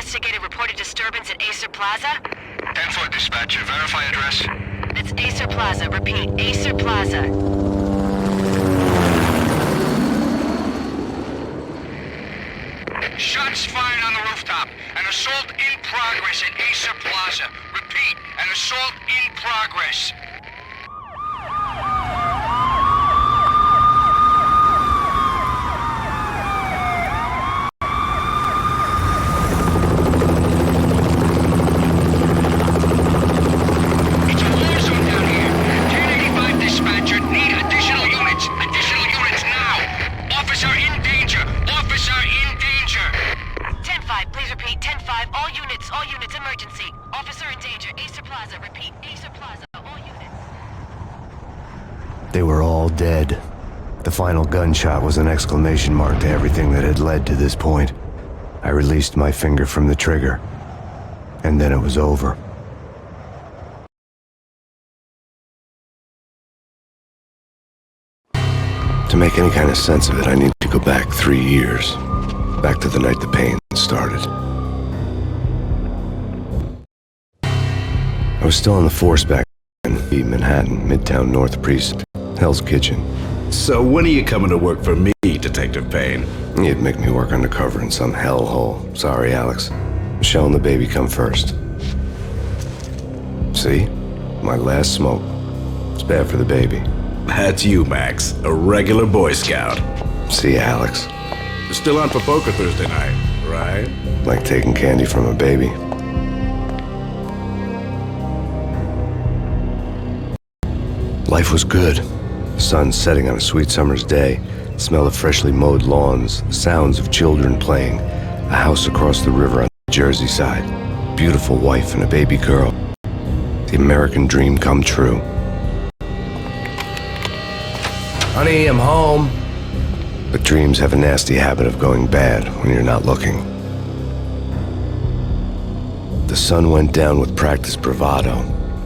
investigated reported disturbance at Aesir Plaza? 10-4 dispatcher, verify address. That's Aesir Plaza. Repeat, Aesir Plaza. Shots fired on the rooftop. An assault in progress at Aesir Plaza. Repeat, an assault in progress. They were all dead. The final gunshot was an exclamation mark to everything that had led to this point. I released my finger from the trigger, and then it was over. To make any kind of sense of it, I need to go back 3 years. Back to the night the pain started. I was still on the force back in Manhattan, Midtown North Precinct, Hell's Kitchen. So when are you coming to work for me, Detective Payne? You'd make me work undercover in some hellhole. Sorry, Alex. Michelle and the baby come first. See? My last smoke. It's bad for the baby. That's you, Max. A regular Boy Scout. See, Alex. You're still on for poker Thursday night, right? Like taking candy from a baby. Life was good. The sun setting on a sweet summer's day, the smell of freshly mowed lawns, the sounds of children playing, a house across the river on the Jersey side, beautiful wife and a baby girl. The American dream come true. Honey, I'm home. But dreams have a nasty habit of going bad when you're not looking. The sun went down with practiced bravado.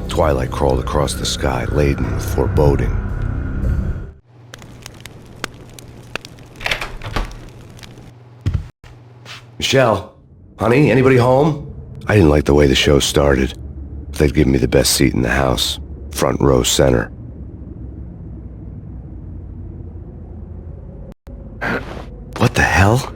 Twilight crawled across the sky, laden with foreboding. Michelle, honey, anybody home? I didn't like the way the show started. They'd give me the best seat in the house, front row center. What the hell?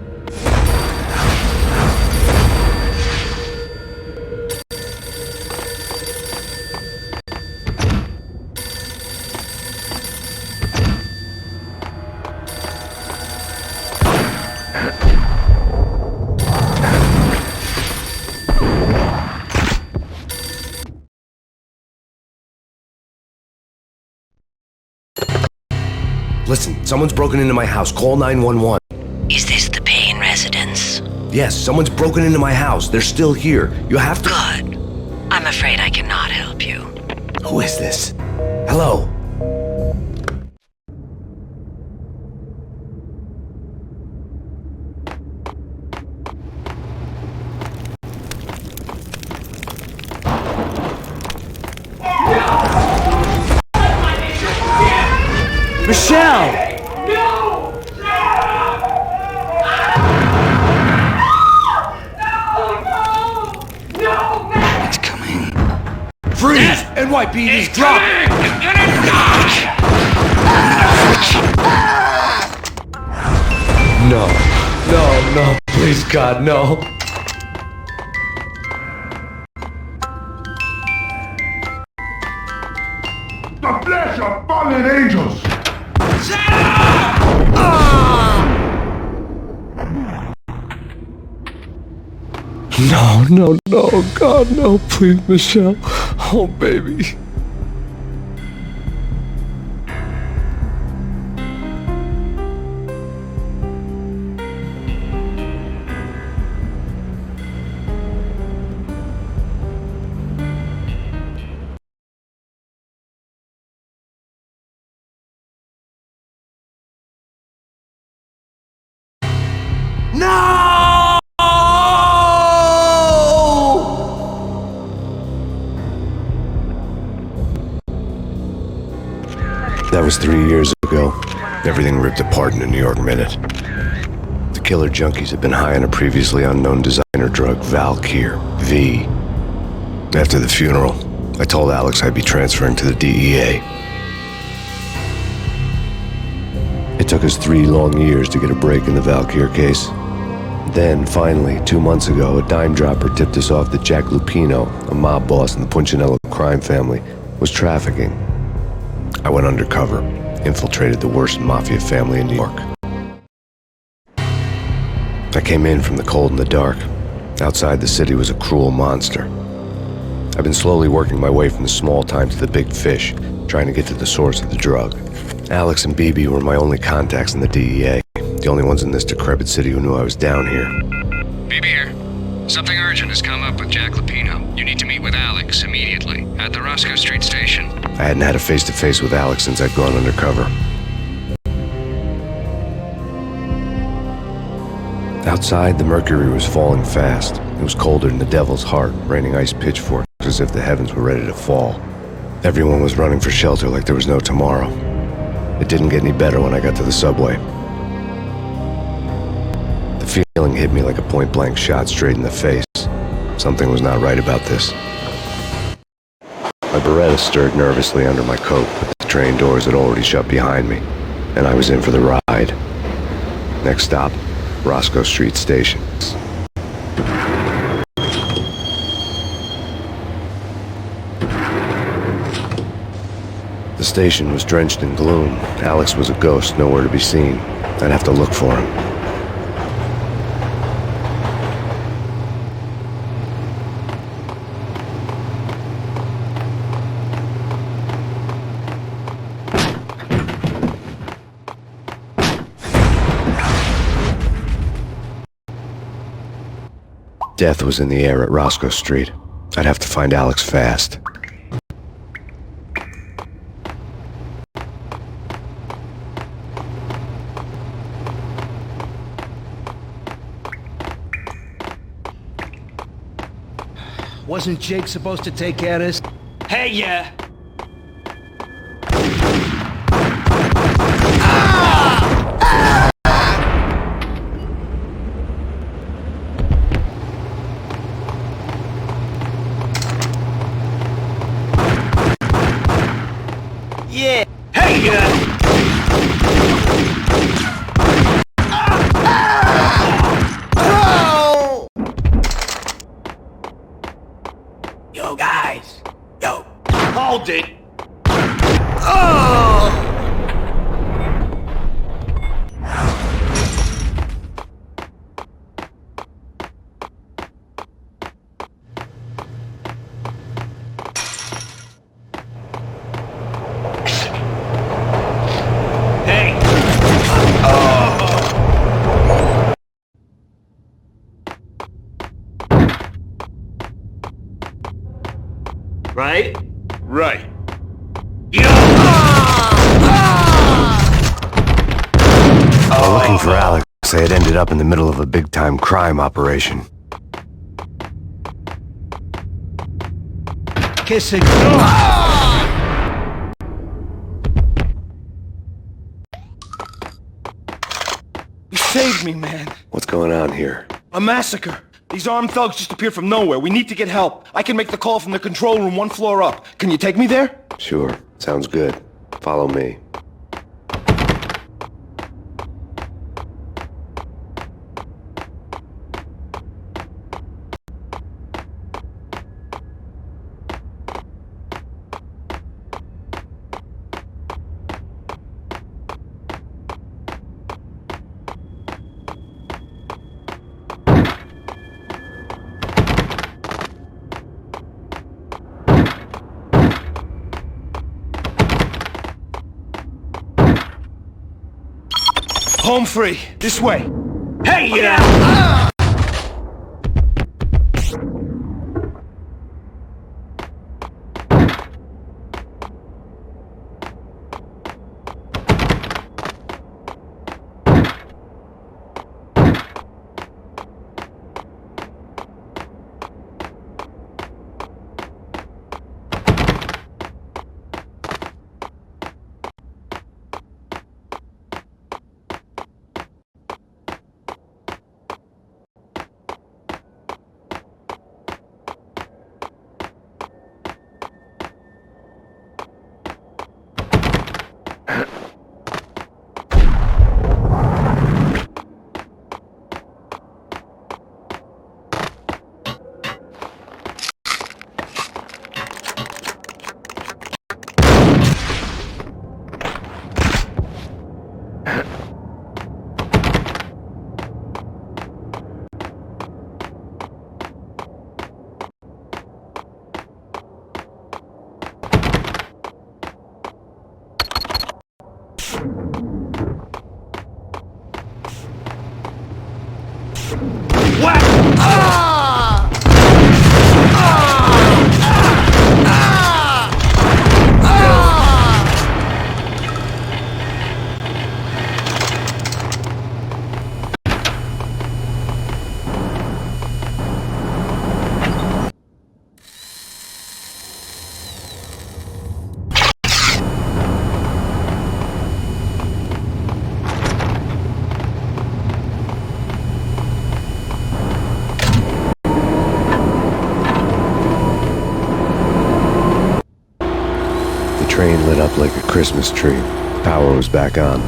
Listen, someone's broken into my house. Call 911. Is this the Payne residence? Yes, someone's broken into my house. They're still here. You have to... Good. I'm afraid I cannot help you. Who is this? Hello? Michelle! No! No! It's coming. Freeze! NYPD's drop! No, please God, no. The flesh of fallen angels! No, God, no, please, Michelle. Oh, baby. No! That was 3 years ago. Everything ripped apart in a New York minute. The killer junkies had been high on a previously unknown designer minor drug Valkyr, V. After the funeral, I told Alex I'd be transferring to the DEA. It took us 3 long years to get a break in the Valkyr case. Then, finally, 2 months ago, a dime dropper tipped us off that Jack Lupino, a mob boss in the Punchinello crime family, was trafficking. I went undercover, infiltrated the worst mafia family in New York. I came in from the cold and the dark. Outside the city was a cruel monster. I've been slowly working my way from the small time to the big fish, trying to get to the source of the drug. Alex and BB were my only contacts in the DEA, the only ones in this decrepit city who knew I was down here. BB here. Something urgent has come up with Jack Lupino. You need to meet with Alex immediately at the Roscoe Street station. I hadn't had a face-to-face with Alex since I'd gone undercover. Outside, the mercury was falling fast. It was colder than the devil's heart, raining ice pitchforks as if the heavens were ready to fall. Everyone was running for shelter like there was no tomorrow. It didn't get any better when I got to the subway. The feeling hit me like a point-blank shot straight in the face. Something was not right about this. My Beretta stirred nervously under my coat, but the train doors had already shut behind me, and I was in for the ride. Next stop, Roscoe Street Station. The station was drenched in gloom. Alex was a ghost, nowhere to be seen. I'd have to look for him. Death was in the air at Roscoe Street. I'd have to find Alex fast. Wasn't Jake supposed to take care of this? Hey, yeah! Yeah! Hey, yeah! Yo, guys! Yo! Hold it! Oh! Hey! Oh! Right? Right. While looking for Alex, I had ended up in the middle of a big-time crime operation. Kiss it. You saved me, man. What's going on here? A massacre. These armed thugs just appeared from nowhere. We need to get help. I can make the call from the control room 1 floor up. Can you take me there? Sure, sounds good. Follow me. Home free. This way. Hey, yeah! train lit up like a Christmas tree. Power was back on.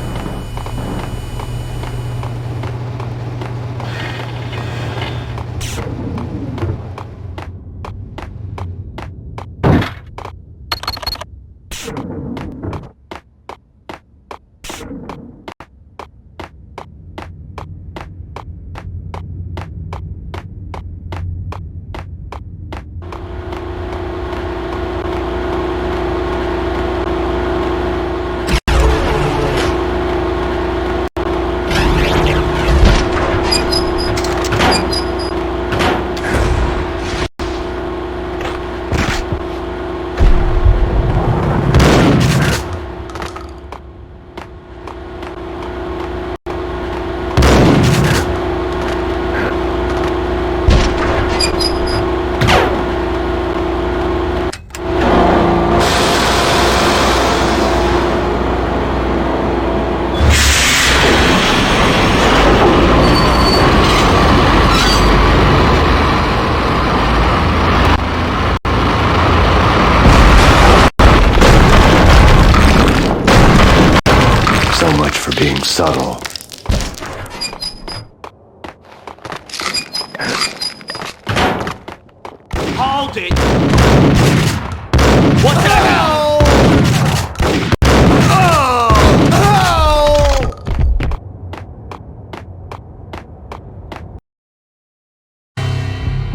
Subtle. Hold it! What the hell?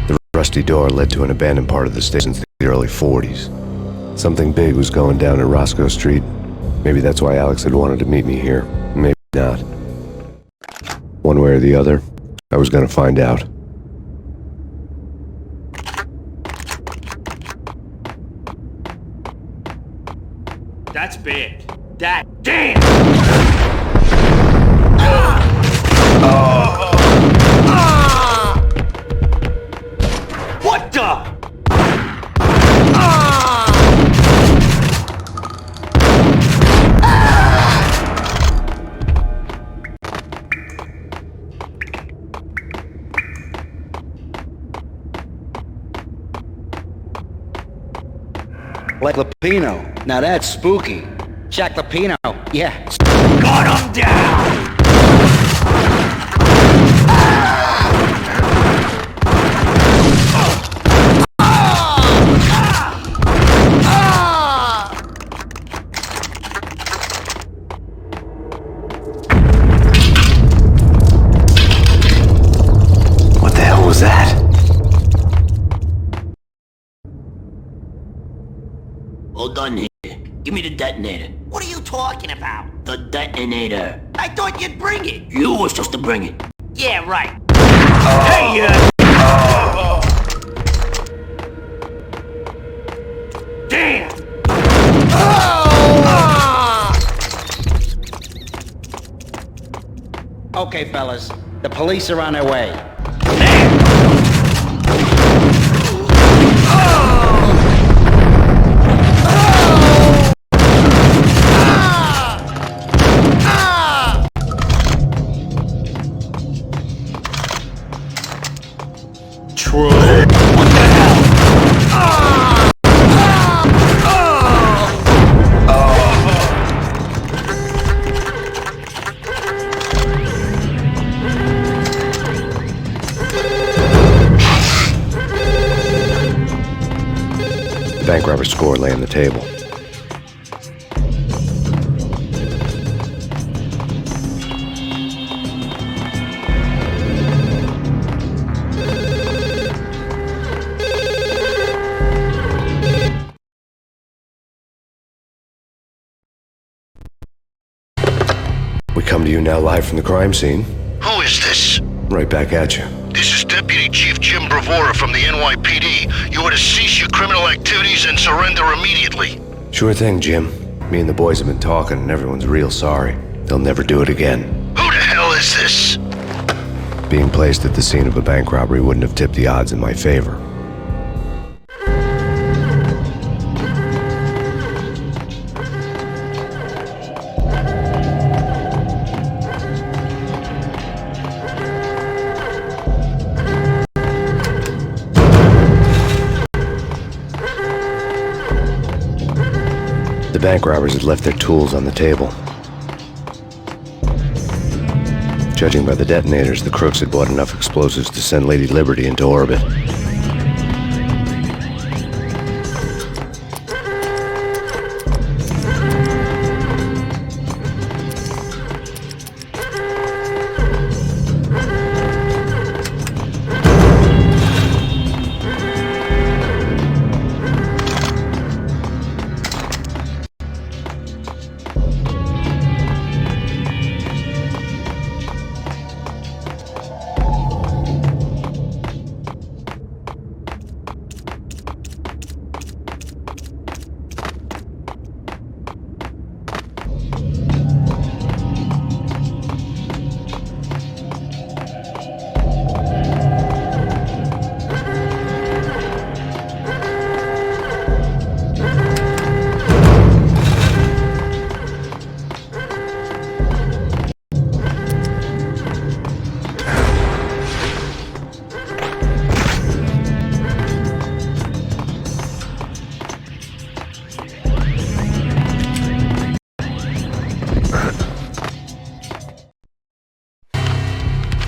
The rusty door led to an abandoned part of the station since the early 40s. Something big was going down at Roscoe Street. Maybe that's why Alex had wanted to meet me here. Maybe not. One way or the other, I was gonna find out. That's bad. That damn! What the? Like Lupino. Now that's spooky. Jack Lupino. Yeah. Got him down! What the hell was that? Hold on here. Give me the detonator. What are you talking about? The detonator. I thought you'd bring it. You were supposed to bring it. Yeah, right. Hey, damn! Okay, fellas. The police are on their way. Bank robber score lay on the table. We come to you now live from the crime scene. Who is this? Right back at you. This is Deputy Chief Jim Bravura from the NYPD. You are to cease your criminal activities and surrender immediately. Sure thing, Jim. Me and the boys have been talking and everyone's real sorry. They'll never do it again. Who the hell is this? Being placed at the scene of a bank robbery wouldn't have tipped the odds in my favor. The bank robbers had left their tools on the table. Judging by the detonators, the crooks had bought enough explosives to send Lady Liberty into orbit.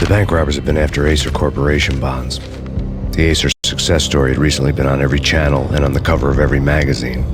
The bank robbers had been after Aesir Corporation bonds. The Aesir success story had recently been on every channel and on the cover of every magazine.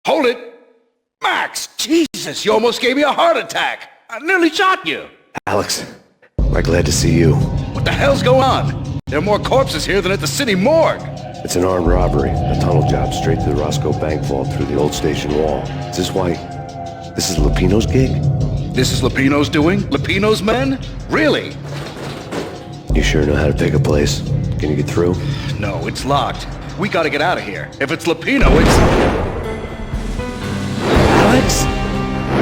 Hold it! Max! Jesus, you almost gave me a heart attack! I nearly shot you! Alex, we're glad to see you. What the hell's going on? There are more corpses here than at the city morgue! It's an armed robbery, a tunnel job straight to the Roscoe bank vault through the old station wall. Is this why... this is Lupino's gig? This is Lupino's doing? Lupino's men? Really? You sure know how to pick a place. Can you get through? No, it's locked. We gotta get out of here. If it's Lupino, it's... Alex?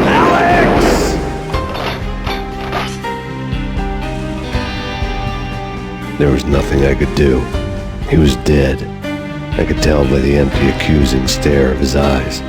Alex! There was nothing I could do. He was dead. I could tell by the empty, accusing stare of his eyes.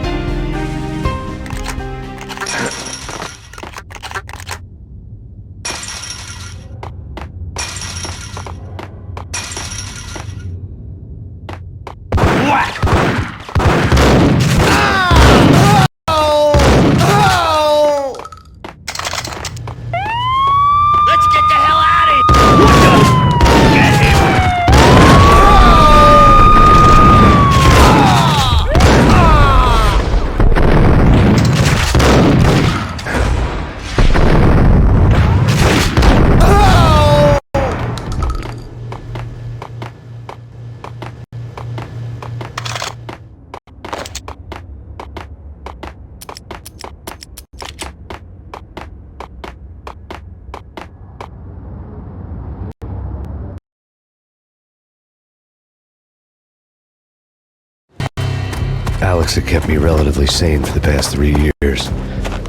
Alex had kept me relatively sane for the past 3 years.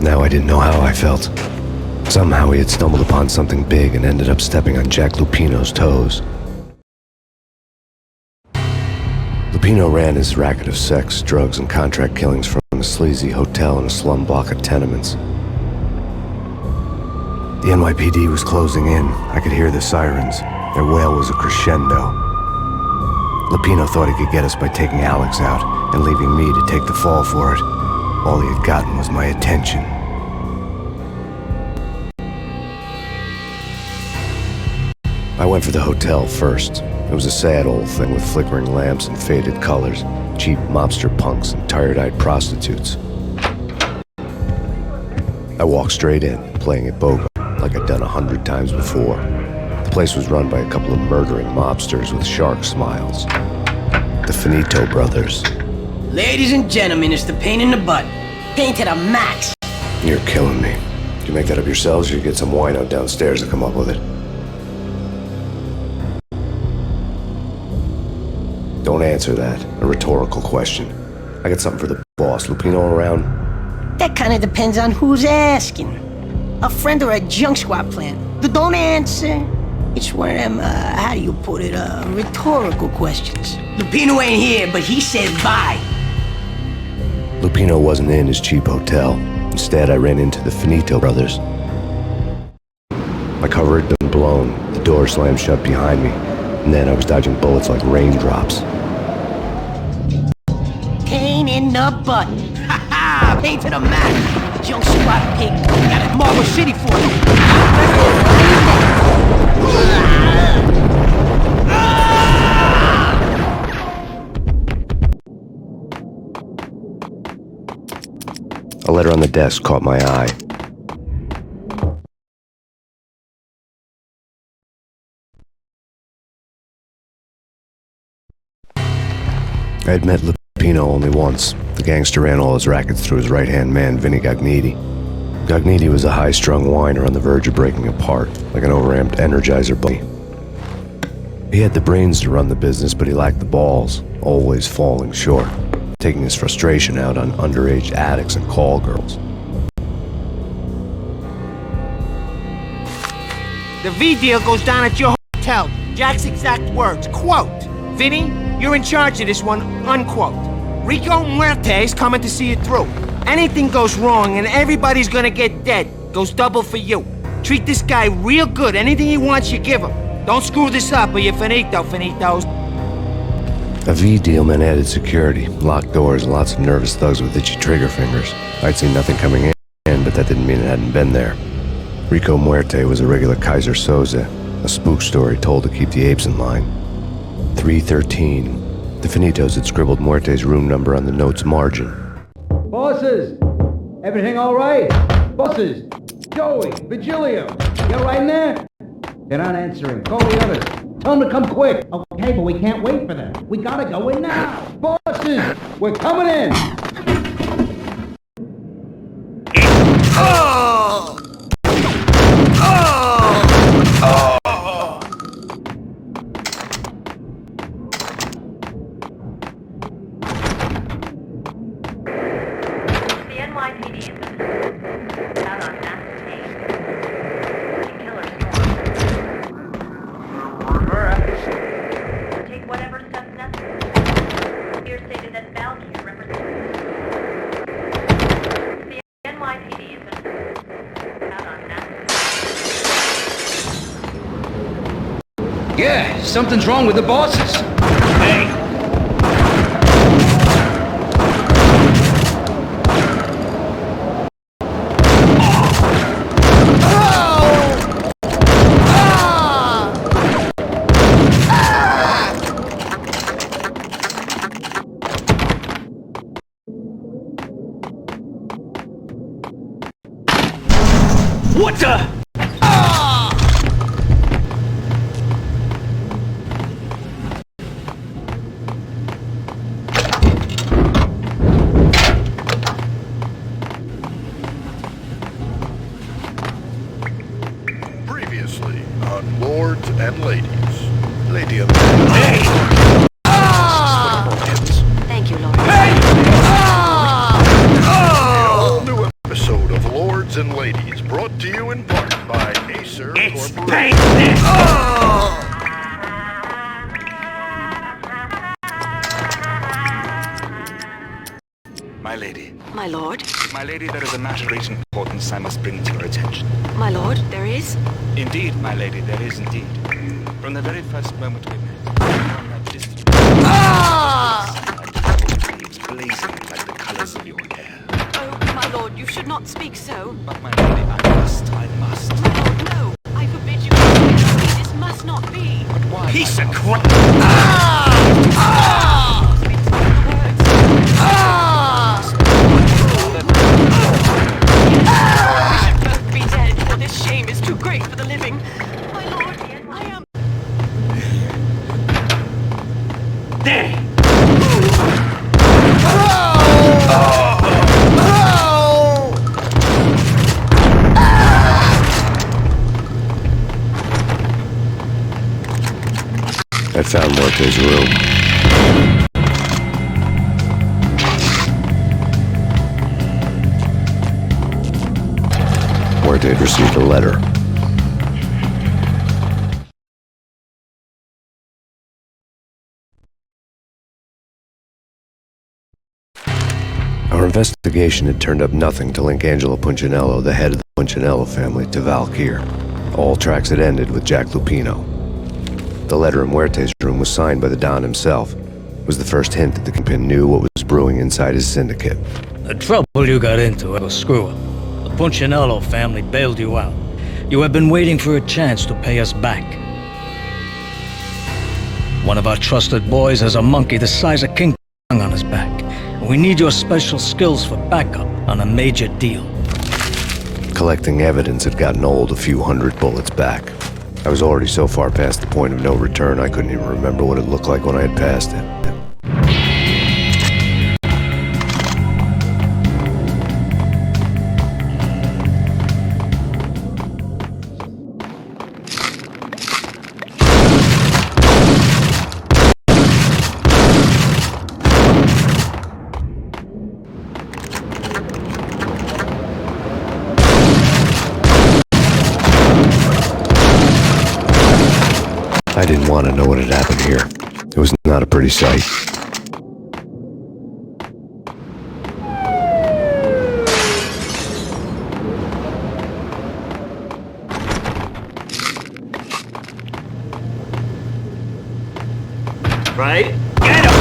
Now I didn't know how I felt. Somehow he had stumbled upon something big and ended up stepping on Jack Lupino's toes. Lupino ran his racket of sex, drugs, and contract killings from a sleazy hotel in a slum block of tenements. The NYPD was closing in. I could hear the sirens. Their wail was a crescendo. Lupino thought he could get us by taking Alex out and leaving me to take the fall for it. All he had gotten was my attention. I went for the hotel first. It was a sad old thing with flickering lamps and faded colors, cheap mobster punks and tired-eyed prostitutes. I walked straight in, playing it bogo, like I'd done 100 times before. The place was run by a couple of murdering mobsters with shark smiles. The Finito brothers. Ladies and gentlemen, it's the pain in the butt. Pain to the max. You're killing me. Did you make that up yourselves, or you get some wino downstairs to come up with it? Don't answer that. A rhetorical question. I got something for the boss. Lupino around? That kind of depends on who's asking. A friend or a junk squad plan. Don't answer. It's one of them, how do you put it, rhetorical questions. Lupino ain't here, but he said bye. Lupino wasn't in his cheap hotel. Instead, I ran into the Finito brothers. My cover had been blown. The door slammed shut behind me. And then I was dodging bullets like raindrops. Pain in the butt. Ha ha! Pain to the max. Junk squad pig. Got it Marble City for you. A letter on the desk caught my eye. I had met Lupino only once. The gangster ran all his rackets through his right-hand man, Vinnie Gognitti. Gognitti was a high-strung whiner on the verge of breaking apart, like an overamped Energizer bunny. He had the brains to run the business, but he lacked the balls, always falling short, taking his frustration out on underage addicts and call girls. The V deal goes down at your hotel. Jack's exact words, quote, "Vinny, you're in charge of this one," unquote. Rico Muerte's coming to see it through. Anything goes wrong and everybody's gonna get dead. Goes double for you. Treat this guy real good. Anything he wants, you give him. Don't screw this up or you're finito, finitos. A V deal meant added security, locked doors, and lots of nervous thugs with itchy trigger fingers. I'd seen nothing coming in, but that didn't mean it hadn't been there. Rico Muerte was a regular Kaiser Soze, a spook story told to keep the apes in line. 313. The Finitos had scribbled Muerte's room number on the note's margin. Bosses! Everything all right? Bosses! Joey, Vigilio, you all right in there? They're not answering. Call the others. Tell them to come quick. Okay, but we can't wait for them. We gotta go in now. Bosses! We're coming in! Oh! Oh! Oh! The NYPD is out on Max Payne. Killer storm. Take whatever steps necessary. Here stated that Valkyr represents the NYPD is out on Max Payne. Yeah, something's wrong with the bosses. Hey! What the? Previously on Lords and Ladies. Lady of Thank you, Lord. Hey! ladies, brought to you in part by Aesir It's Corporation. Payne! My lady. My lord? My lady, there is a matter of great importance I must bring to your attention. My lord, there is? Indeed, my lady, there is indeed. From the very first moment we met, on that distant... leaves blazing like the colors of your hair. Oh, my lord, you should not speak so. But my lady, I must. My lord, no. I forbid you. This must not be. But why? Piece of crap! Be dead, for this shame is too great for the living. My lord, I am... There! I found Muerte's room. Muerte had received a letter. Our investigation had turned up nothing to link Angelo Punchinello, the head of the Punchinello family, to Valkyr. All tracks had ended with Jack Lupino. The letter in Muerte's room was signed by the Don himself. It was the first hint that the Kingpin knew what was brewing inside his syndicate. The trouble you got into was a screw-up. The Punchinello family bailed you out. You have been waiting for a chance to pay us back. One of our trusted boys has a monkey the size of King Kong on his back. We need your special skills for backup on a major deal. Collecting evidence had gotten old a few hundred bullets back. I was already so far past the point of no return I couldn't even remember what it looked like when I had passed it. I didn't want to know what had happened here. It was not a pretty sight. Right? Get him!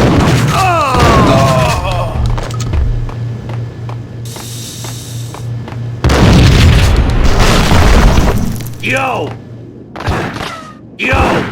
Yo! Yo!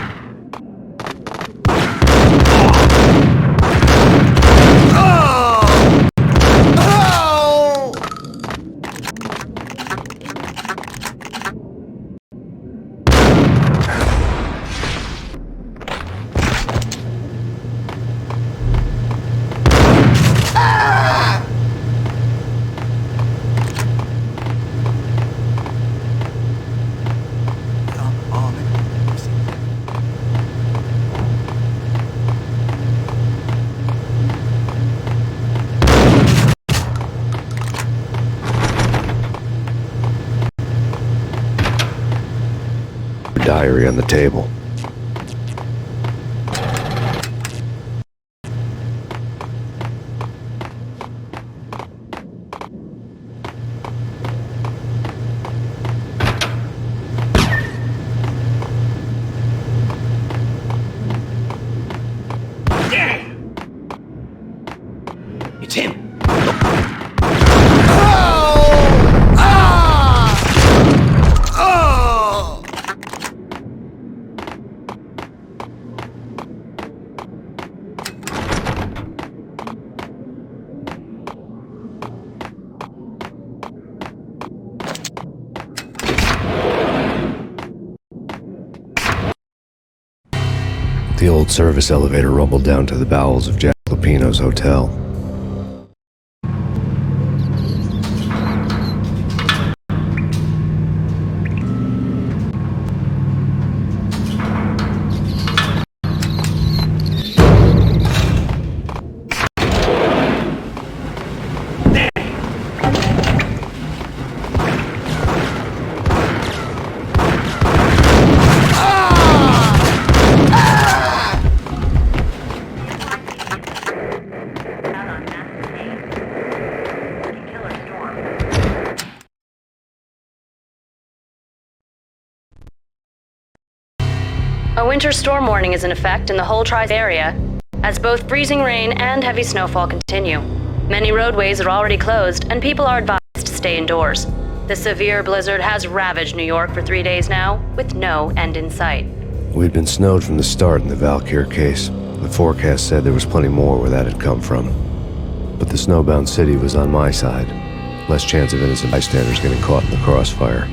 Diary on the table. It's him! The old service elevator rumbled down to the bowels of Jack Lupino's hotel. A winter storm warning is in effect in the whole area, as both freezing rain and heavy snowfall continue. Many roadways are already closed, and people are advised to stay indoors. The severe blizzard has ravaged New York for 3 days now, with no end in sight. We'd been snowed from the start in the Valkyr case. The forecast said there was plenty more where that had come from. But the snowbound city was on my side. Less chance of innocent bystanders getting caught in the crossfire.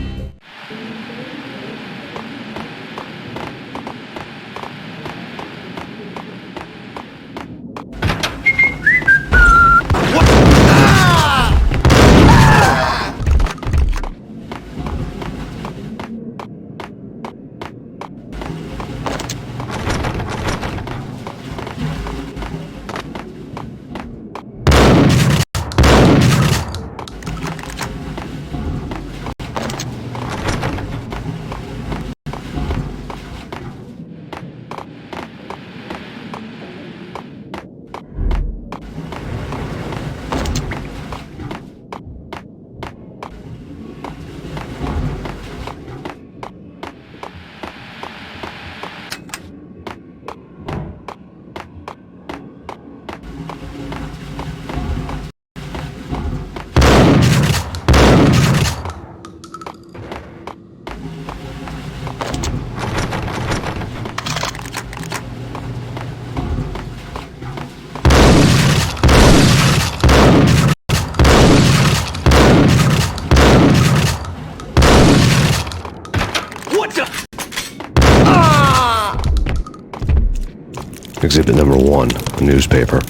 Exhibit number 1, a newspaper.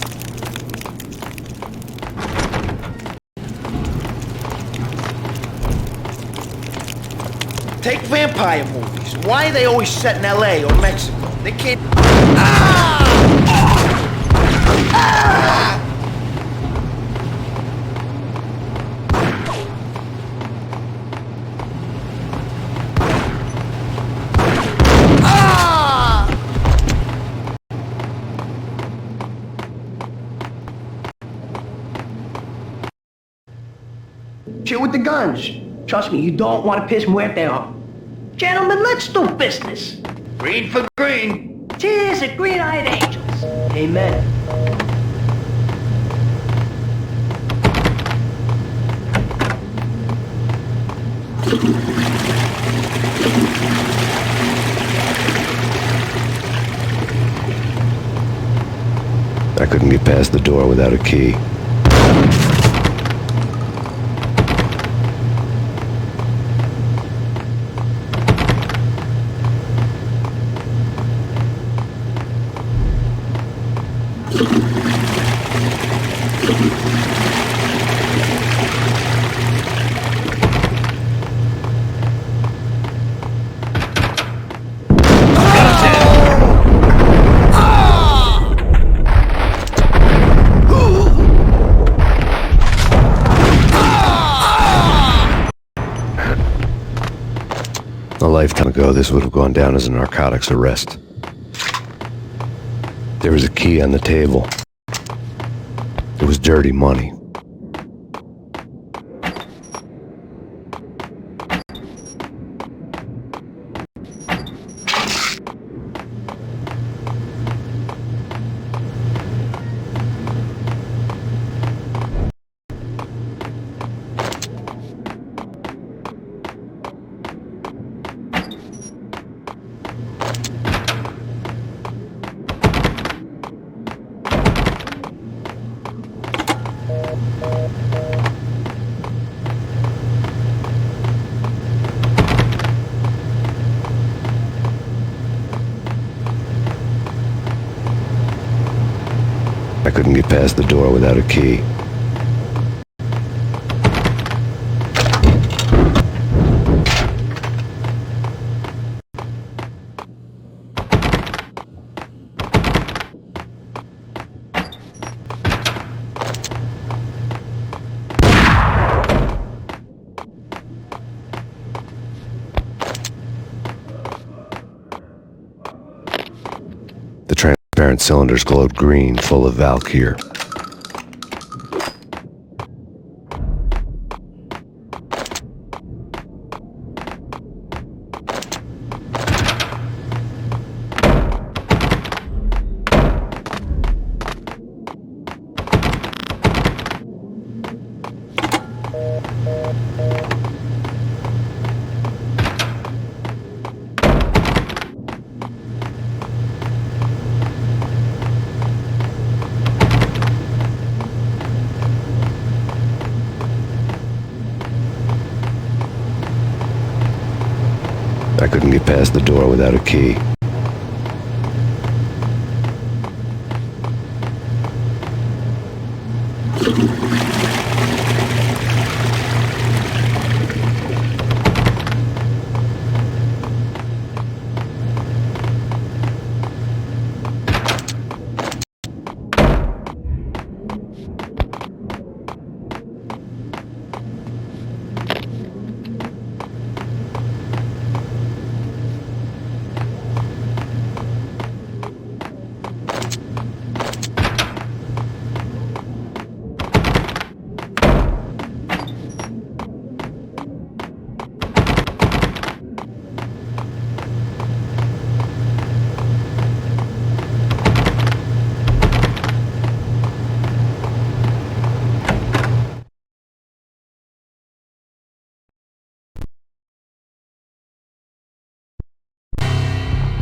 Take vampire movies. Why are they always set in LA or Mexico? They can't... Chill with the guns. Trust me, you don't want to piss Muerte off. Gentlemen, let's do business. Green for green. Cheers at green-eyed angels. Amen. I couldn't get past the door without a key. A lifetime ago, this would have gone down as a narcotics arrest. There was a key on the table. It was dirty money. I couldn't get past the door without a key. The transparent cylinders glowed green, full of Valkyr. I couldn't get past the door without a key.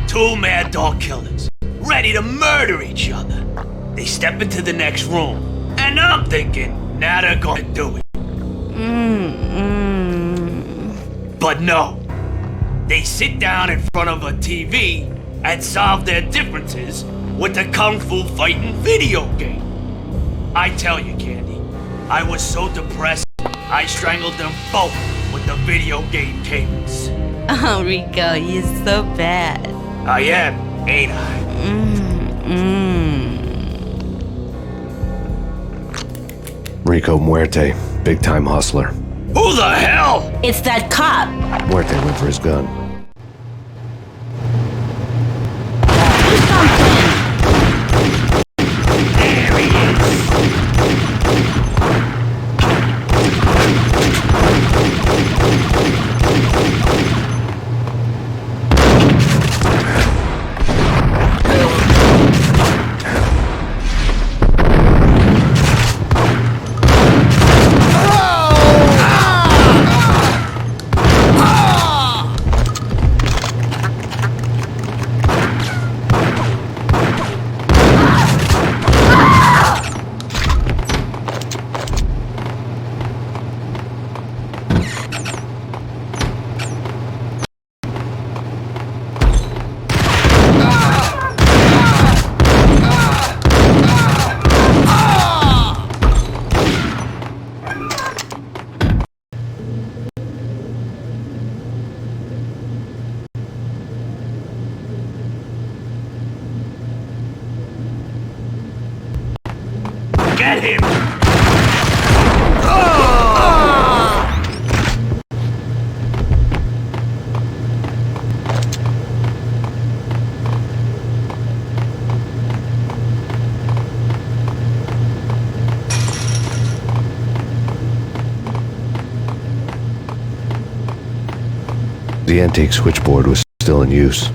Two mad dog killers, ready to murder each other. They step into the next room, and I'm thinking, now they're gonna do it. But no. They sit down in front of a TV and solve their differences with the kung fu fighting video game. I tell you, Candy, I was so depressed, I strangled them both with the video game cables. Oh, Rico, you're so bad. I am, ain't I? Rico Muerte, big-time hustler. Who the hell? It's that cop. Muerte went for his gun. There he Get him! The antique switchboard was still in use.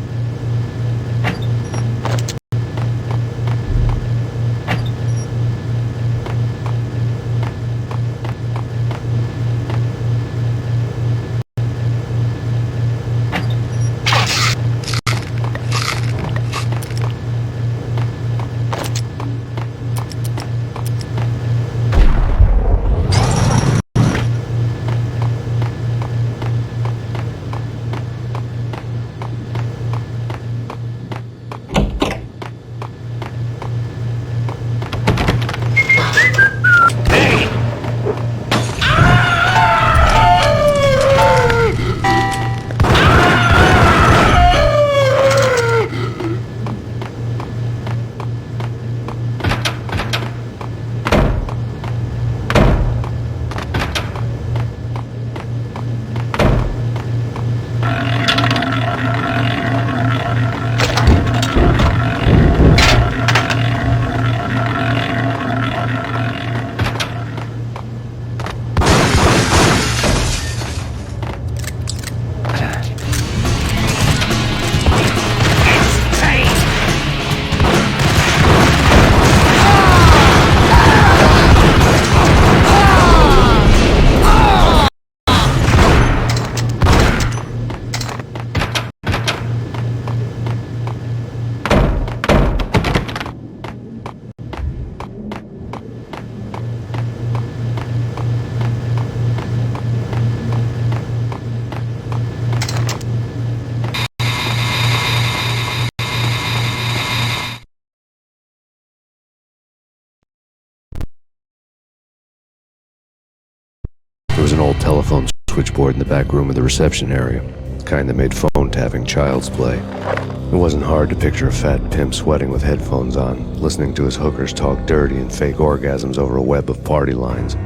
telephone switchboard in the back room of the reception area, the kind that made phone tapping child's play. It wasn't hard to picture a fat pimp sweating with headphones on, listening to his hookers talk dirty and fake orgasms over a web of party lines,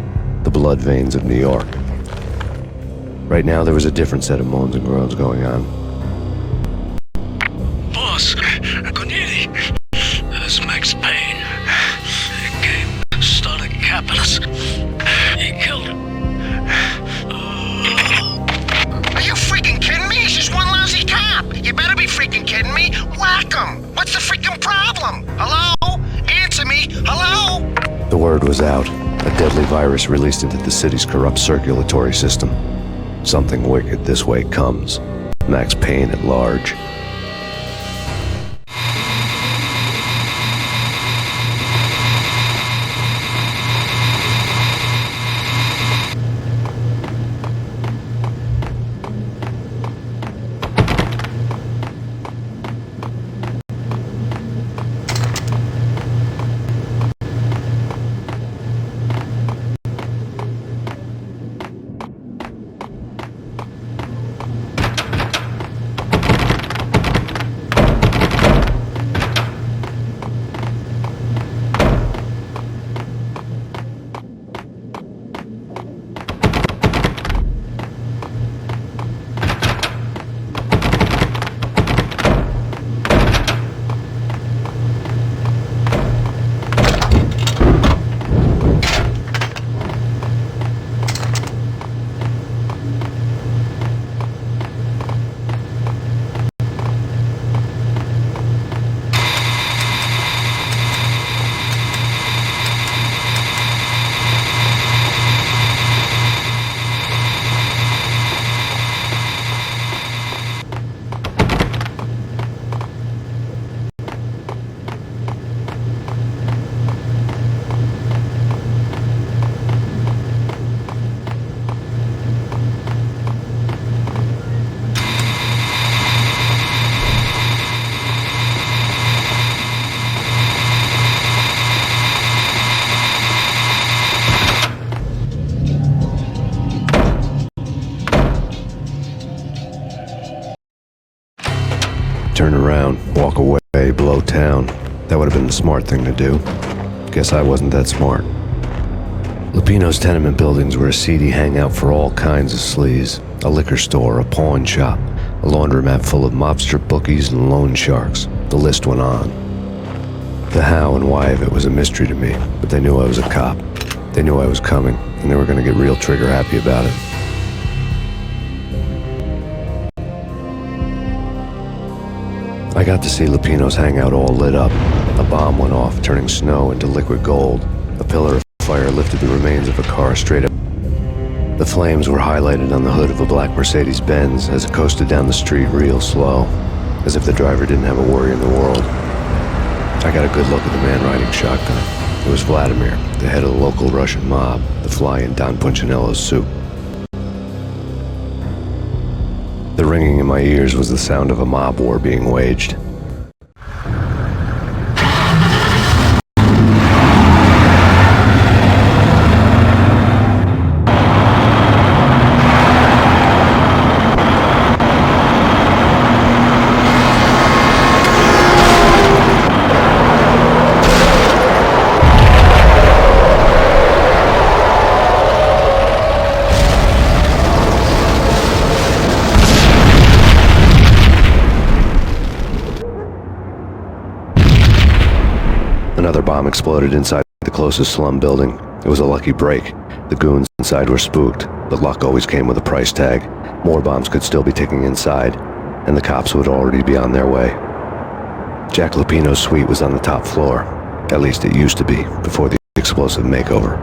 the blood veins of New York. Right now, there was a different set of moans and groans going on. Boss, Gognitti, that's Max Payne. He came, started capping us. He killed him. Are you freaking kidding me? He's just one lousy cop. You better be freaking kidding me. Whack him. What's the freaking problem? Hello? Answer me. Hello? The word was out. A deadly virus released into the city's corrupt circulatory system. Something wicked this way comes. Max Payne at large. Turn around, walk away, blow town. That would have been the smart thing to do. Guess I wasn't that smart. Lupino's tenement buildings were a seedy hangout for all kinds of sleaze. A liquor store, a pawn shop, a laundromat full of mobster bookies and loan sharks. The list went on. The how and why of it was a mystery to me, but they knew I was a cop. They knew I was coming, and they were going to get real trigger happy about it. I got to see Lupino's hangout all lit up. A bomb went off, turning snow into liquid gold. A pillar of fire lifted the remains of a car straight up. The flames were highlighted on the hood of a black Mercedes-Benz as it coasted down the street real slow, as if the driver didn't have a worry in the world. I got a good look at the man riding shotgun. It was Vladimir, the head of the local Russian mob, the fly in Don Punchinello's soup. The ringing in my ears was the sound of a mob war being waged. Another bomb exploded inside the closest slum building. It was a lucky break. The goons inside were spooked, but luck always came with a price tag. More bombs could still be ticking inside, and the cops would already be on their way. Jack Lupino's suite was on the top floor. At least it used to be, before the explosive makeover.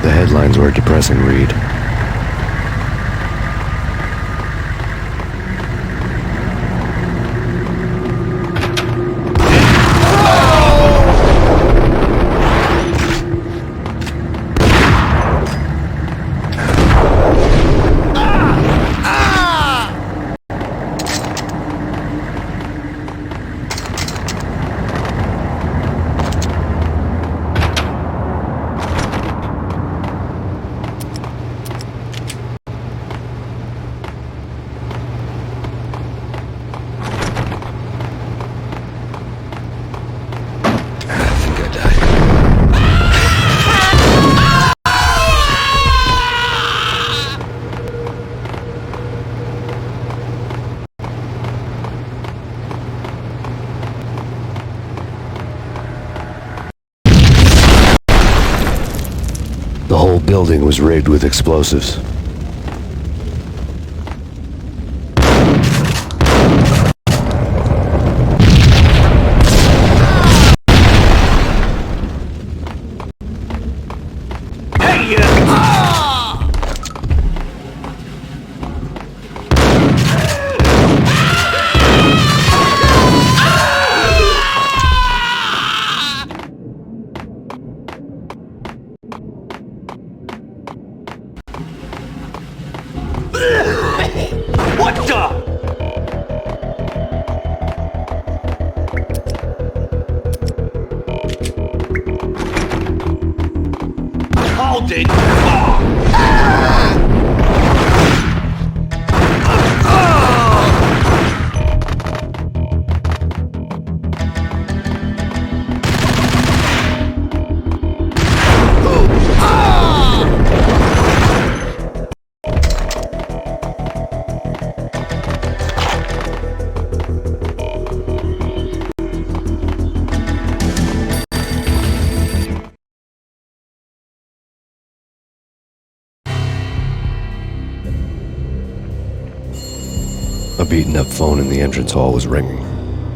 The headlines were a depressing read. building was rigged with explosives. What the? Hold it! A beaten-up phone in the entrance hall was ringing.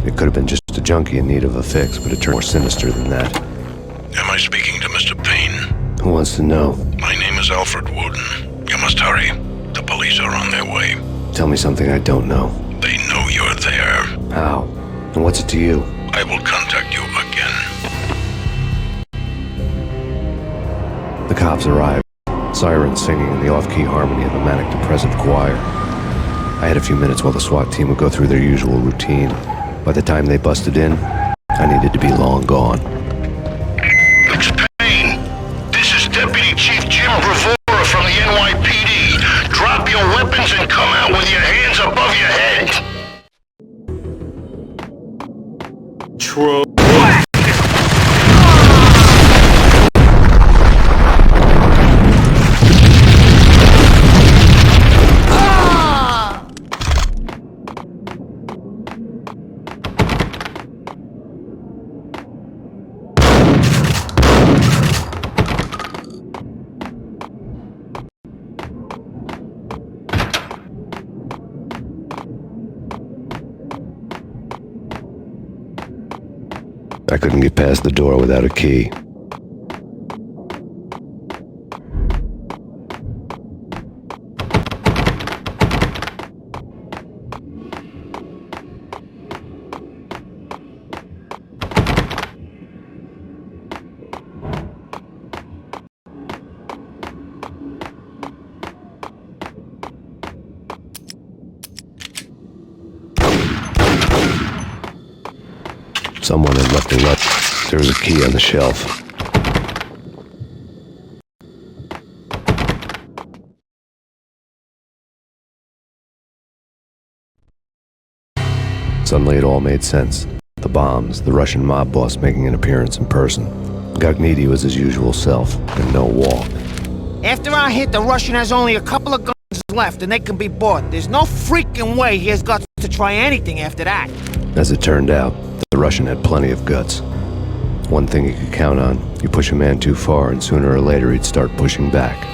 It could have been just a junkie in need of a fix, but it turned more sinister than that. Am I speaking to Mr. Payne? Who wants to know? My name is Alfred Woden. You must hurry. The police are on their way. Tell me something I don't know. They know you're there. How? And what's it to you? I will contact you again. The cops arrived, sirens singing in the off-key harmony of a manic-depressive choir. I had a few minutes while the SWAT team would go through their usual routine. By the time they busted in, I needed to be long gone. Max Payne, this is Deputy Chief Jim Bravura from the NYPD. Drop your weapons and come out with your hands above your head. True. I couldn't get past the door without a key. Someone had left a note. There was a key on the shelf. Suddenly it all made sense. The bombs, the Russian mob boss making an appearance in person. Gognitti was his usual self, and no wall. After our hit, the Russian has only a couple of guns left, and they can be bought. There's no freaking way he has guts to try anything after that. As it turned out, the Russian had plenty of guts. One thing you could count on, you push a man too far and sooner or later he'd start pushing back.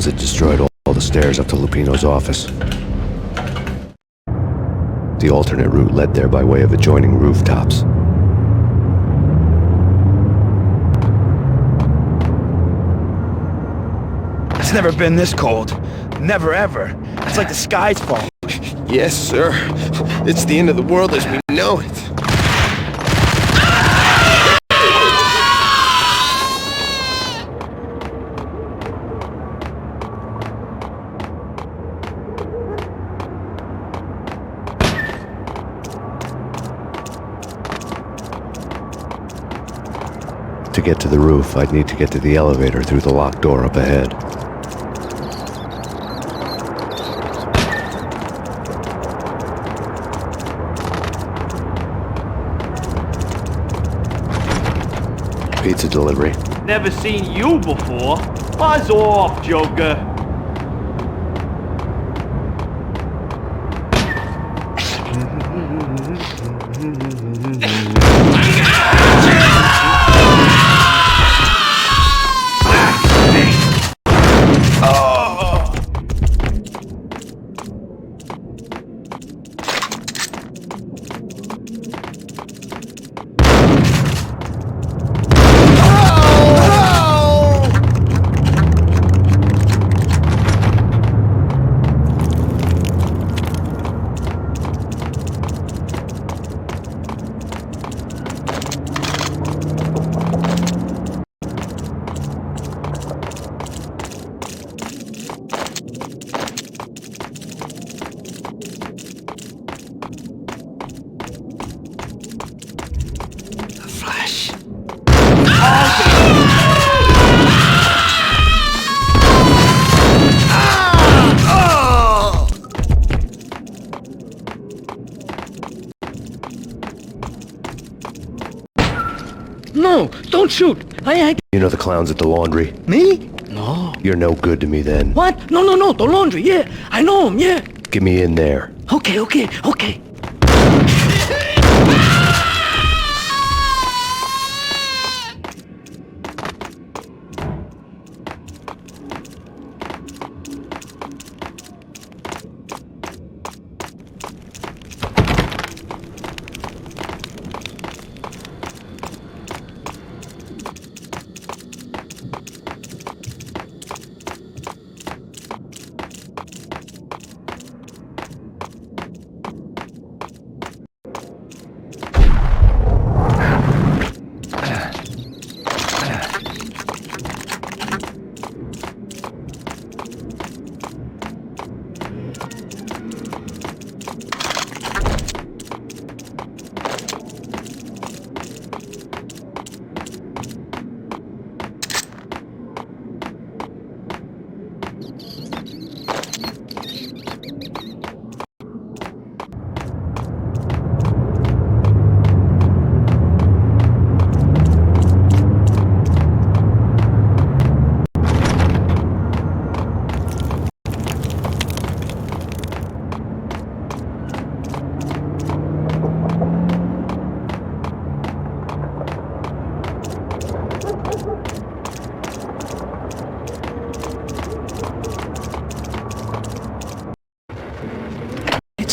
bombs that destroyed all the stairs up to Lupino's office. The alternate route led there by way of adjoining rooftops. It's never been this cold. Never ever. It's like the sky's falling. Yes, sir. It's the end of the world as we know it. To get to the roof, I'd need to get to the elevator through the locked door up ahead. Pizza delivery. Never seen you before. Buzz off, Joker. No, don't shoot. You know the clowns at the laundry? Me? No. You're no good to me then. What? No, the laundry, yeah. I know him, yeah. Get me in there. Okay.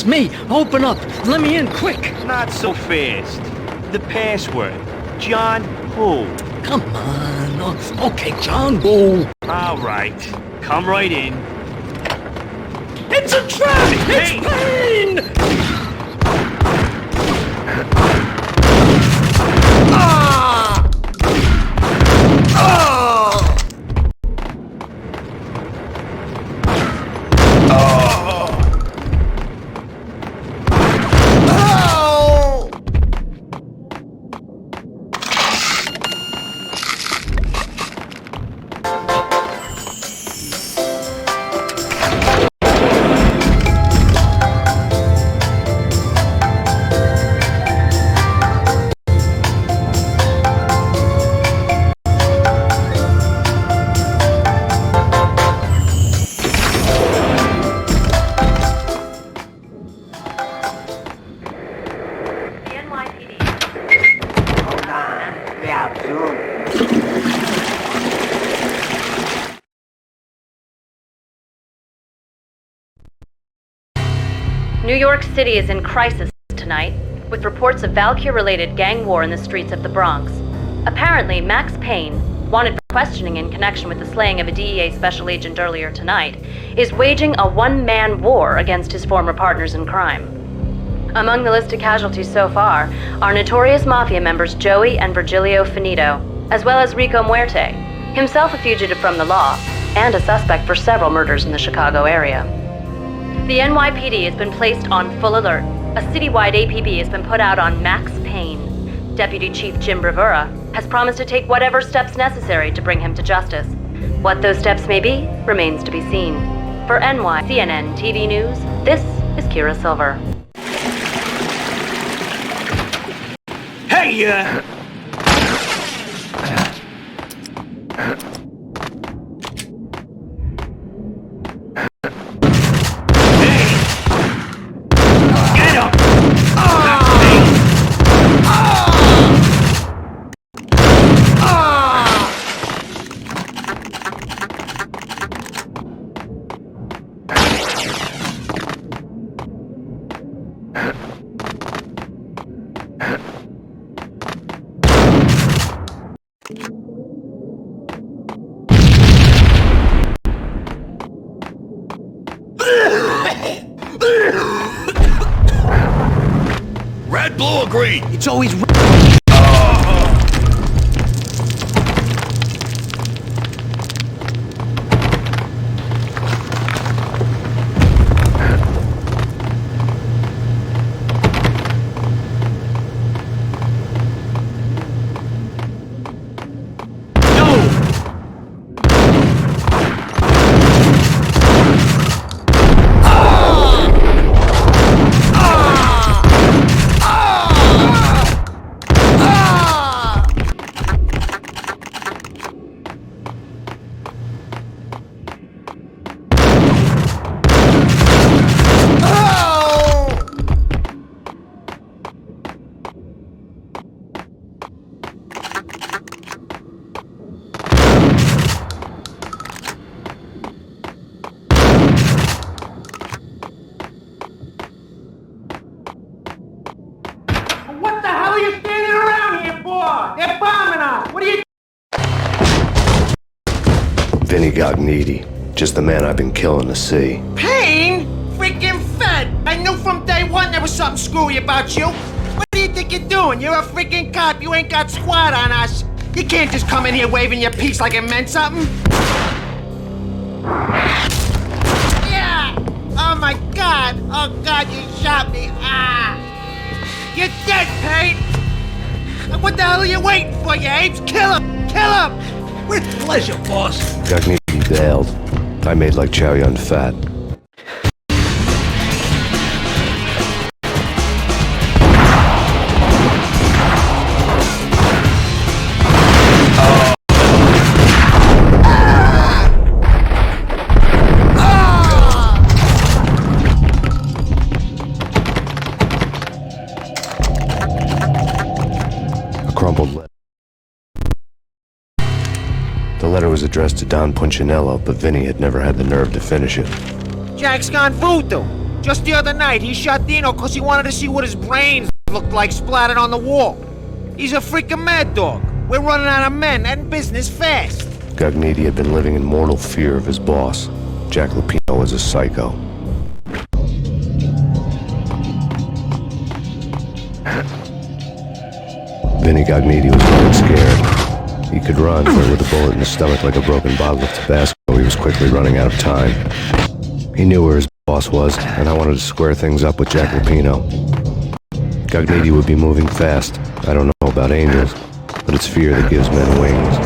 Me, open up. Let me in, quick. Not so fast. The password. John who? Come on. Okay, John Bull. All right. Come right in. It's a trap! It's Payne! New York City is in crisis tonight, with reports of Valkyr-related gang war in the streets of the Bronx. Apparently, Max Payne, wanted for questioning in connection with the slaying of a DEA special agent earlier tonight, is waging a one-man war against his former partners in crime. Among the listed casualties so far are notorious mafia members Joey and Virgilio Finito, as well as Rico Muerte, himself a fugitive from the law, and a suspect for several murders in the Chicago area. The NYPD has been placed on full alert. A citywide APB has been put out on Max Payne. Deputy Chief Jim Bravura has promised to take whatever steps necessary to bring him to justice. What those steps may be remains to be seen. For CNN TV News, this is Kira Silver. Hey, Red, blue, or green? It's always red. What the hell are you standing around here for? They're bombing us! What are you... Vinnie Gognitti, just the man I've been killing to see. Payne? Freaking fed! I knew from day one there was something screwy about you. What do you think you're doing? You're a freaking cop. You ain't got squat on us. You can't just come in here waving your piece like it meant something. Yeah! Oh my God! Oh God, you shot me! Ah! You're dead, Payne! What the hell are you waiting for, you apes? Kill him! Kill him! With pleasure, boss. Gognitti bailed. I made like Chow Yun Fat. Crumpled letter. The letter was addressed to Don Punchinello, but Vinnie had never had the nerve to finish it. Jack's gone voodoo. Just the other night, he shot Dino because he wanted to see what his brains looked like splattered on the wall. He's a freaking mad dog. We're running out of men and business fast. Gognitti had been living in mortal fear of his boss. Jack Lupino was a psycho. Vinnie Gognitti was running scared. He could run, but with a bullet in his stomach like a broken bottle of Tabasco, he was quickly running out of time. He knew where his boss was, and I wanted to square things up with Jack Lupino. Gognitti would be moving fast. I don't know about angels, but it's fear that gives men wings.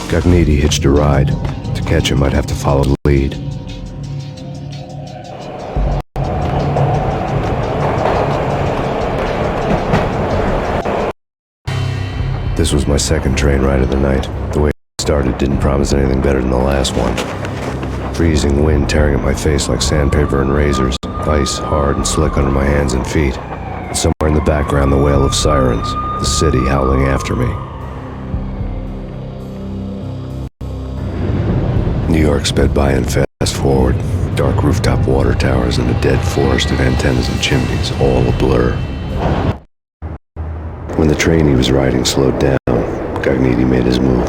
Gognitti hitched a ride. To catch him, I'd have to follow the lead. This was my second train ride of the night. The way it started didn't promise anything better than the last one. Freezing wind tearing at my face like sandpaper and razors. Ice hard and slick under my hands and feet. And somewhere in the background, the wail of sirens. The city howling after me. New York sped by and fast forward. Dark rooftop water towers and a dead forest of antennas and chimneys, all a blur. When the train he was riding slowed down, Gognitti made his move.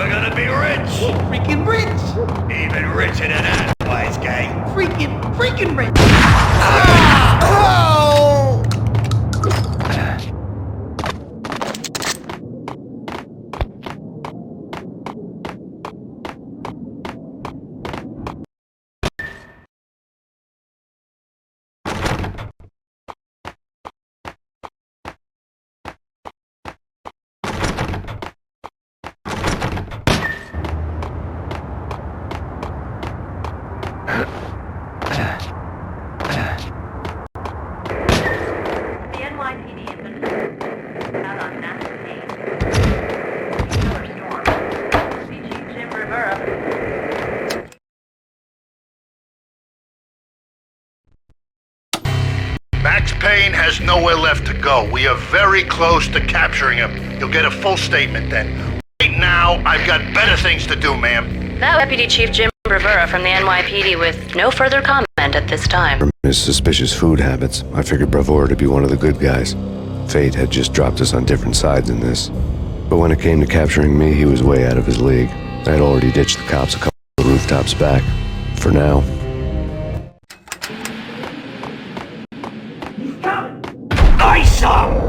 We're gonna be rich! Freaking rich! Even richer than that, wise guy. Freaking rich! The NYPD has been out on Max Payne. Killer storm. See Chief Jim Rivera. Max Payne has nowhere left to go. We are very close to capturing him. You'll get a full statement then. Right now, I've got better things to do, ma'am. That Deputy Chief Jim Rivera from the NYPD with no further comment at this time. From his suspicious food habits, I figured Bravura to be one of the good guys. Fate had just dropped us on different sides in this. But when it came to capturing me, he was way out of his league. I had already ditched the cops a couple of rooftops back. For now. Nice up!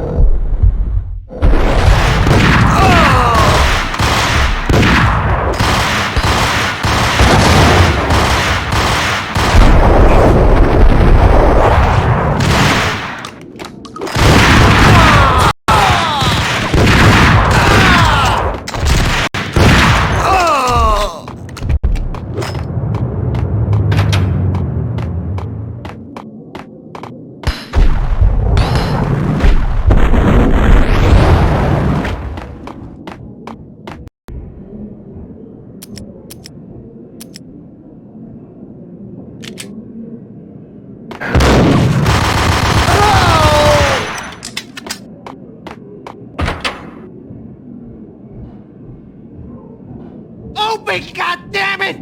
Open, goddammit!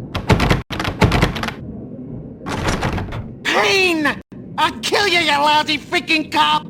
Payne! I'll kill you, you lousy freaking cop!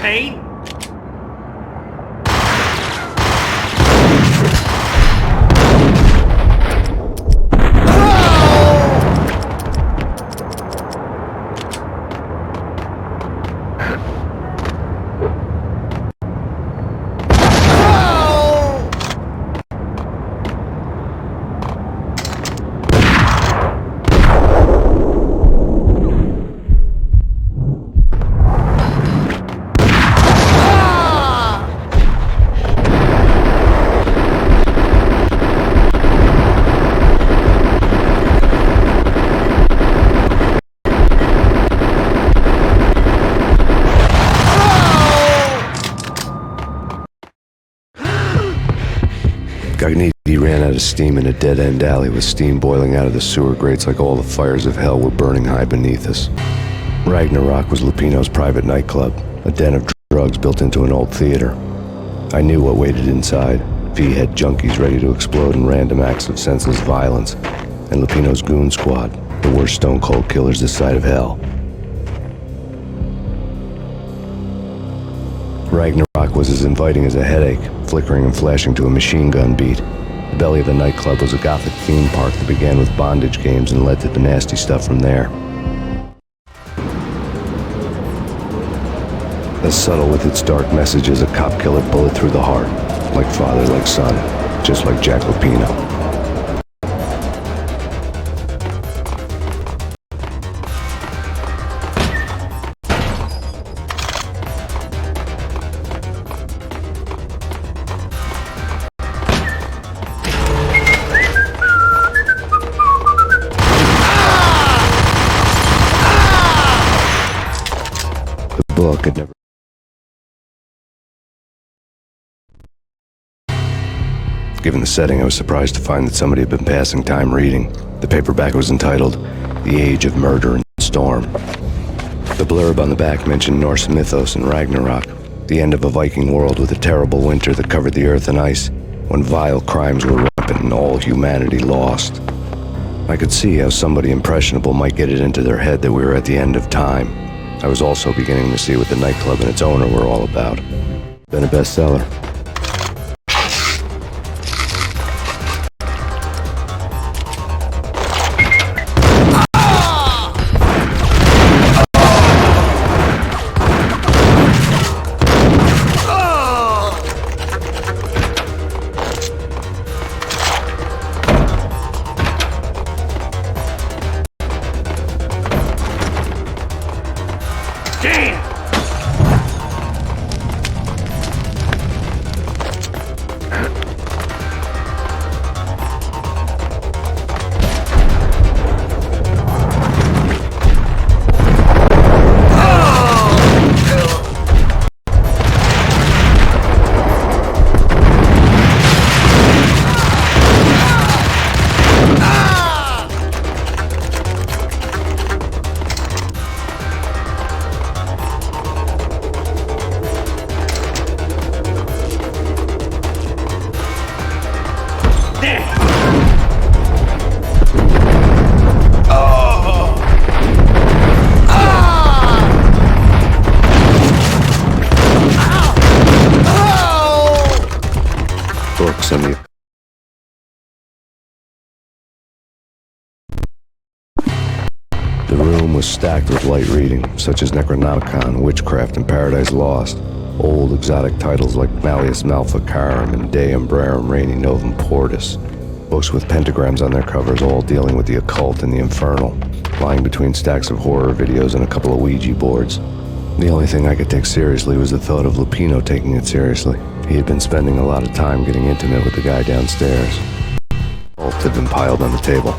Payne? Gognitti ran out of steam in a dead-end alley with steam boiling out of the sewer grates like all the fires of hell were burning high beneath us. Ragnarok was Lupino's private nightclub, a den of drugs built into an old theater. I knew what waited inside. V-head junkies ready to explode in random acts of senseless violence, and Lupino's goon squad, the worst stone-cold killers this side of hell. Ragnarok was as inviting as a headache, flickering and flashing to a machine gun beat. The belly of the nightclub was a gothic theme park that began with bondage games and led to the nasty stuff from there. As subtle with its dark message as a cop killer bullet through the heart, like father, like son, just like Jack Lupino. The book had never Given the setting, I was surprised to find that somebody had been passing time reading. The paperback was entitled, The Age of Murder and Storm. The blurb on the back mentioned Norse mythos and Ragnarok, the end of a Viking world with a terrible winter that covered the earth in ice, when vile crimes were rampant and all humanity lost. I could see how somebody impressionable might get it into their head that we were at the end of time. I was also beginning to see what the nightclub and its owner were all about. Been a bestseller. The room was stacked with light reading, such as Necronomicon, Witchcraft, and Paradise Lost. Old exotic titles like Malleus Maleficarum and De Umbrarum Reini Novum Portus. Books with pentagrams on their covers, all dealing with the occult and the infernal, lying between stacks of horror videos and a couple of Ouija boards. The only thing I could take seriously was the thought of Lupino taking it seriously. He had been spending a lot of time getting intimate with the guy downstairs. Both had been piled on the table.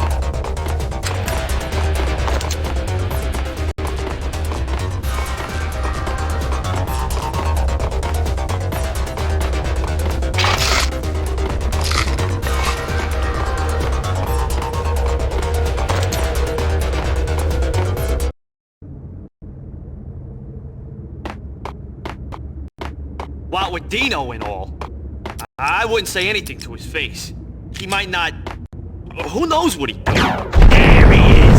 What with Dino and all, I wouldn't say anything to his face. He might not... Who knows what he... There he is!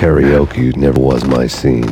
Karaoke never was my scene.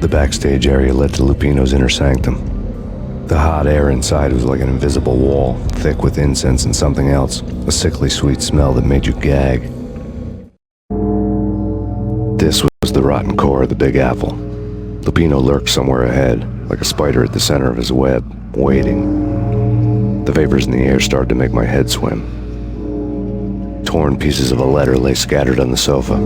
The backstage area led to Lupino's inner sanctum. The hot air inside was like an invisible wall, thick with incense and something else, a sickly sweet smell that made you gag. This was the rotten core of the Big Apple. Lupino lurked somewhere ahead, like a spider at the center of his web, waiting. The vapors in the air started to make my head swim. Torn pieces of a letter lay scattered on the sofa.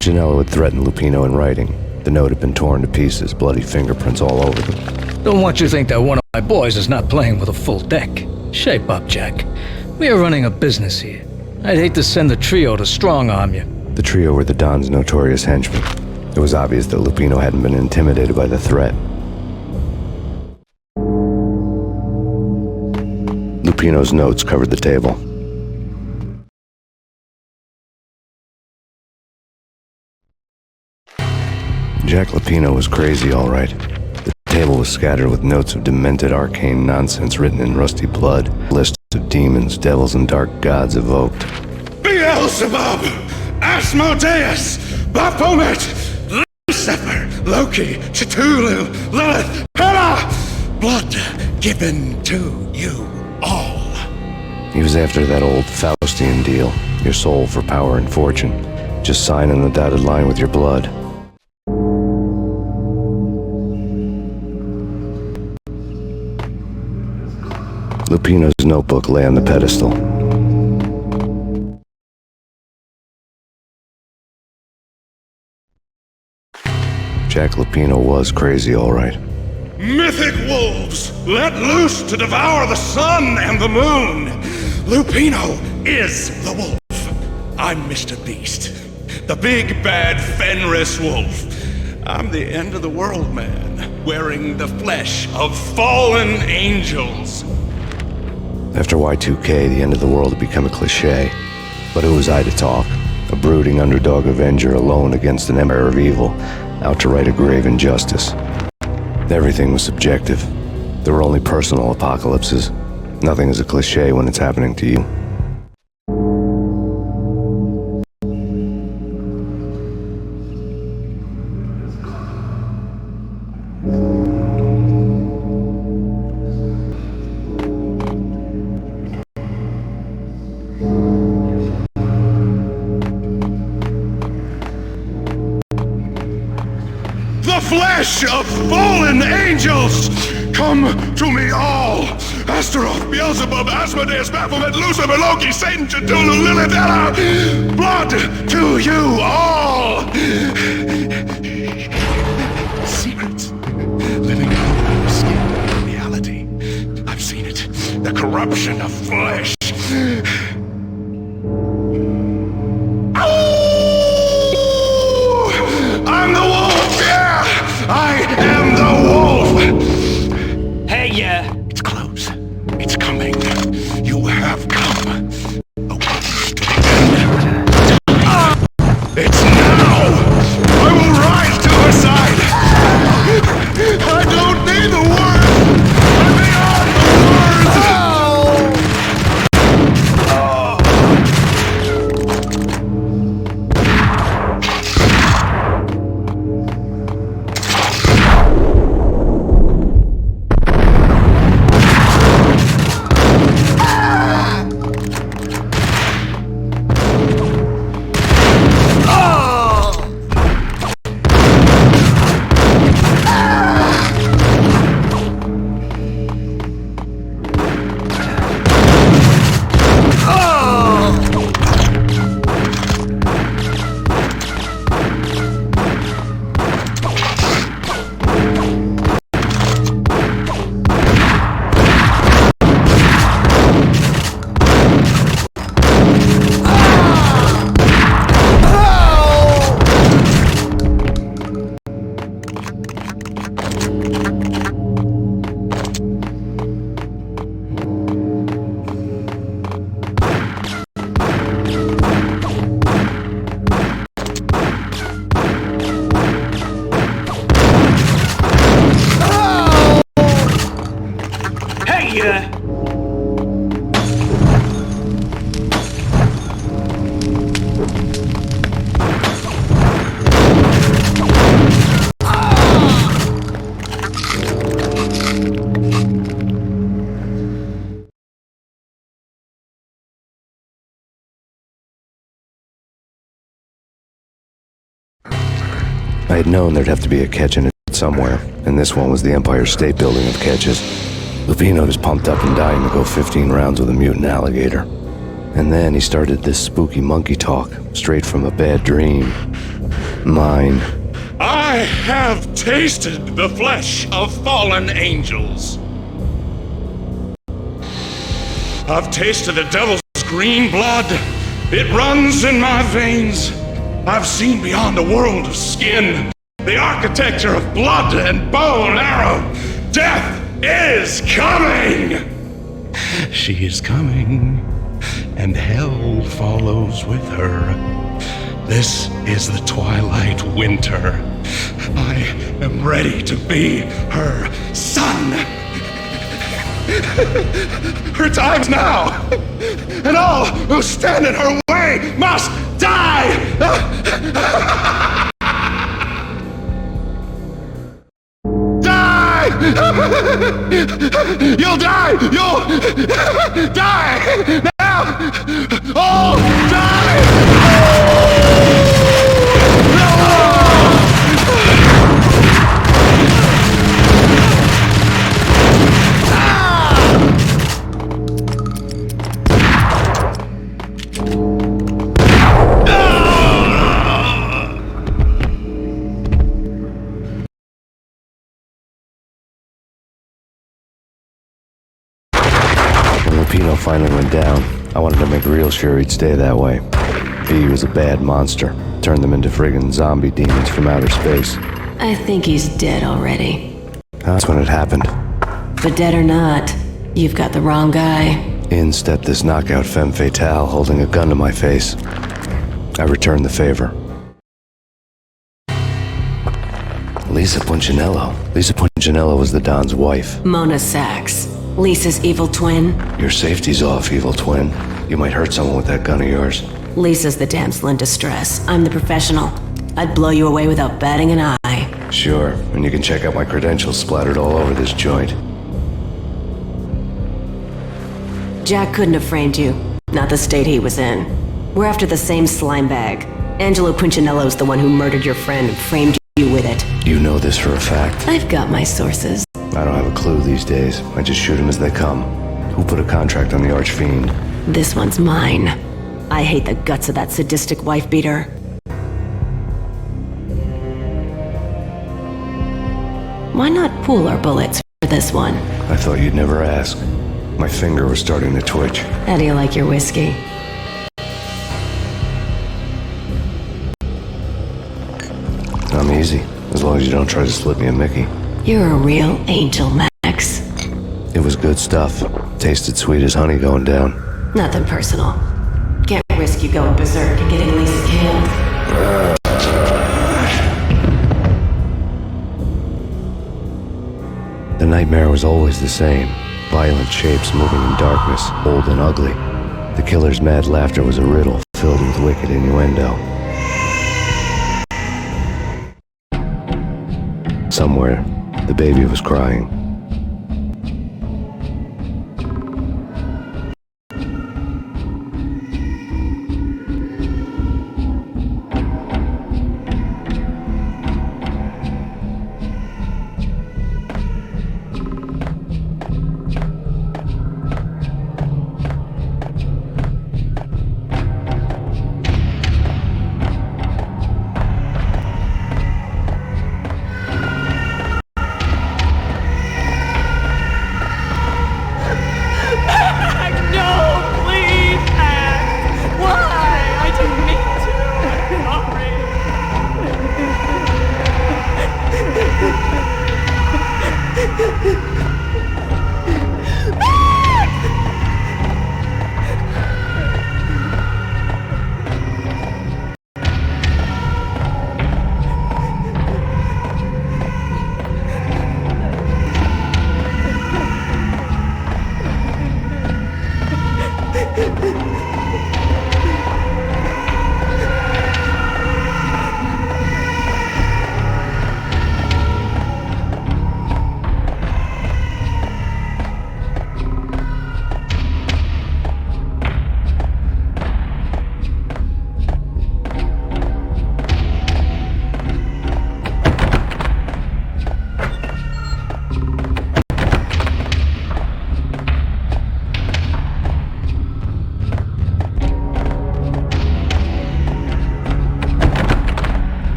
Punchinello had threatened Lupino in writing. The note had been torn to pieces, bloody fingerprints all over them. Don't want you to think that one of my boys is not playing with a full deck. Shape up, Jack. We are running a business here. I'd hate to send the trio to strong-arm you. The trio were the Don's notorious henchmen. It was obvious that Lupino hadn't been intimidated by the threat. Lupino's notes covered the table. Jack Lupino was crazy, all right. The table was scattered with notes of demented arcane nonsense written in rusty blood. Lists of demons, devils, and dark gods evoked. Beelzebub! Asmodeus! Baphomet! Lucifer! Loki! Cthulhu! Lilith! Hela! Blood given to you all. He was after that old Faustian deal. Your soul for power and fortune. Just sign on the dotted line with your blood. Lupino's notebook lay on the pedestal. Jack Lupino was crazy, all right. Mythic wolves, let loose to devour the sun and the moon. Lupino is the wolf. I'm Mr. Beast, the big bad Fenris wolf. I'm the end of the world man. wearing the flesh of fallen angels. After Y2K, the end of the world had become a cliché. But who was I to talk? A brooding underdog avenger alone against an empire of evil, out to right a grave injustice. Everything was subjective. There were only personal apocalypses. Nothing is a cliché when it's happening to you. Flesh of fallen angels! Come to me all! Astaroth, Beelzebub, Asmodeus, Baphomet, Lucifer, Loki, Satan, Cthulhu, Lilith, Ella! Blood to you all! Secrets living out of skin reality. I've seen it. The corruption of flesh. I'm the wolf! Yeah! I am the wolf! Hey, It's close. It's coming. You have come. The wolf to the end. It's now! I will rise to her side! I don't need the words! I'm beyond the words! I had known there'd have to be a catch in it somewhere, and this one was the Empire State Building of catches. Lupino was pumped up and dying to go 15 rounds with a mutant alligator. And then he started this spooky monkey talk, straight from a bad dream. Mine. I have tasted the flesh of fallen angels. I've tasted the devil's green blood. It runs in my veins. I've seen beyond a world of skin, the architecture of blood and bow and arrow. Death is coming! She is coming, and hell follows with her. This is the twilight winter. I am ready to be her son. Her time's now, and all who stand in her way must die! Die! You'll die! You'll die! Now! Oh, die! Lupino finally went down. I wanted to make real sure he'd stay that way. He was a bad monster. Turned them into friggin' zombie demons from outer space. I think he's dead already. That's when it happened. But dead or not, you've got the wrong guy. In stepped this knockout femme fatale holding a gun to my face. I returned the favor. Lisa Punchinello. Lisa Punchinello was the Don's wife. Mona Sachs, Lisa's evil twin. Your safety's off, evil twin. You might hurt someone with that gun of yours. Lisa's the damsel in distress. I'm the professional. I'd blow you away without batting an eye. Sure, and you can check out my credentials splattered all over this joint. Jack couldn't have framed you. Not the state he was in. We're after the same slime bag. Angelo Punchinello's the one who murdered your friend and framed you with it. You know this for a fact. I've got my sources. I don't have a clue these days. I just shoot them as they come. Who put a contract on the Archfiend? This one's mine. I hate the guts of that sadistic wife-beater. Why not pool our bullets for this one? I thought you'd never ask. My finger was starting to twitch. How do you like your whiskey? I'm easy, as long as you don't try to slip me a Mickey. You're a real angel, Max. It was good stuff. Tasted sweet as honey going down. Nothing personal. Can't risk you going berserk and getting Lisa killed. The nightmare was always the same. Violent shapes moving in darkness, old and ugly. The killer's mad laughter was a riddle filled with wicked innuendo. Somewhere, the baby was crying.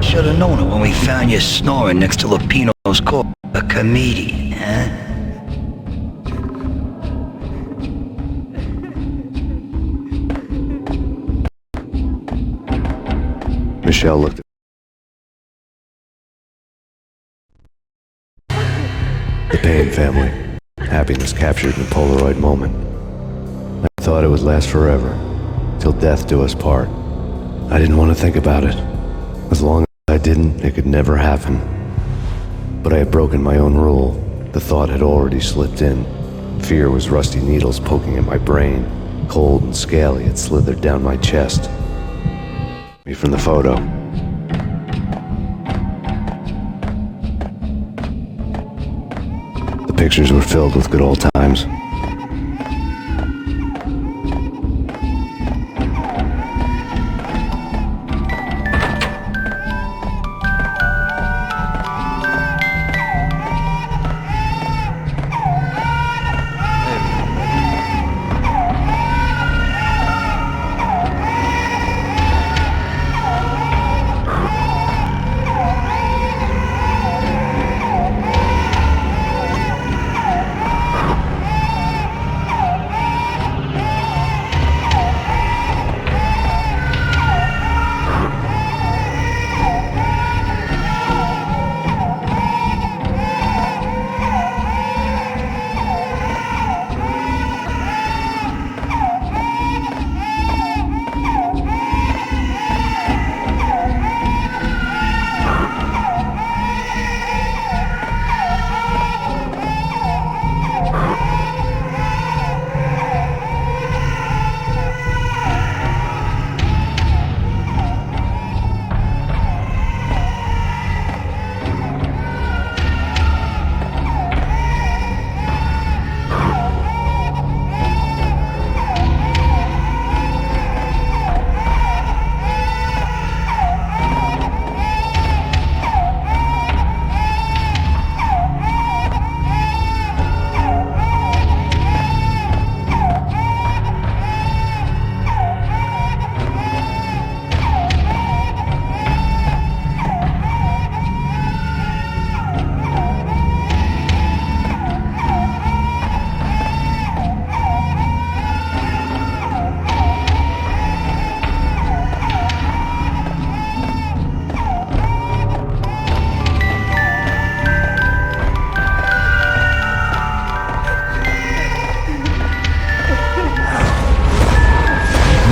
Should've known it when we found you snoring next to Lupino's corpse. A comedian, huh? Michelle looked at the Payne family. Happiness captured in a Polaroid moment. I thought it would last forever, till death do us part. I didn't want to think about it. As long as I didn't, it could never happen. But I had broken my own rule. The thought had already slipped in. Fear was rusty needles poking at my brain. Cold and scaly, it slithered down my chest. Me from the photo. pictures were filled with good old times.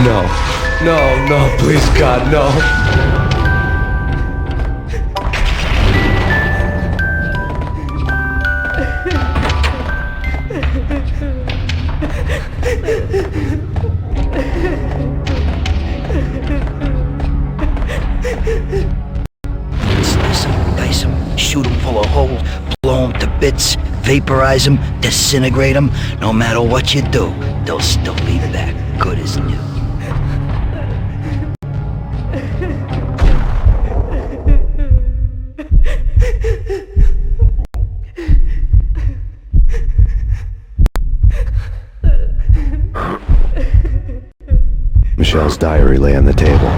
No. No, no, please, God, no. Slice them, dice them, shoot them full of holes, blow them to bits, vaporize them, disintegrate them. No matter what you do, they'll still be back good as new. Michelle's diary lay on the table.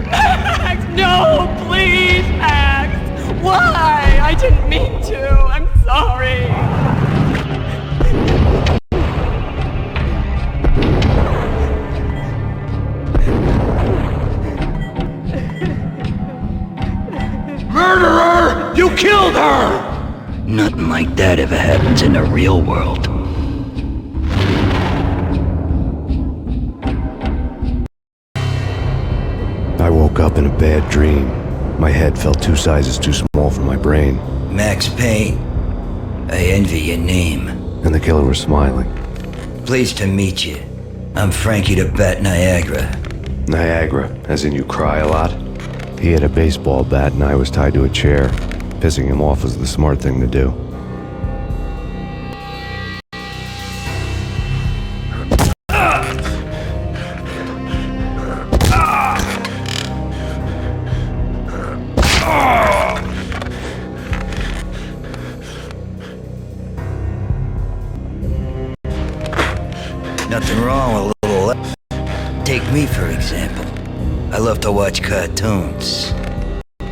Max, no, please, Max. Why? I didn't mean to. I'm sorry. Murderer! You killed her! Nothing like that ever happens in the real world. I woke up in a bad dream. My head felt 2 sizes too small for my brain. Max Payne, I envy your name. And the killer was smiling. Pleased to meet you. I'm Frankie the Bat Niagara. Niagara, as in you cry a lot? He had a baseball bat and I was tied to a chair. Pissing him off was the smart thing to do. Nothing wrong with a little. Take me, for example. I love to watch cartoons.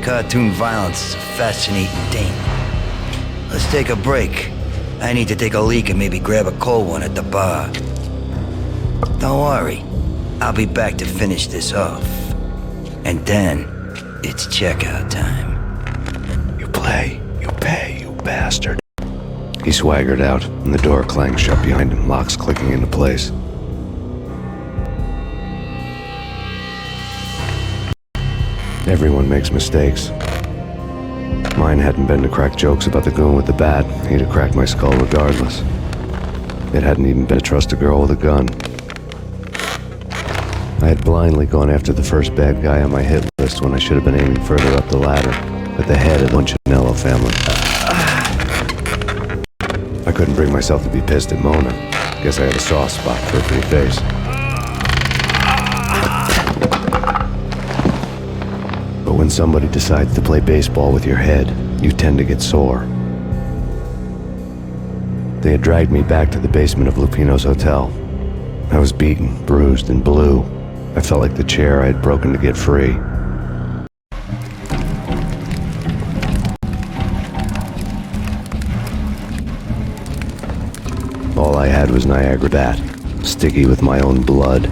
Cartoon violence is a fascinating thing. Let's take a break. I need to take a leak and maybe grab a cold one at the bar. Don't worry. I'll be back to finish this off. And then, it's checkout time. You play, you pay, you bastard. He swaggered out, and the door clanged shut behind him, locks clicking into place. Everyone makes mistakes. Mine hadn't been to crack jokes about the goon with the bat. He'd have cracked my skull regardless. It hadn't even been to trust a girl with a gun. I had blindly gone after the first bad guy on my hit list when I should have been aiming further up the ladder. at the head of the Punchinello family. I couldn't bring myself to be pissed at Mona. Guess I had a soft spot for her pretty face. But when somebody decides to play baseball with your head, you tend to get sore. They had dragged me back to the basement of Lupino's hotel. I was beaten, bruised, and blue. I felt like the chair I had broken to get free. All I had was Niagara bat, sticky with my own blood.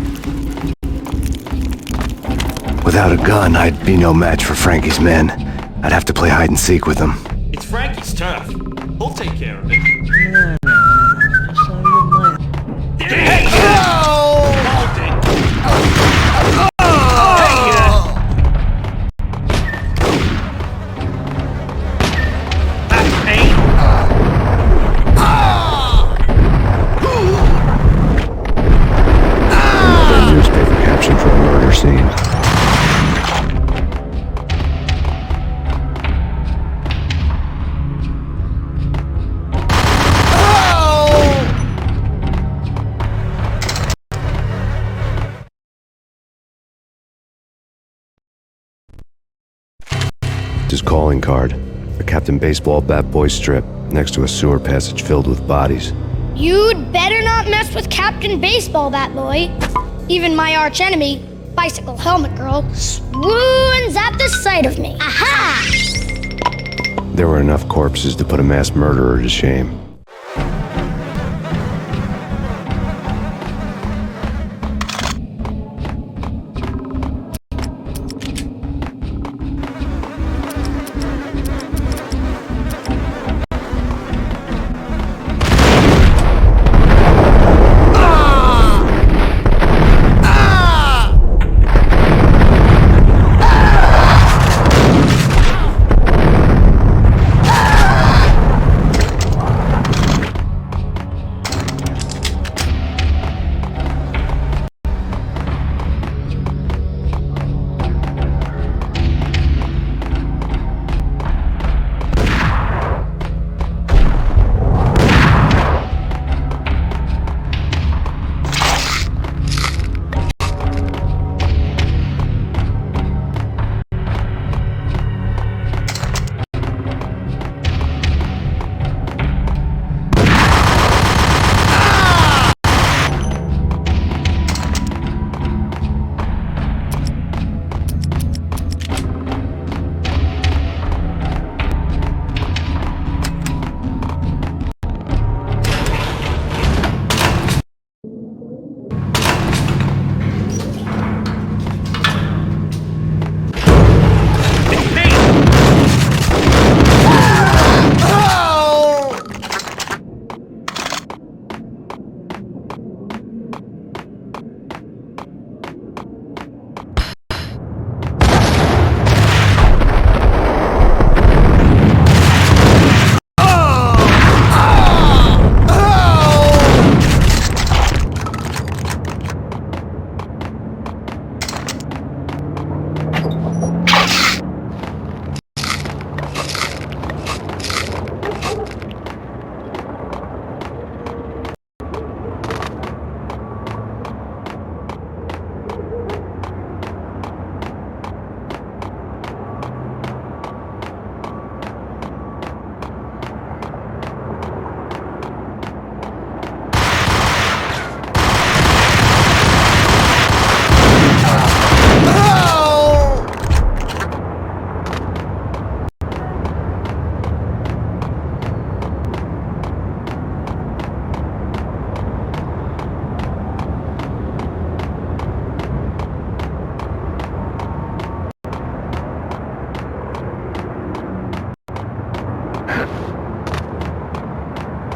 Without a gun, I'd be no match for Frankie's men. I'd have to play hide and seek with them. It's Frankie's turf. He'll take care of it. Hey! Hold it! Max Payne! A newspaper caption for a murder scene. His calling card, a Captain Baseball Bat Boy strip next to a sewer passage filled with bodies. You'd better not mess with Captain Baseball Bat Boy. Even my archenemy, Bicycle Helmet Girl, swoons at the sight of me. Aha! There were enough corpses to put a mass murderer to shame.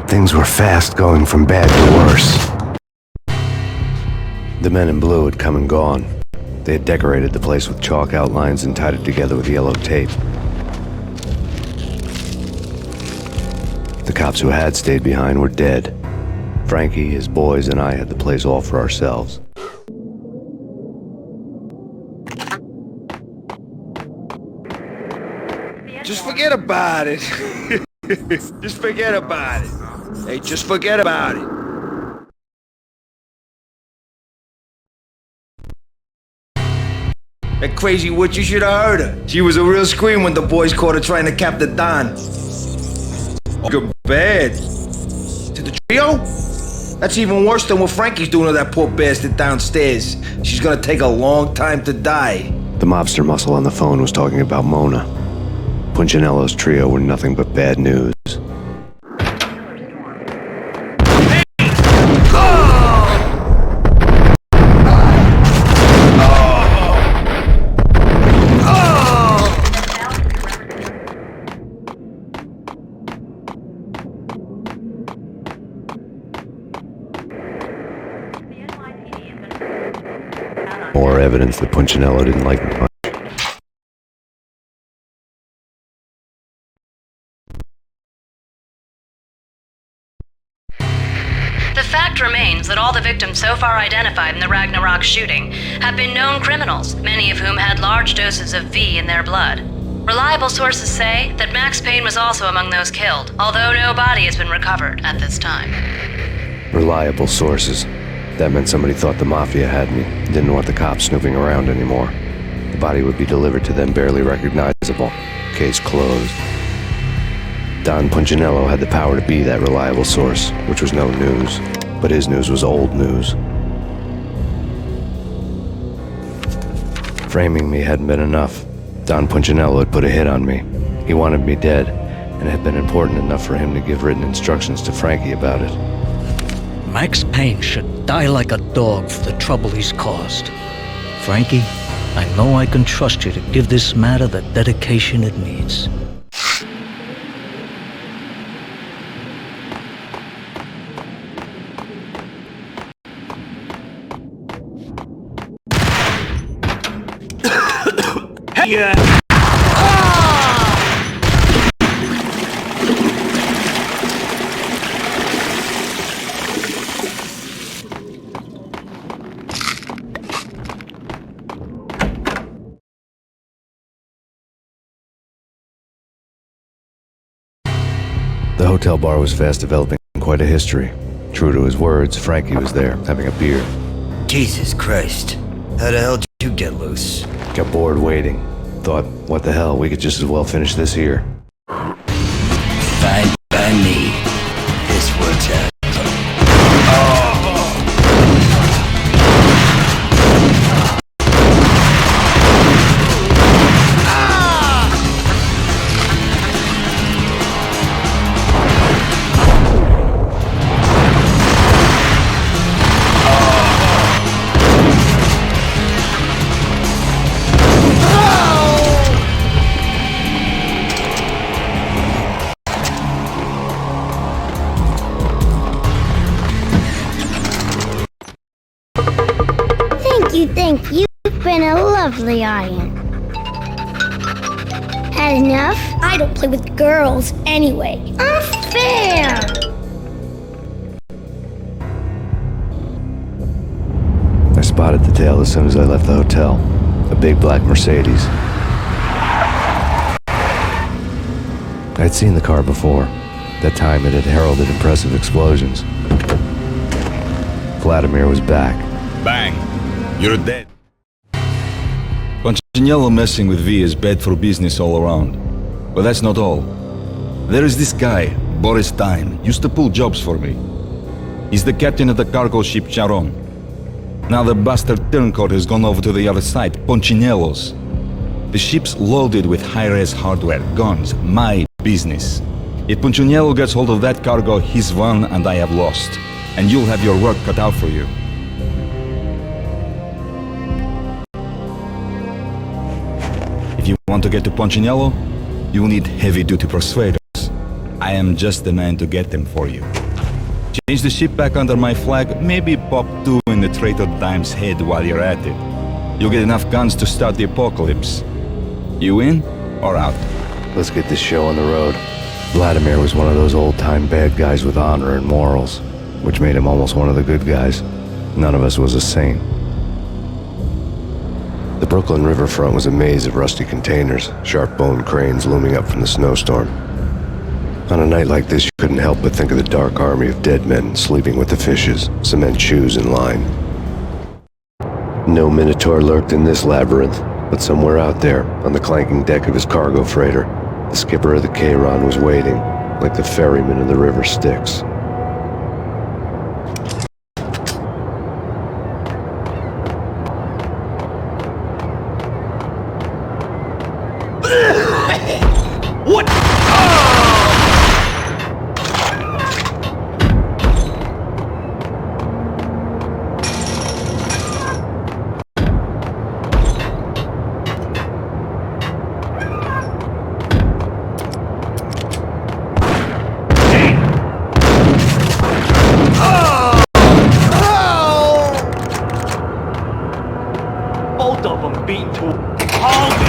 Things were fast going from bad to worse. The men in blue had come and gone. They had decorated the place with chalk outlines and tied it together with yellow tape. The cops who had stayed behind were dead. Frankie, his boys, and I had the place all for ourselves. Just forget about it. Just forget about it. Hey, just forget about it. That crazy witch, you should have heard her. She was a real scream when the boys caught her trying to cap the Don. Good bad. To the trio? That's even worse than what Frankie's doing to that poor bastard downstairs. She's gonna take a long time to die. The mobster muscle on the phone was talking about Mona. Punchinello's trio were nothing but bad news. More evidence that Punchinello didn't like me much. The fact remains that all the victims so far identified in the Ragnarok shooting have been known criminals, many of whom had large doses of V in their blood. Reliable sources say that Max Payne was also among those killed, although no body has been recovered at this time. Reliable sources. That meant somebody thought the Mafia had me, didn't want the cops snooping around anymore. The body would be delivered to them barely recognizable. Case closed. Don Punchinello had the power to be that reliable source, which was no news. But his news was old news. Framing me hadn't been enough. Don Punchinello had put a hit on me. He wanted me dead, and it had been important enough for him to give written instructions to Frankie about it. Max Payne should die like a dog for the trouble he's caused. Frankie, I know I can trust you to give this matter the dedication it needs. Yeah. The hotel bar was fast developing quite a history. True to his words, Frankie was there, having a beer. Jesus Christ. How the hell did you get loose? Got bored waiting. Thought, what the hell, we could just as well finish this here. Fine by me. This works out. Thank you. You've been a lovely audience. Had enough? I don't play with girls anyway. Unfair! I spotted the tail as soon as I left the hotel. A big black Mercedes. I'd seen the car before. That time it had heralded impressive explosions. Vladimir was back. Bang! You're dead. Punchinello messing with V is bad for business all around. But that's not all. There is this guy, Boris Time, used to pull jobs for me. He's the captain of the cargo ship Chiron. Now the bastard turncoat has gone over to the other side, Punchinello's. The ship's loaded with high-res hardware, guns, my business. If Punchinello gets hold of that cargo, he's won and I have lost. And you'll have your work cut out for you. If you want to get to Punchinello, you'll need heavy-duty persuaders. I am just the man to get them for you. Change the ship back under my flag, maybe pop 2 in the traitor Dime's head while you're at it. You'll get enough guns to start the apocalypse. You in or out? Let's get this show on the road. Vladimir was one of those old-time bad guys with honor and morals, which made him almost one of the good guys. None of us was a saint. The Brooklyn riverfront was a maze of rusty containers, sharp-boned cranes looming up from the snowstorm. On a night like this, you couldn't help but think of the dark army of dead men sleeping with the fishes, cement shoes in line. No Minotaur lurked in this labyrinth, but somewhere out there, on the clanking deck of his cargo freighter, the skipper of the Chiron was waiting, like the ferryman of the river Styx. What? Both of them beat to hold it.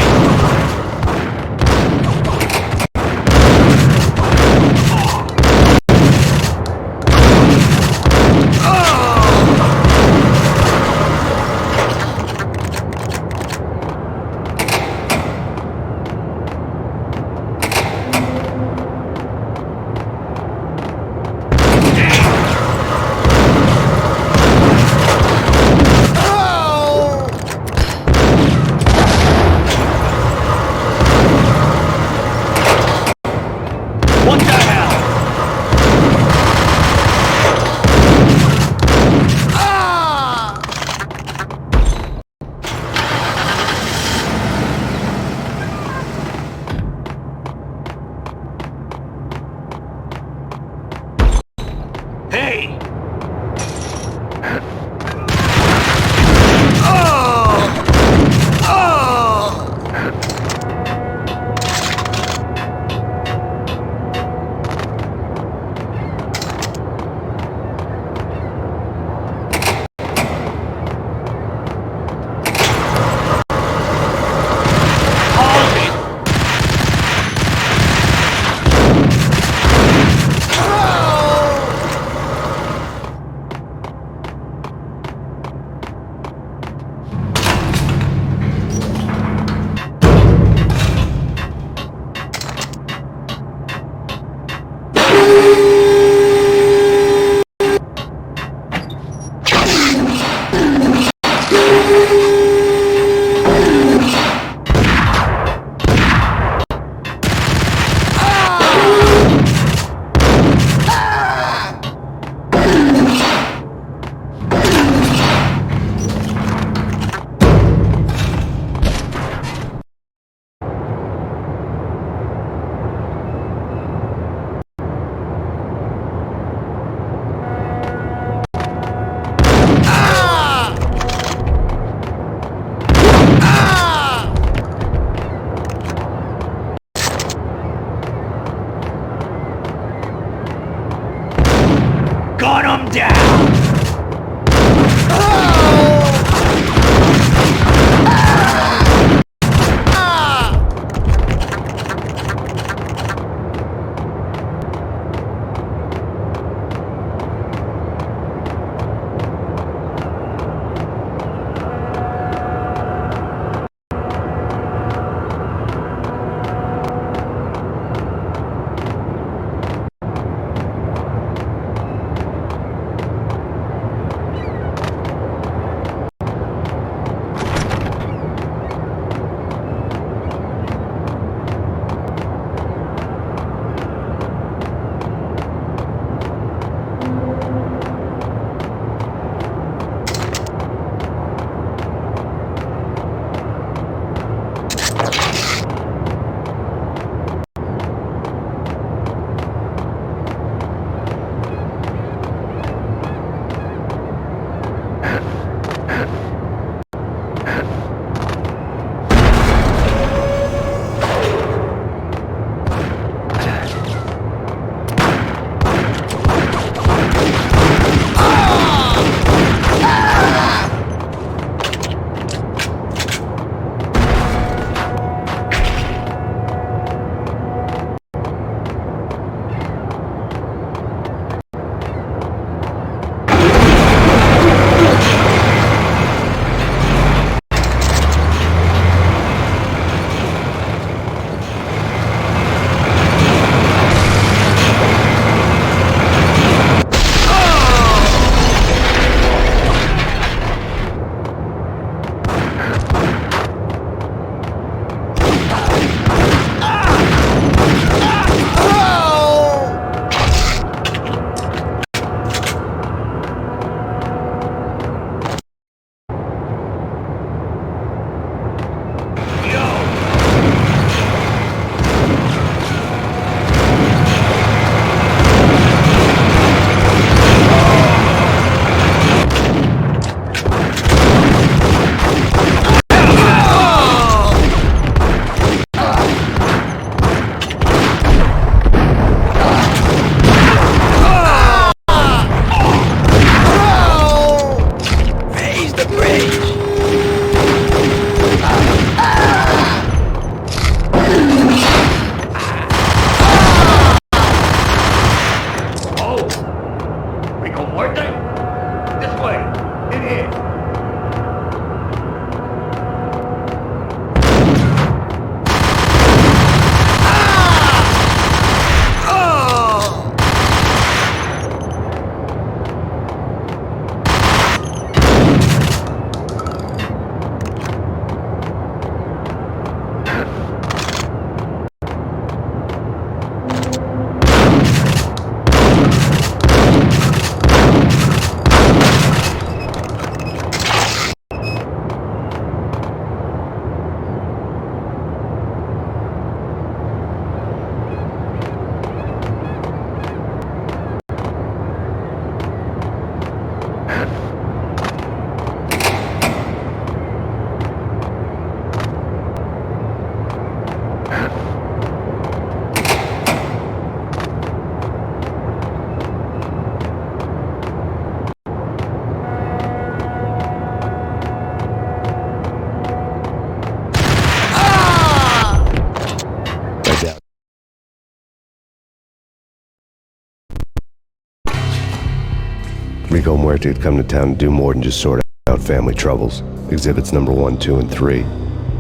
Rico Muerte had come to town to do more than just sort out family troubles. Exhibits number 1, 2, and 3.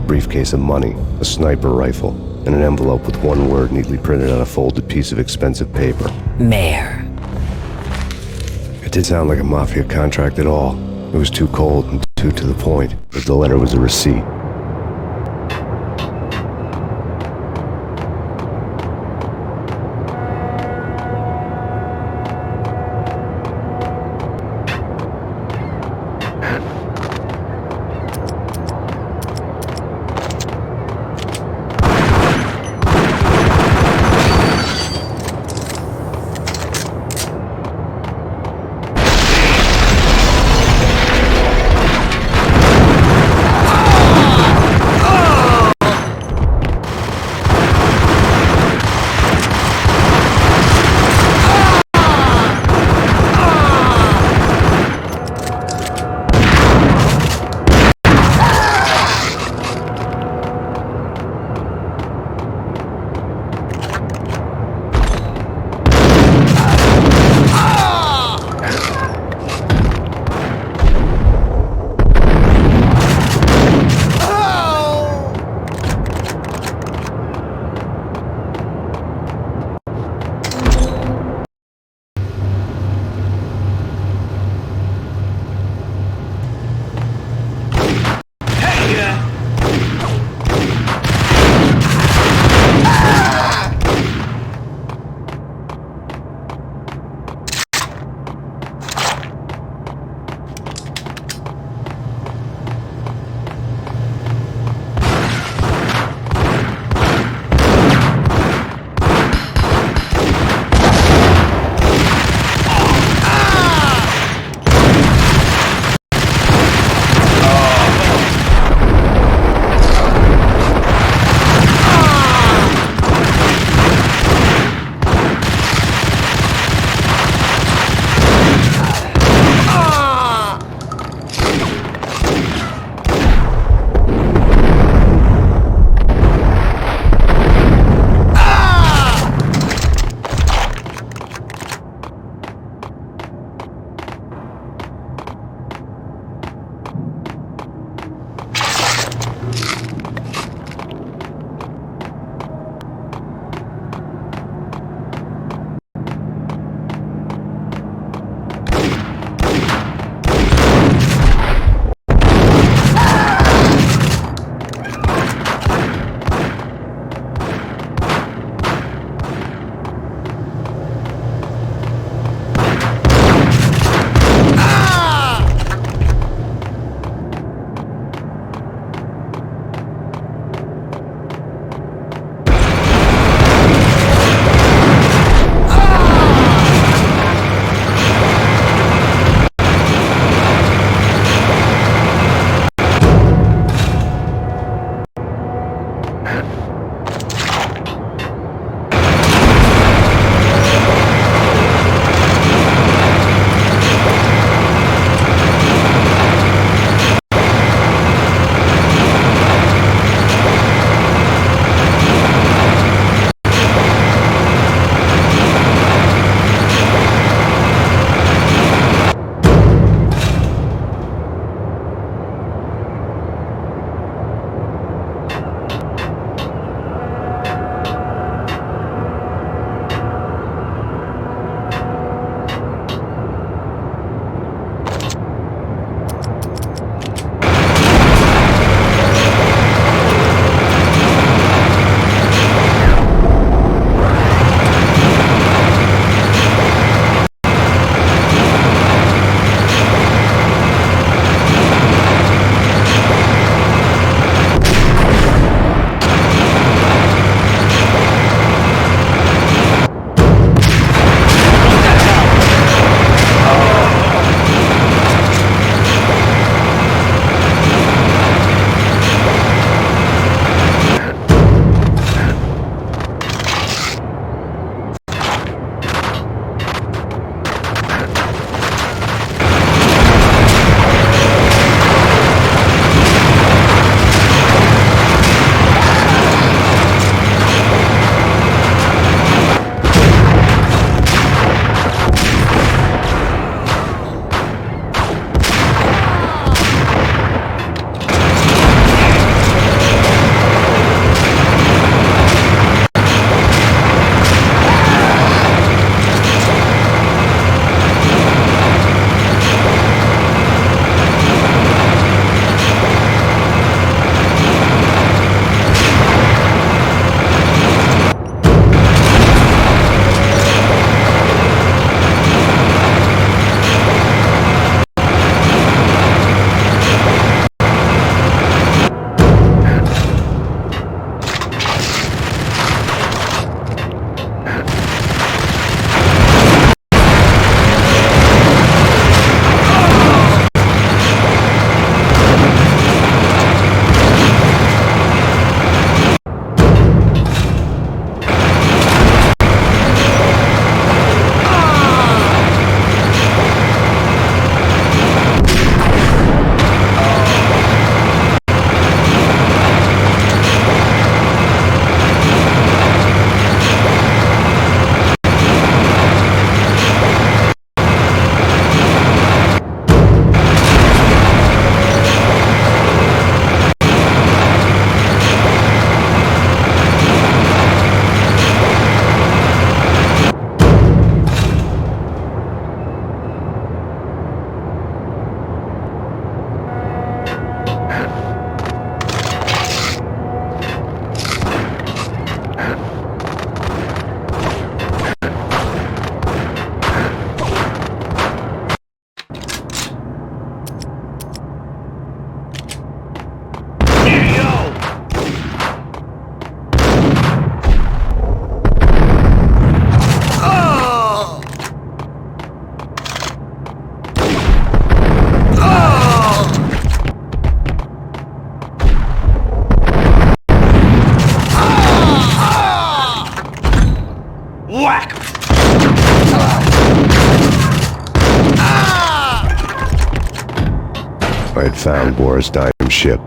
Briefcase of money, a sniper rifle, and an envelope with one word neatly printed on a folded piece of expensive paper. Mayor. It didn't sound like a mafia contract at all. It was too cold and too to the point, but the letter was a receipt. Whack! I had found Boris Diamond's ship.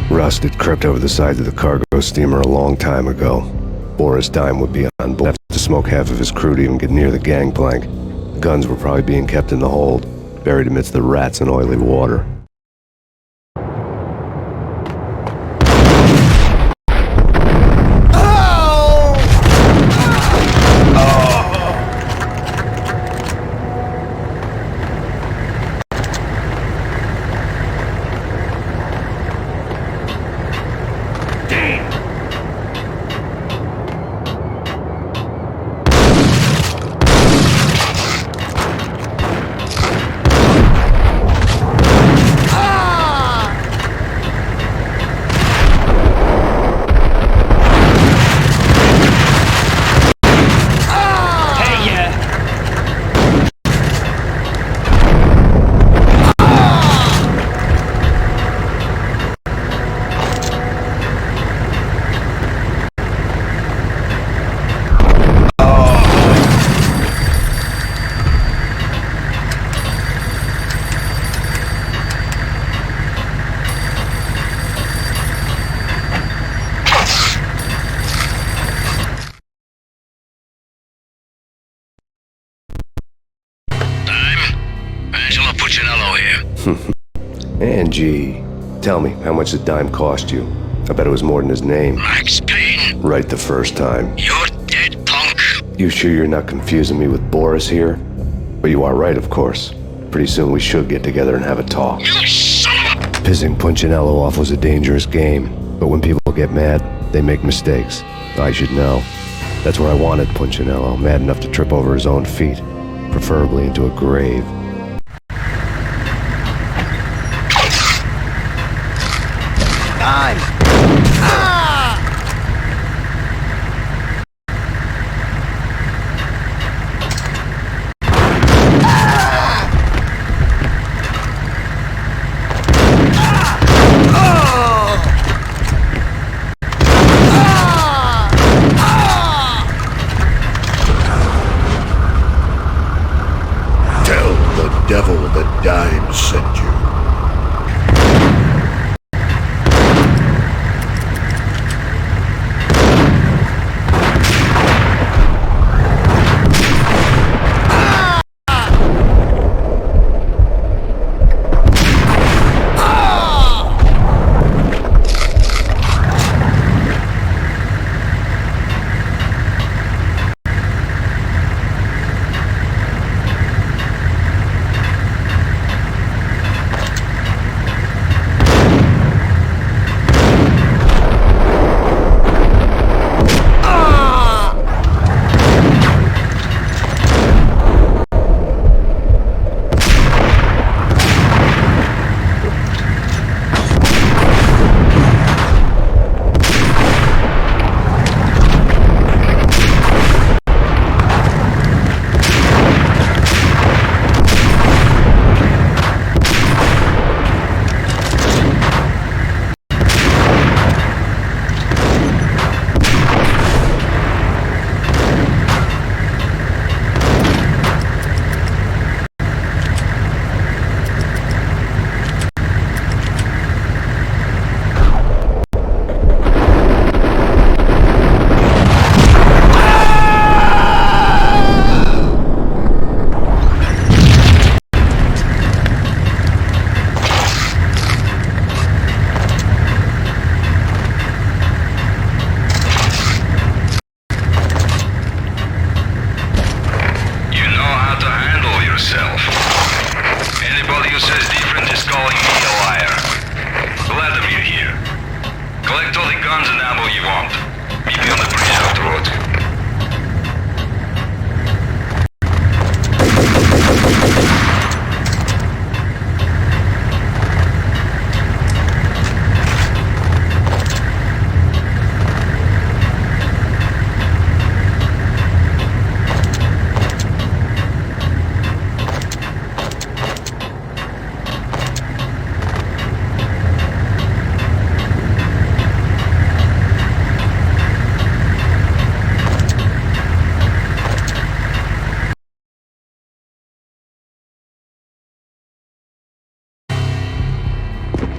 Rust had crept over the sides of the cargo steamer a long time ago. Boris Dime would be on board. Have to smoke half of his crew to even get near the gangplank. The guns were probably being kept in the hold, buried amidst the rats and oily water. Angie, tell me, how much did Dime cost you? I bet it was more than his name. Max Payne. Right the first time. You're dead, punk. You sure you're not confusing me with Boris here? But you are right, of course. Pretty soon we should get together and have a talk. You son of a... Pissing Punchinello off was a dangerous game, but when people get mad, they make mistakes. I should know. That's where I wanted Punchinello, mad enough to trip over his own feet, preferably into a grave. Devil that Dime sent you. Collect all the guns and ammo you want. Meet me on the bridge afterwards.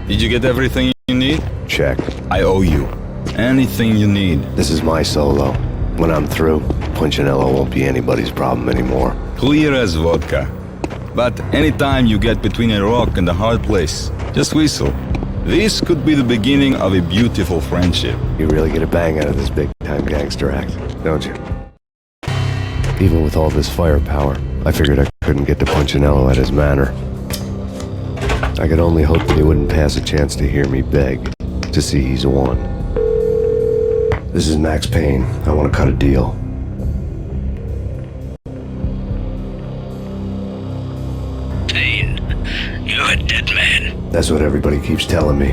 Did you get everything you need? Check. I owe you. Anything you need. This is my solo. When I'm through, Punchinello won't be anybody's problem anymore. Clear as vodka. But anytime you get between a rock and a hard place, just whistle. This could be the beginning of a beautiful friendship. You really get a bang out of this big-time gangster act, don't you? Even with all this firepower, I figured I couldn't get to Punchinello at his manor. I could only hope that he wouldn't pass a chance to hear me beg, to see he's won. This is Max Payne. I want to cut a deal. Payne, you're a dead man. That's what everybody keeps telling me.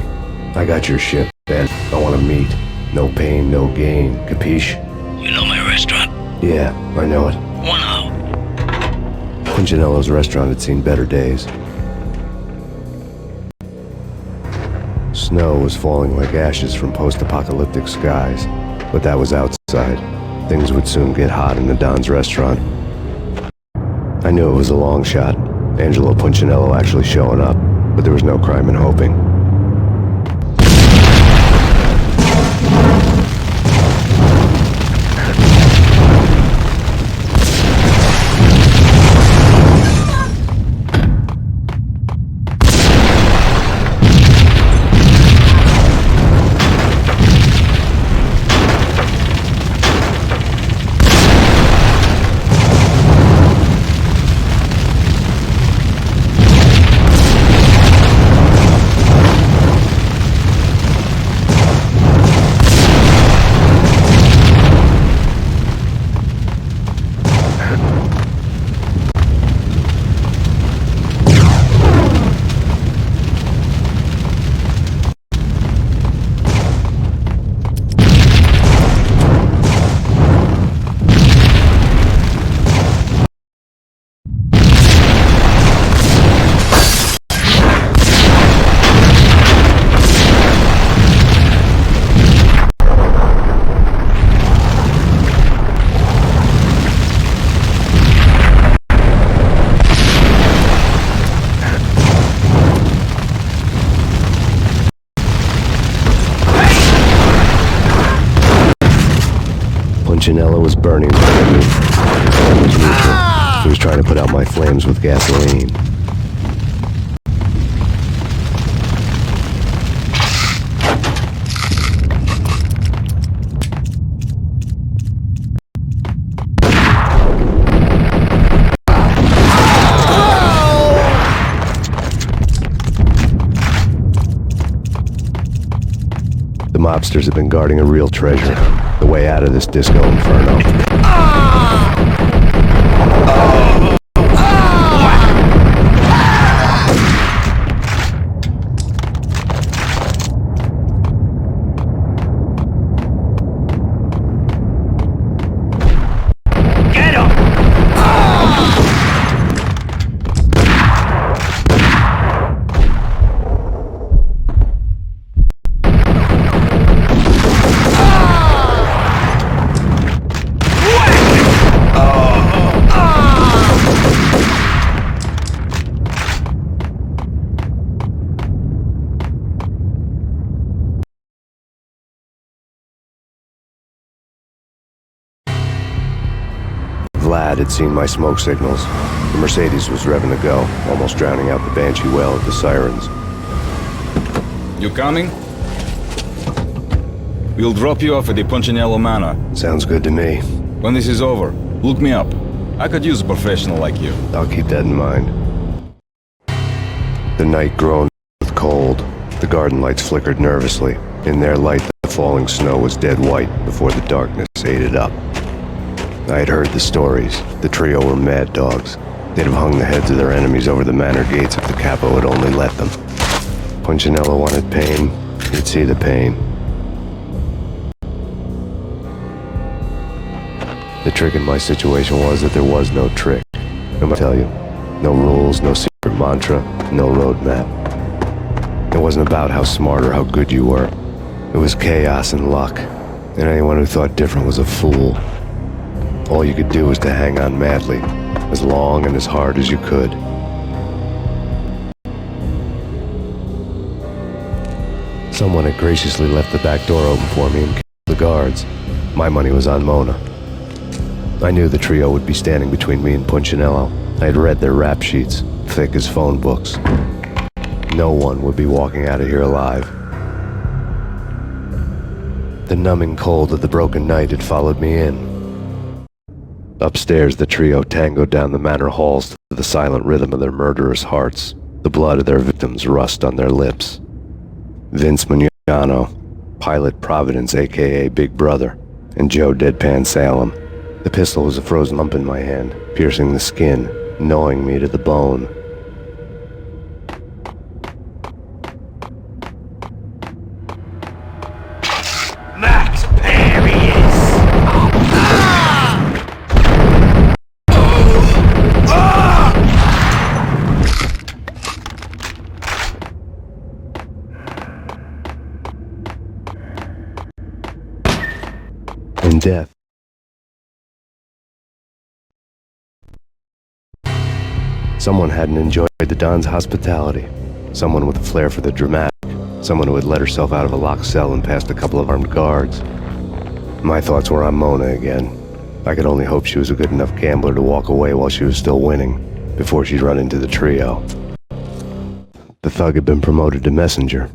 I got your shit, Ben. I want to meet. No pain, no gain. Capiche? You know my restaurant? Yeah, I know it. One out. Punchinello's restaurant had seen better days. Snow was falling like ashes from post-apocalyptic skies, but that was outside. Things would soon get hot in the Don's restaurant. I knew it was a long shot, Angelo Punchinello actually showing up, but there was no crime in hoping. Punchinello was burning behind me. His flame was neutral. He was trying to put out my flames with gasoline. The mobsters have been guarding a real treasure. The way out of this disco inferno. Get him! Vlad had seen my smoke signals. The Mercedes was revving to go, almost drowning out the Banshee wail of the sirens. You coming? We'll drop you off at the Punchinello Manor. Sounds good to me. When this is over, look me up. I could use a professional like you. I'll keep that in mind. The night groaned with cold. The garden lights flickered nervously. In their light, the falling snow was dead white before the darkness ate it up. I had heard the stories. The trio were mad dogs. They'd have hung the heads of their enemies over the manor gates if the capo had only let them. Punchinello wanted pain. He'd see the pain. The trick in my situation was that there was no trick. I tell you, no rules, no secret mantra, no roadmap. It wasn't about how smart or how good you were. It was chaos and luck, and anyone who thought different was a fool. All you could do was to hang on madly, as long and as hard as you could. Someone had graciously left the back door open for me and killed the guards. My money was on Mona. I knew the trio would be standing between me and Punchinello. I had read their rap sheets, thick as phone books. No one would be walking out of here alive. The numbing cold of the broken night had followed me in. Upstairs, the trio tangoed down the manor halls to the silent rhythm of their murderous hearts, the blood of their victims rust on their lips. Vince Mugnano, Pilot Providence aka Big Brother, and Joe Deadpan Salem. The pistol was a frozen lump in my hand, piercing the skin, gnawing me to the bone. Max Payne is! And death. Someone hadn't enjoyed the Don's hospitality. Someone with a flair for the dramatic. Someone who had let herself out of a locked cell and past a couple of armed guards. My thoughts were on Mona again. I could only hope she was a good enough gambler to walk away while she was still winning, before she'd run into the trio. The thug had been promoted to messenger.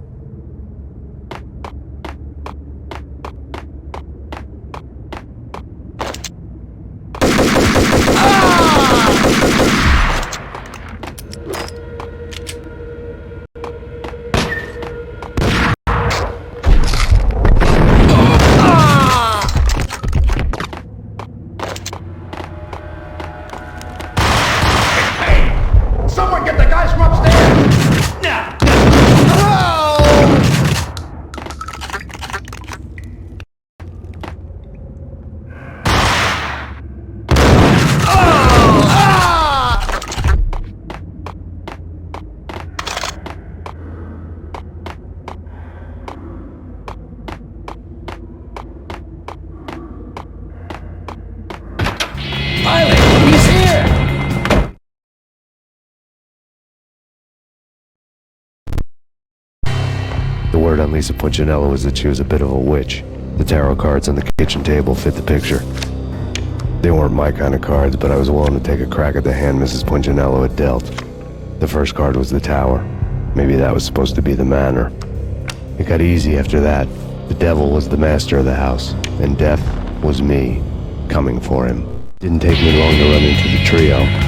The word on Lisa Punchinello was that she was a bit of a witch. The tarot cards on the kitchen table fit the picture. They weren't my kind of cards, but I was willing to take a crack at the hand Mrs. Punchinello had dealt. The first card was the tower. Maybe that was supposed to be the manor. It got easy after that. The devil was the master of the house, and death was me, coming for him. Didn't take me long to run into the trio.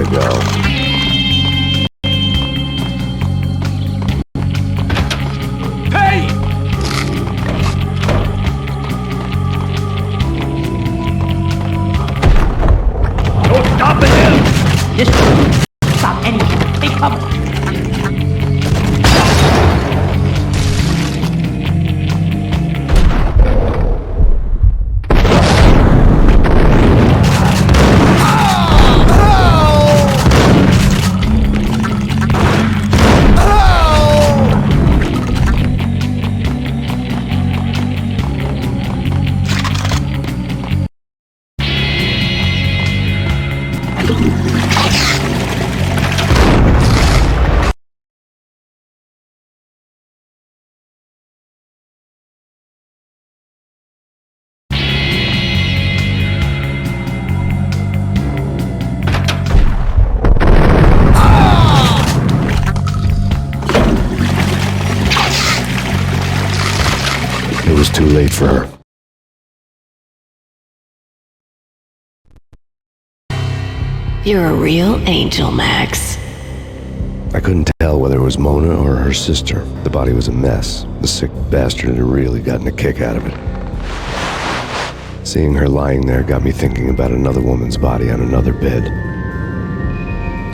to go. Hey! No stopping him! This stop anything. Take cover. It was too late for her. You're a real angel, Max. I couldn't tell whether it was Mona or her sister. The body was a mess. The sick bastard had really gotten a kick out of it. Seeing her lying there got me thinking about another woman's body on another bed.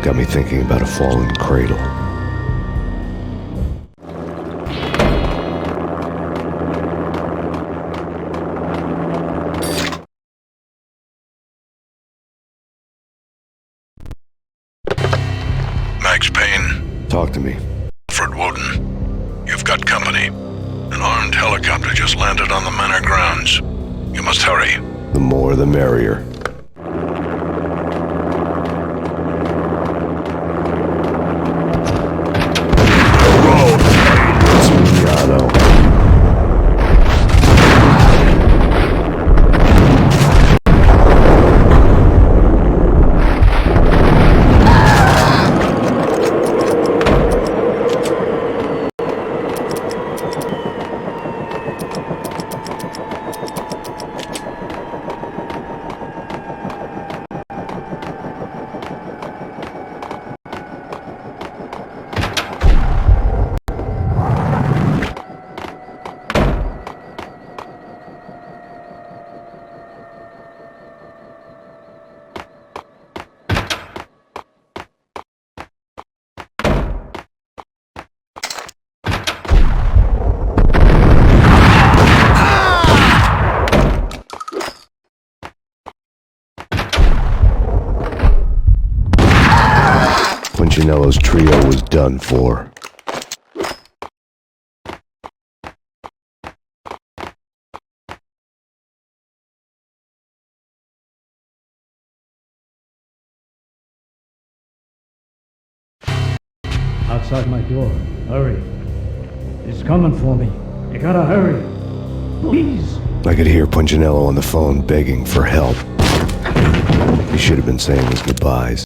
Got me thinking about a fallen cradle. Max Payne. Talk to me. Alfred Woden. You've got company. An armed helicopter just landed on the manor grounds. You must hurry. The more the merrier. Punchinello's trio was done for. Outside my door. Hurry. He's coming for me. You gotta hurry. Please. I could hear Punchinello on the phone begging for help. He should have been saying his goodbyes.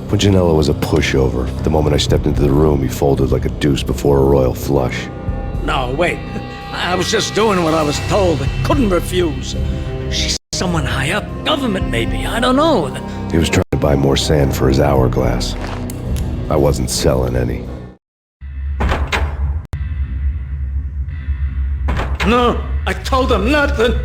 Punchinello was a pushover. The moment I stepped into the room, he folded like a deuce before a royal flush. No, wait. I was just doing what I was told. I couldn't refuse. She's someone high up. Government, maybe. I don't know. He was trying to buy more sand for his hourglass. I wasn't selling any. No, I told him nothing.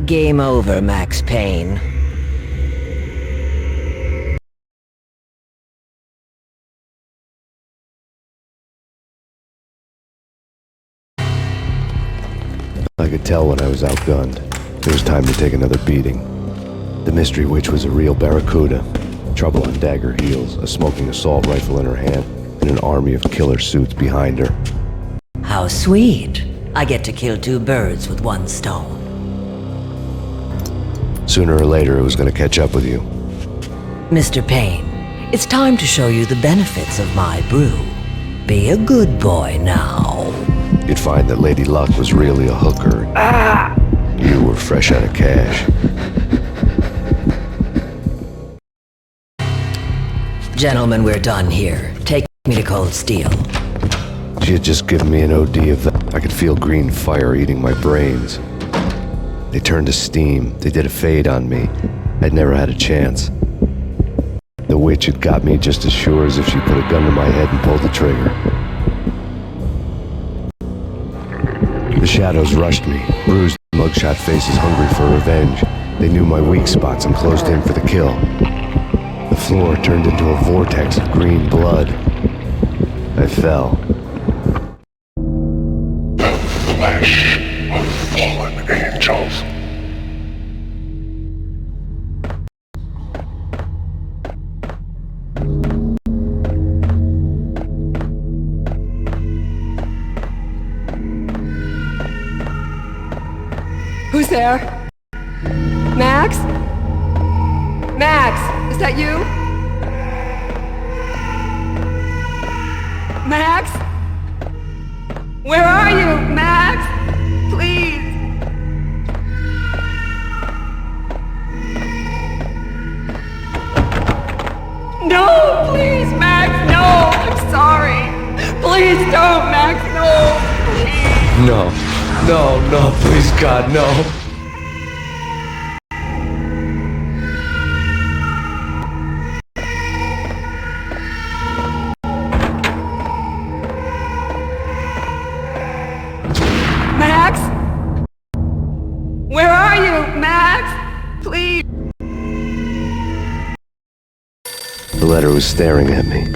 Game over, Max Payne. I could tell when I was outgunned. It was time to take another beating. The mystery witch was a real barracuda. Trouble on dagger heels, a smoking assault rifle in her hand, and an army of killer suits behind her. How sweet. I get to kill two birds with one stone. Sooner or later, it was going to catch up with you. Mr. Payne, It's time to show you the benefits of my brew. Be a good boy now. You'd find that Lady Luck was really a hooker. You were fresh out of cash. Gentlemen, we're done here. Take me to Cold Steel. She had just given me an OD of that. I could feel green fire eating my brains. They turned to steam. They did a fade on me. I'd never had a chance. The witch had got me just as sure as if she put a gun to my head and pulled the trigger. The shadows rushed me, bruised mugshot faces hungry for revenge. They knew my weak spots and closed in for the kill. The floor turned into a vortex of green blood. I fell. The flesh of fallen angels. Who's there? Max? Max, is that you? Max? Where are you, Max? Please. No, please, Max, no, I'm sorry. Please don't, Max, no, please. No, please, God, no. Max? Where are you, Max? Please. The letter was staring at me.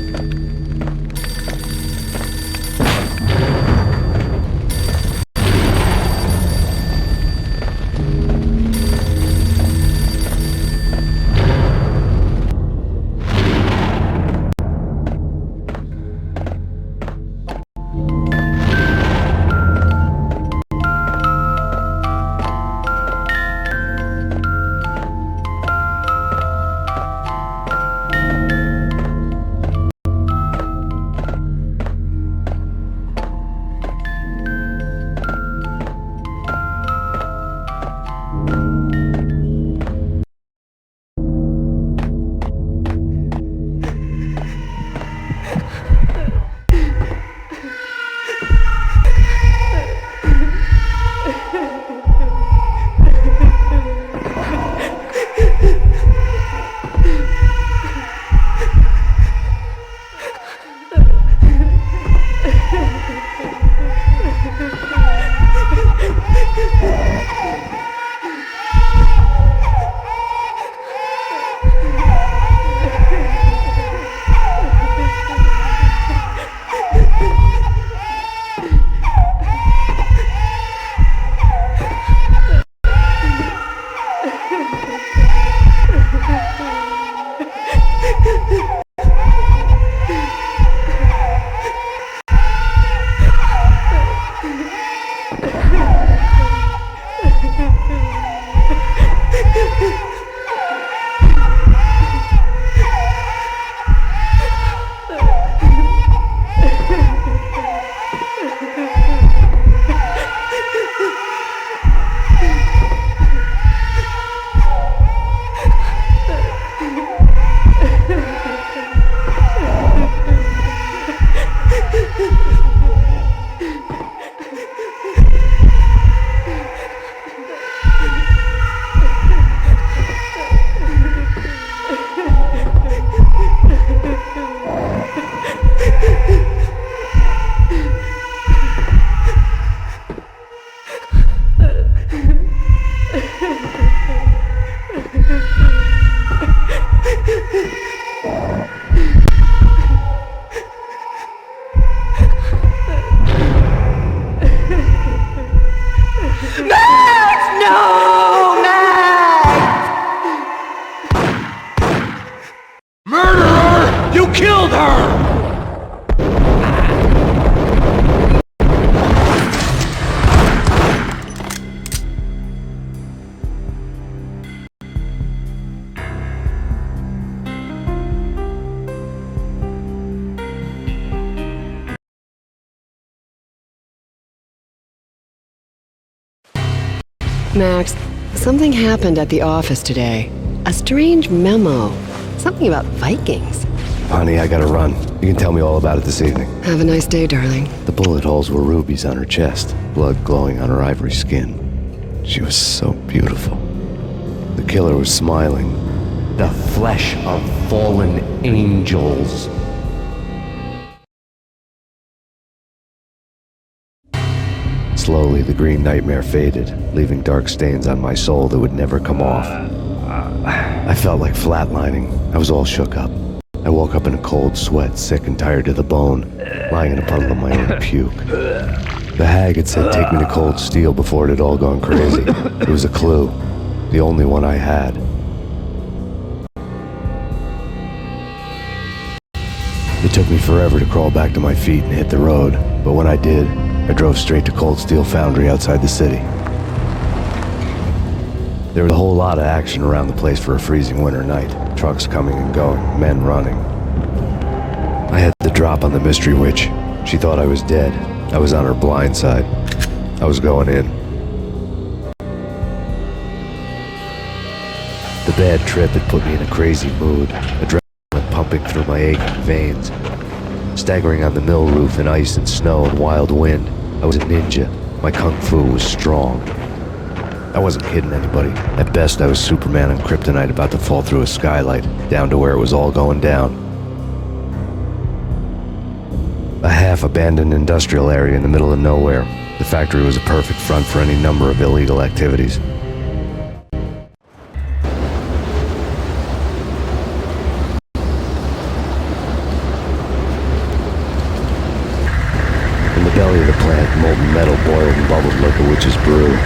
Max, something happened at the office today. A strange memo. Something about Vikings. Honey, I gotta run. You can tell me all about it this evening. Have a nice day, darling. The bullet holes were rubies on her chest, blood glowing on her ivory skin. She was so beautiful. The killer was smiling. The flesh of fallen angels. Slowly, the green nightmare faded, leaving dark stains on my soul that would never come off. I felt like flatlining. I was all shook up. I woke up in a cold sweat, sick and tired to the bone, lying in a puddle of my own puke. The hag had said take me to Cold Steel before it had all gone crazy. It was a clue, the only one I had. It took me forever to crawl back to my feet and hit the road, but when I did, I drove straight to Cold Steel Foundry outside the city. There was a whole lot of action around the place for a freezing winter night. Trucks coming and going, men running. I had the drop on the mystery witch. She thought I was dead. I was on her blind side. I was going in. The bad trip had put me in a crazy mood, adrenaline pumping through my aching veins. Staggering on the mill roof in ice and snow and wild wind, I was a ninja. My kung fu was strong. I wasn't kidding anybody. At best, I was Superman on Kryptonite about to fall through a skylight, down to where it was all going down. A half-abandoned industrial area in the middle of nowhere. The factory was a perfect front for any number of illegal activities. In the belly of the plant, molten metal boiled and bubbled like a witch's brew.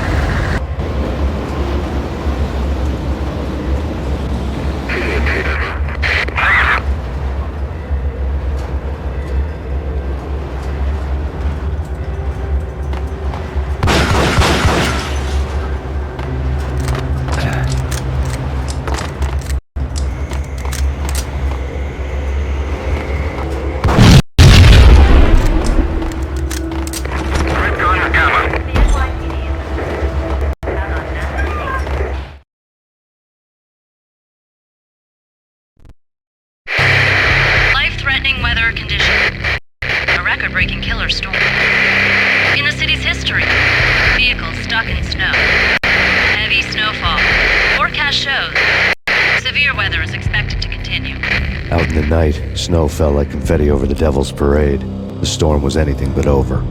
Life-threatening weather condition. A record-breaking killer storm. In the city's history, vehicles stuck in snow. Heavy snowfall. Forecast shows severe weather is expected to continue. Out in the night, snow fell like confetti over the Devil's Parade. The storm was anything but over.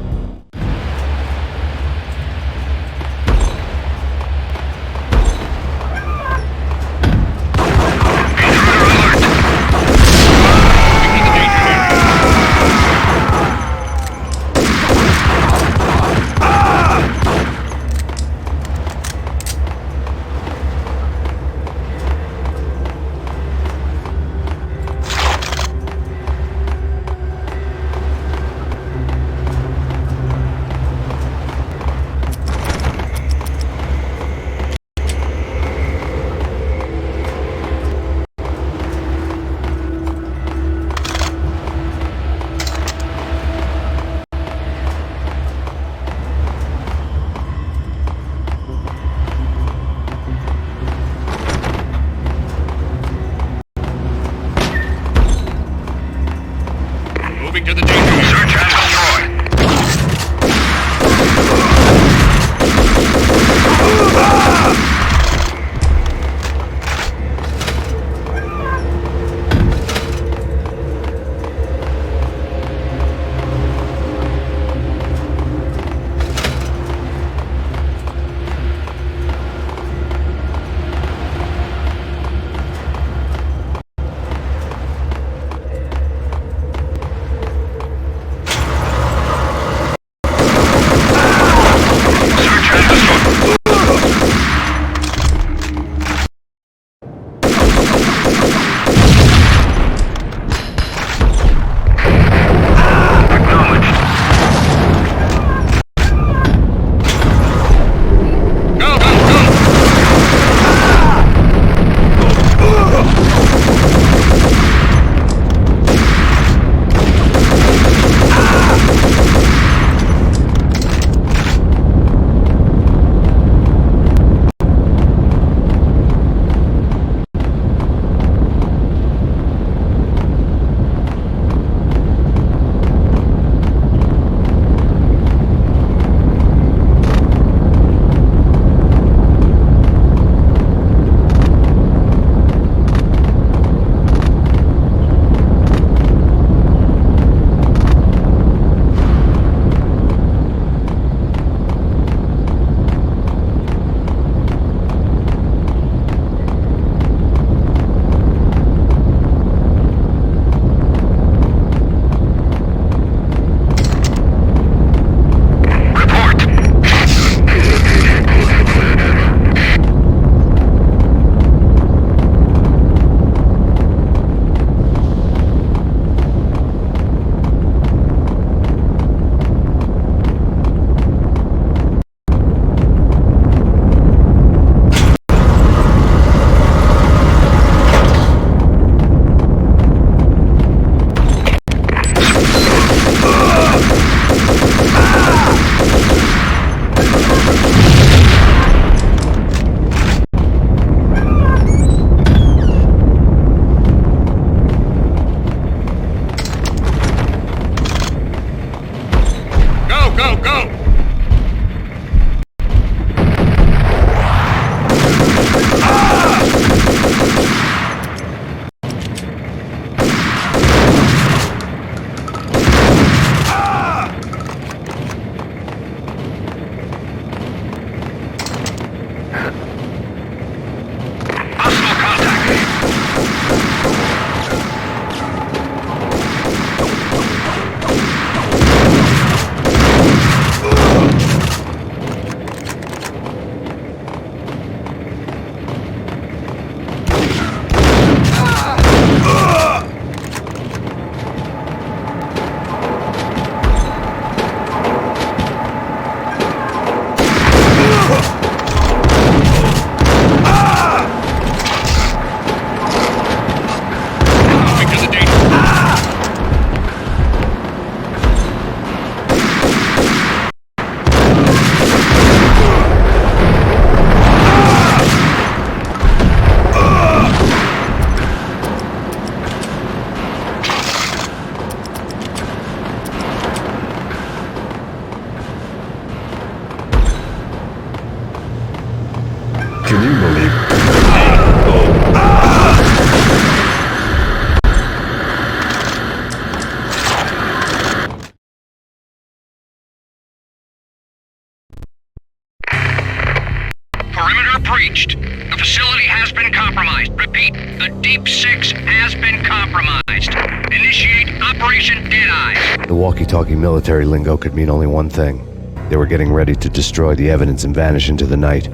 breached. The facility has been compromised. Repeat, the Deep Six has been compromised. Initiate Operation Deadeye. The walkie-talkie military lingo could mean only one thing. They were getting ready to destroy the evidence and vanish into the night.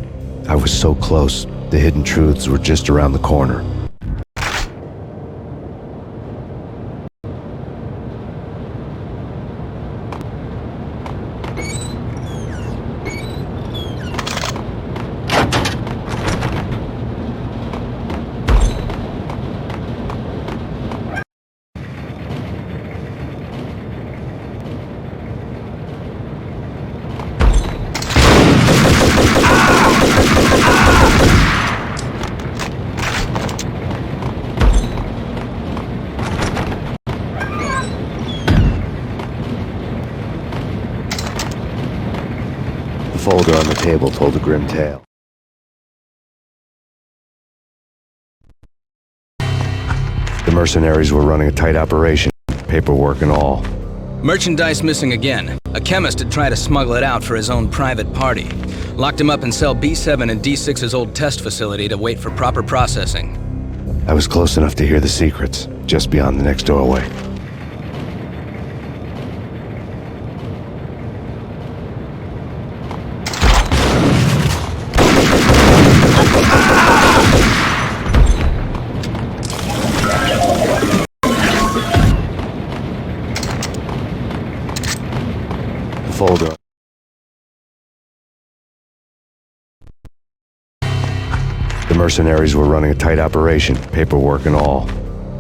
I was so close. The hidden truths were just around the corner. The folder on the table told a grim tale. The mercenaries were running a tight operation, paperwork and all. Merchandise missing again. A chemist had tried to smuggle it out for his own private party. Locked him up in cell B7 in D6's old test facility to wait for proper processing. I was close enough to hear the secrets, just beyond the next doorway. Folder. The mercenaries were running a tight operation, paperwork and all.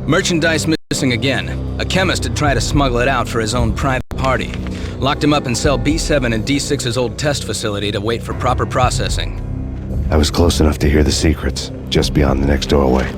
Merchandise missing again. A chemist had tried to smuggle it out for his own private party. Locked him up in cell B7 in D6's old test facility to wait for proper processing. I was close enough to hear the secrets, just beyond the next doorway.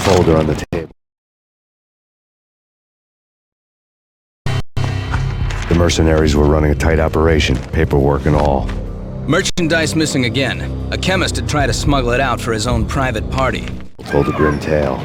Folder on the table. The mercenaries were running a tight operation, paperwork and all. Merchandise missing again. A chemist had tried to smuggle it out for his own private party. Told a grim tale.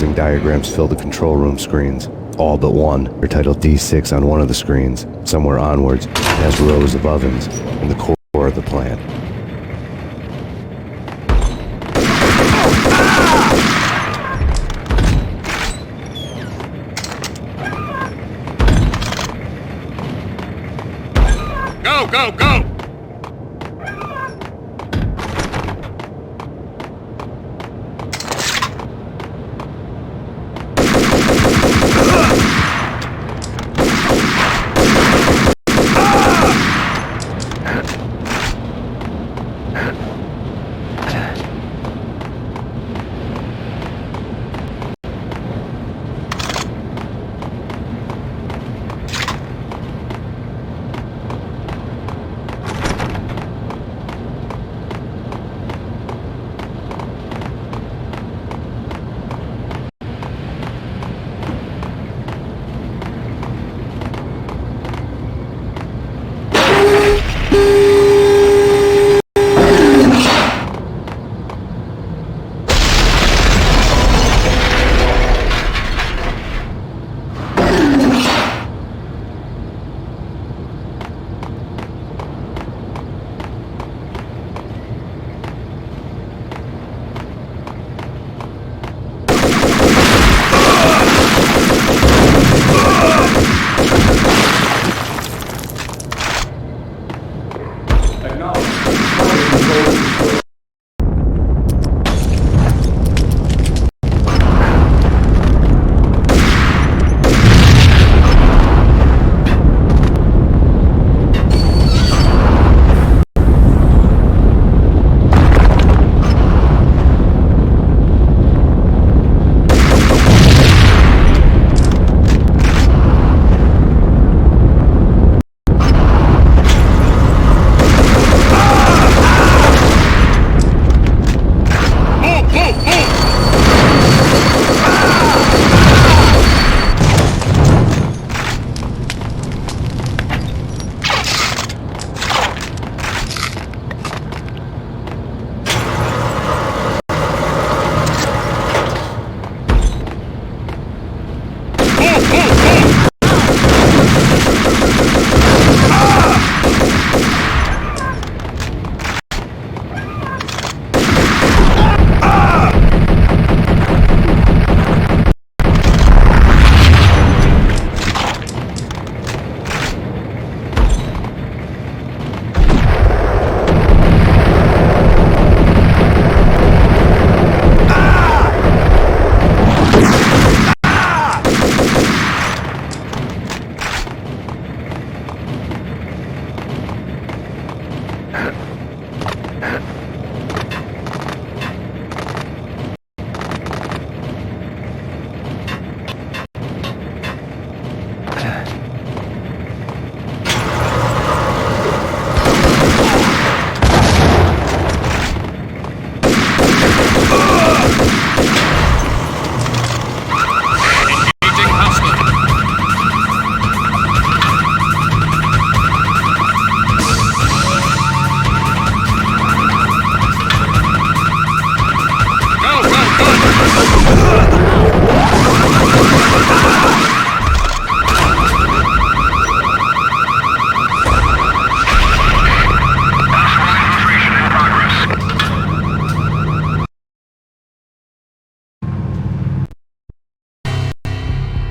sequencing diagrams fill the control room screens. All but one are titled D6 on one of the screens. Somewhere onwards, it has rows of ovens in the core of the plant. Go, go, go!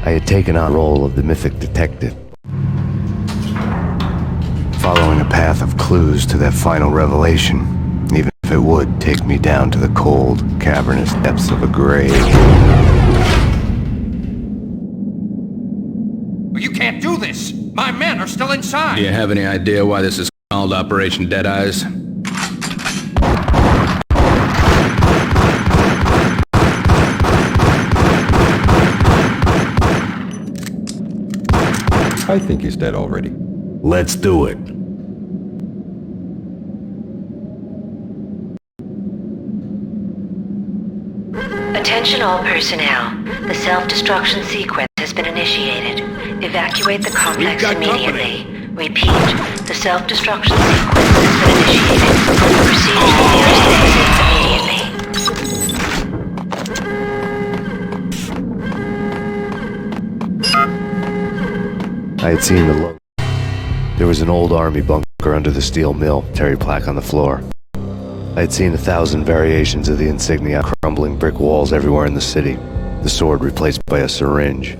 I had taken on the role of the mythic detective, following a path of clues to that final revelation, even if it would take me down to the cold, cavernous depths of a grave. You can't do this! My men are still inside! Do you have any idea why this is called Operation Deadeyes? I think he's dead already. Let's do it. Attention all personnel. The self-destruction sequence has been initiated. Evacuate the complex immediately. Repeat, the self-destruction sequence has been initiated. Proceed to the nearest exit immediately. I had seen the logo. There was an old army bunker under the steel mill, Terry plaque on the floor. I had seen 1,000 variations of the insignia, crumbling brick walls everywhere in the city, the sword replaced by a syringe.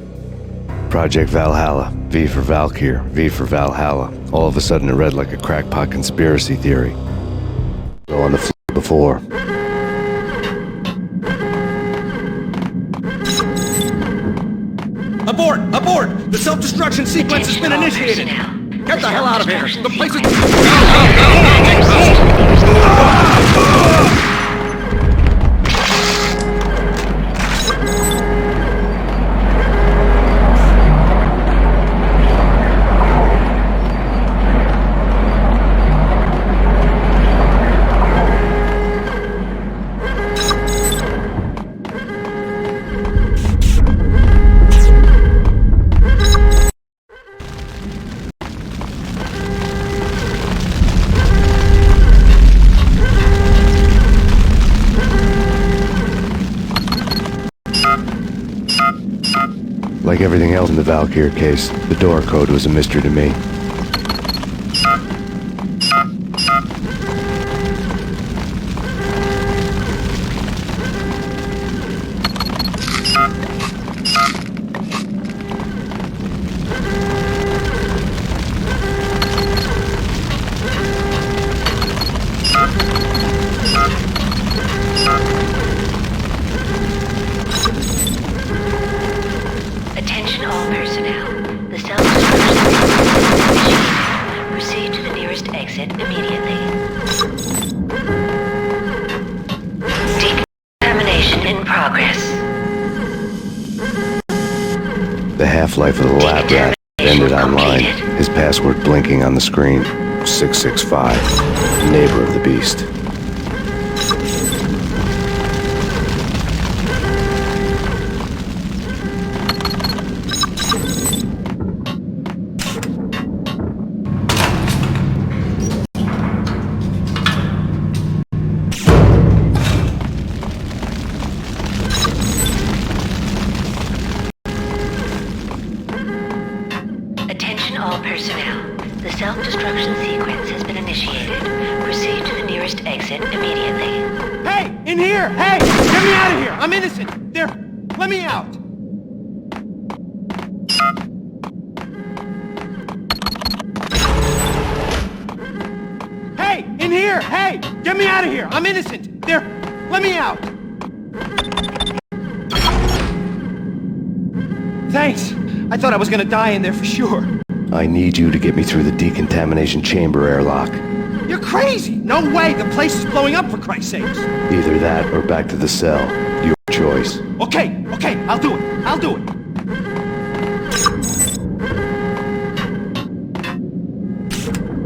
Project Valhalla, V for Valkyr, V for Valhalla. All of a sudden it read like a crackpot conspiracy theory. So on the floor before. Abort! Abort! The self-destruction sequence has been initiated! Get the hell out of here! The place is... Like everything else in the Valkyr case, the door code was a mystery to me. Attention all personnel. The self-destruction proceed to the nearest exit immediately. Decontamination in progress. The half-life of the lab rat ended online, his password blinking on the screen. 665, neighbor of the beast. Attention all personnel. The self-destruction sequence has been initiated. Proceed to the nearest exit immediately. Hey! In here! Hey! Get me out of here! I'm innocent! There! Let me out! Hey! In here! Hey! Get me out of here! I'm innocent! There! Let me out! Thanks! I thought I was gonna die in there for sure. I need you to get me through the decontamination chamber airlock. You're crazy! No way! The place is blowing up, for Christ's sakes! Either that or back to the cell. Your choice. Okay, I'll do it. I'll do it.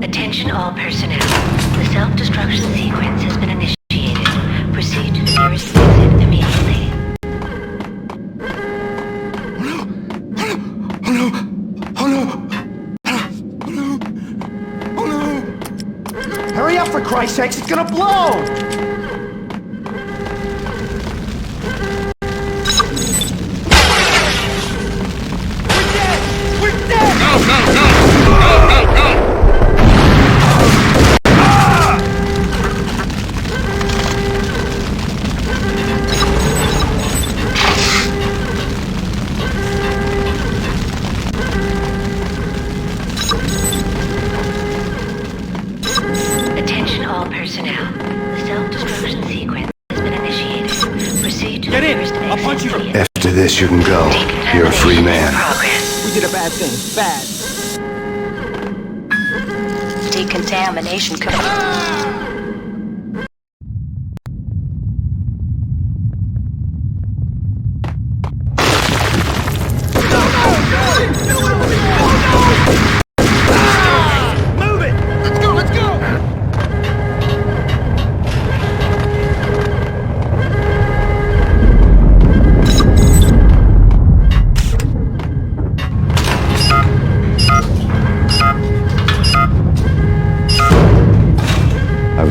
Attention all personnel. The self-destruction sequence has been initiated. Proceed to the nearest exit immediately. Hurry up, for Christ's sakes, it's gonna blow! We're dead! Go! Attention all personnel. The self-destruction sequence has been initiated. Proceed to the nearest exit. I'll punch you. After this, you can go. You're a free man. We did a bad thing. Bad. Decontamination Move it! Let's go! I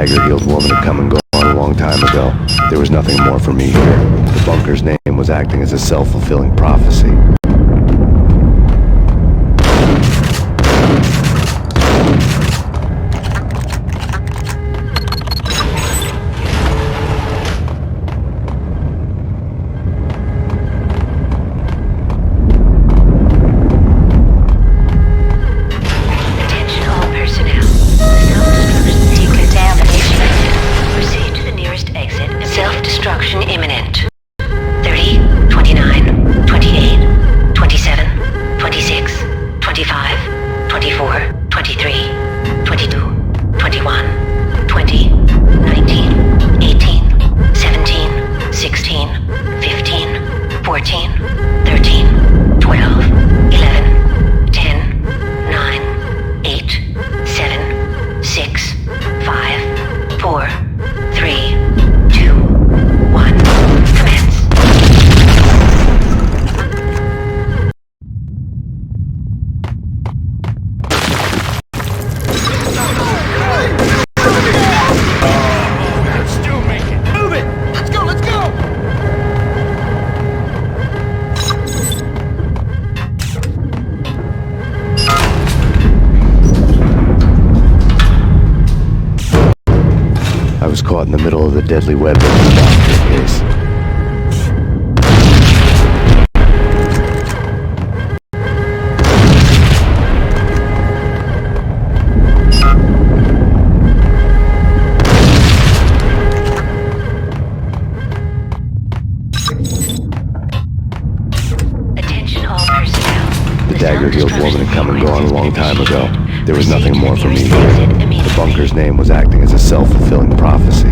dagger-heeled woman had come and gone a long time ago. There was nothing more for me here. The bunker's name was acting as a self-fulfilling prophecy. Self-destruction imminent. 30, 29, 28, 27, 26, 25, 24, 23, 22, 21, 20, 19, 18, 17, 16, 15, 14, 13, 12, 11, 10, 9, 8, 7, 6, 5, 4, 3, 2, 1. Commence. Still make it. Move it. Let's go. Let's go. I was caught in the middle of the deadly web that was about to case. Attention all personnel. The dagger-heeled woman had come and gone a long time ago. There was nothing more for me here. The bunker's name was acting as a self-fulfilling prophecy.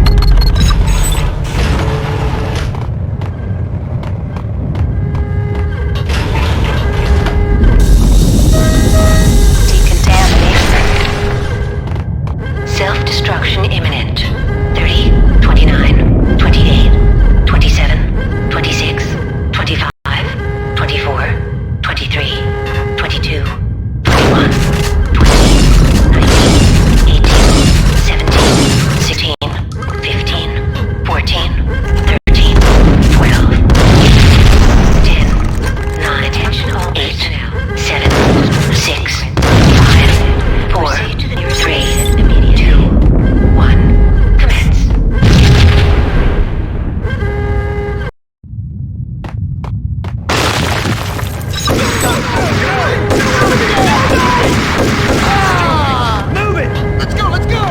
Self-destruction imminent. 30, 29, 28, 27, 26, 25, 24, 23, 22, 21, 17, 16, 15, 14, 13, 12, 10, 9, attention all 8, 7, 6, 5, 4, 3, 2, 1, commence. Move it. Let's go. Let's go.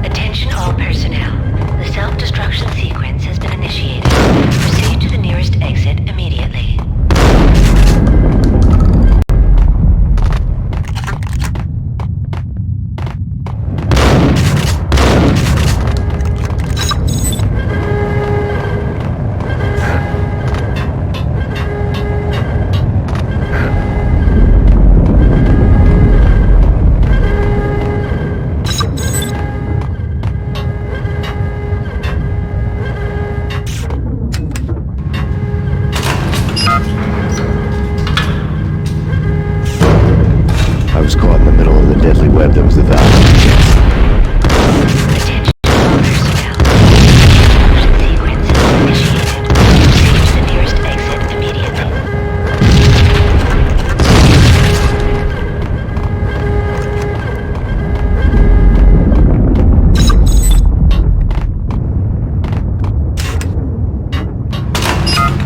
Attention all personnel. The self-destruction sequence has been initiated. Proceed to the nearest exit immediately. I was caught in the middle of the deadly web that was the Valkyr. Attention all personnel. The sequence has been initiated. Proceed to the nearest exit immediately.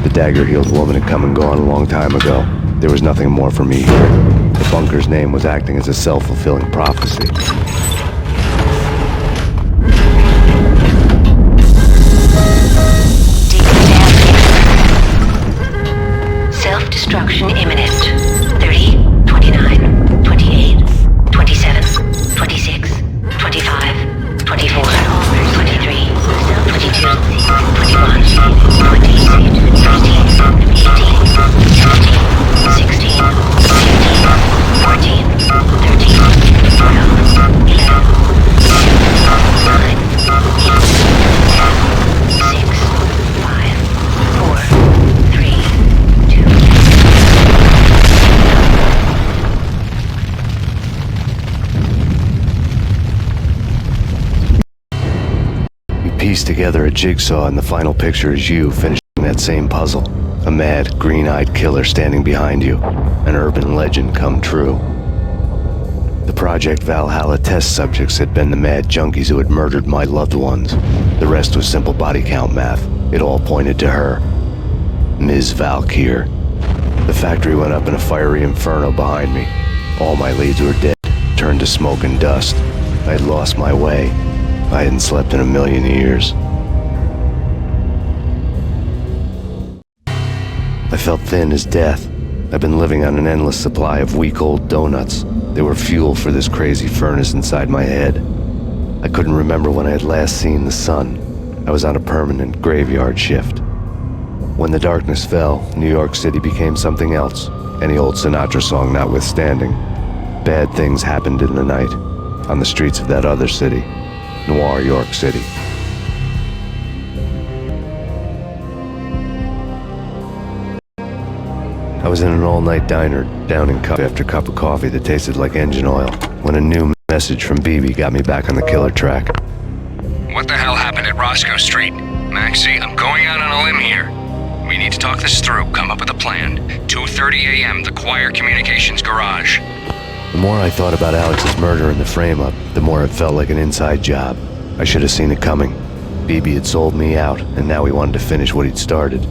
The dagger-heeled woman had come and gone a long time ago. There was nothing more for me here. The bunker's name was acting as a self-fulfilling prophecy. Self-destruction imminent. 30, 29, 28, piece together a jigsaw, and the final picture is you finishing that same puzzle. A mad, green-eyed killer standing behind you. An urban legend come true. The Project Valhalla test subjects had been the mad junkies who had murdered my loved ones. The rest was simple body count math. It all pointed to her. Ms. Valkyr. The factory went up in a fiery inferno behind me. All my leads were dead, turned to smoke and dust. I had lost my way. I hadn't slept in a million years. I felt thin as death. I've been living on an endless supply of week-old donuts. They were fuel for this crazy furnace inside my head. I couldn't remember when I had last seen the sun. I was on a permanent graveyard shift. When the darkness fell, New York City became something else, any old Sinatra song notwithstanding. Bad things happened in the night, on the streets of that other city, Noir York City. I was in an all-night diner, downing cup after cup of coffee that tasted like engine oil, when a new message from BB got me back on the killer track. What the hell happened at Roscoe Street? Maxie, I'm going out on a limb here. We need to talk this through, come up with a plan. 2:30 a.m., the Choir Communications Garage. The more I thought about Alex's murder and the frame-up, the more it felt like an inside job. I should have seen it coming. BB had sold me out, and now he wanted to finish what he'd started.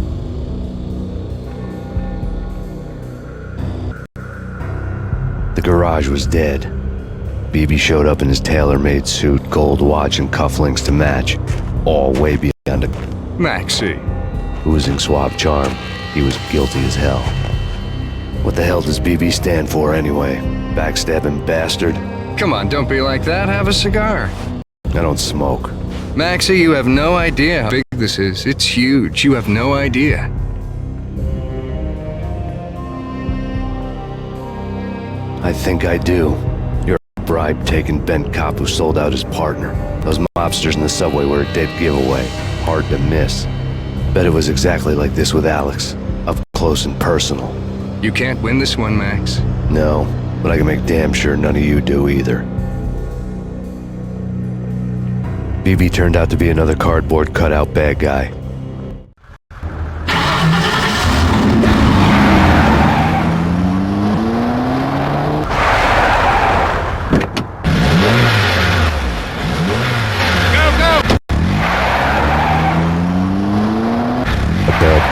The garage was dead. BB showed up in his tailor-made suit, gold watch, and cufflinks to match, all way beyond a Maxie. Oozing suave charm. He was guilty as hell. What the hell does BB stand for anyway? Backstabbing bastard? Come on, don't be like that. Have a cigar. I don't smoke. Maxie, you have no idea how big this is. It's huge. You have no idea. I think I do. You're a bribe-taking bent cop who sold out his partner. Those mobsters in the subway were a dead giveaway. Hard to miss. Bet it was exactly like this with Alex. Up close and personal. You can't win this one, Max. No, but I can make damn sure none of you do either. BB turned out to be another cardboard cutout bad guy.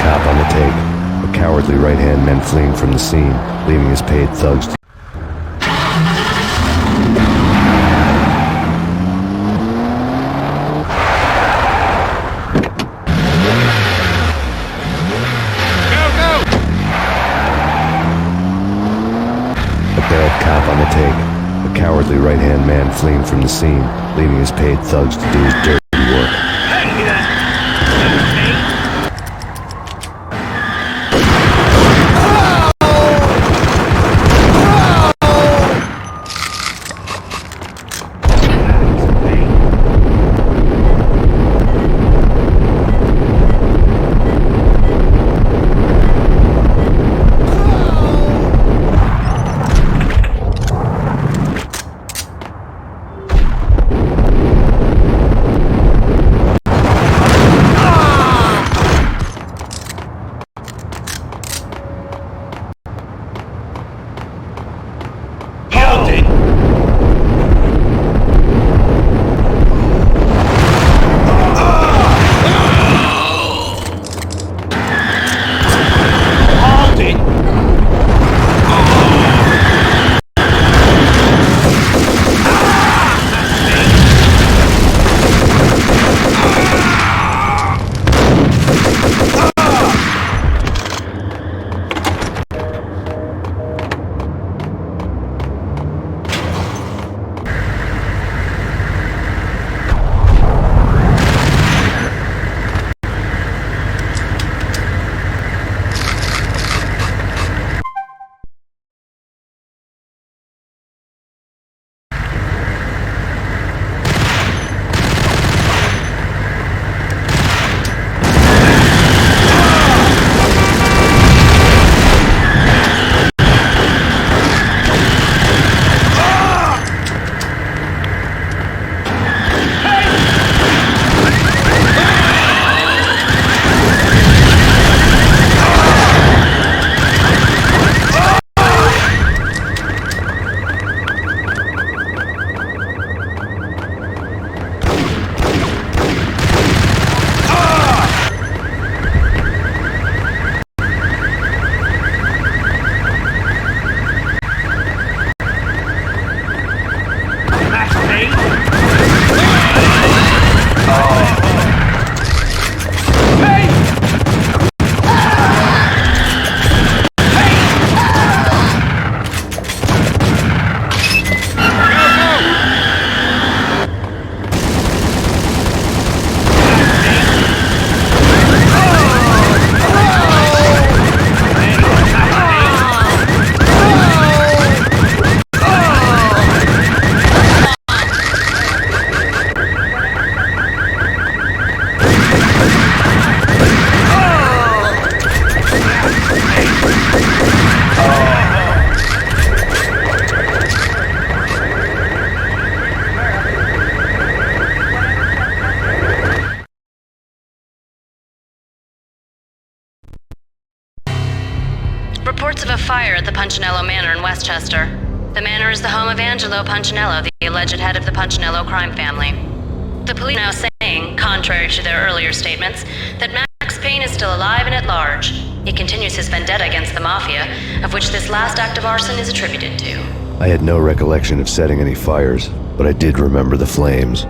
Cop on the take. A cowardly right-hand man fleeing from the scene, leaving his paid thugs to... A bad cop on the take. A cowardly right-hand man fleeing from the scene, leaving his paid thugs to do his dirty work. fire at the Punchinello Manor in Westchester. The manor is the home of Angelo Punchinello, the alleged head of the Punchinello crime family. The police are now saying, contrary to their earlier statements, that Max Payne is still alive and at large. He continues his vendetta against the Mafia, of which this last act of arson is attributed to. I had no recollection of setting any fires, but I did remember the flames.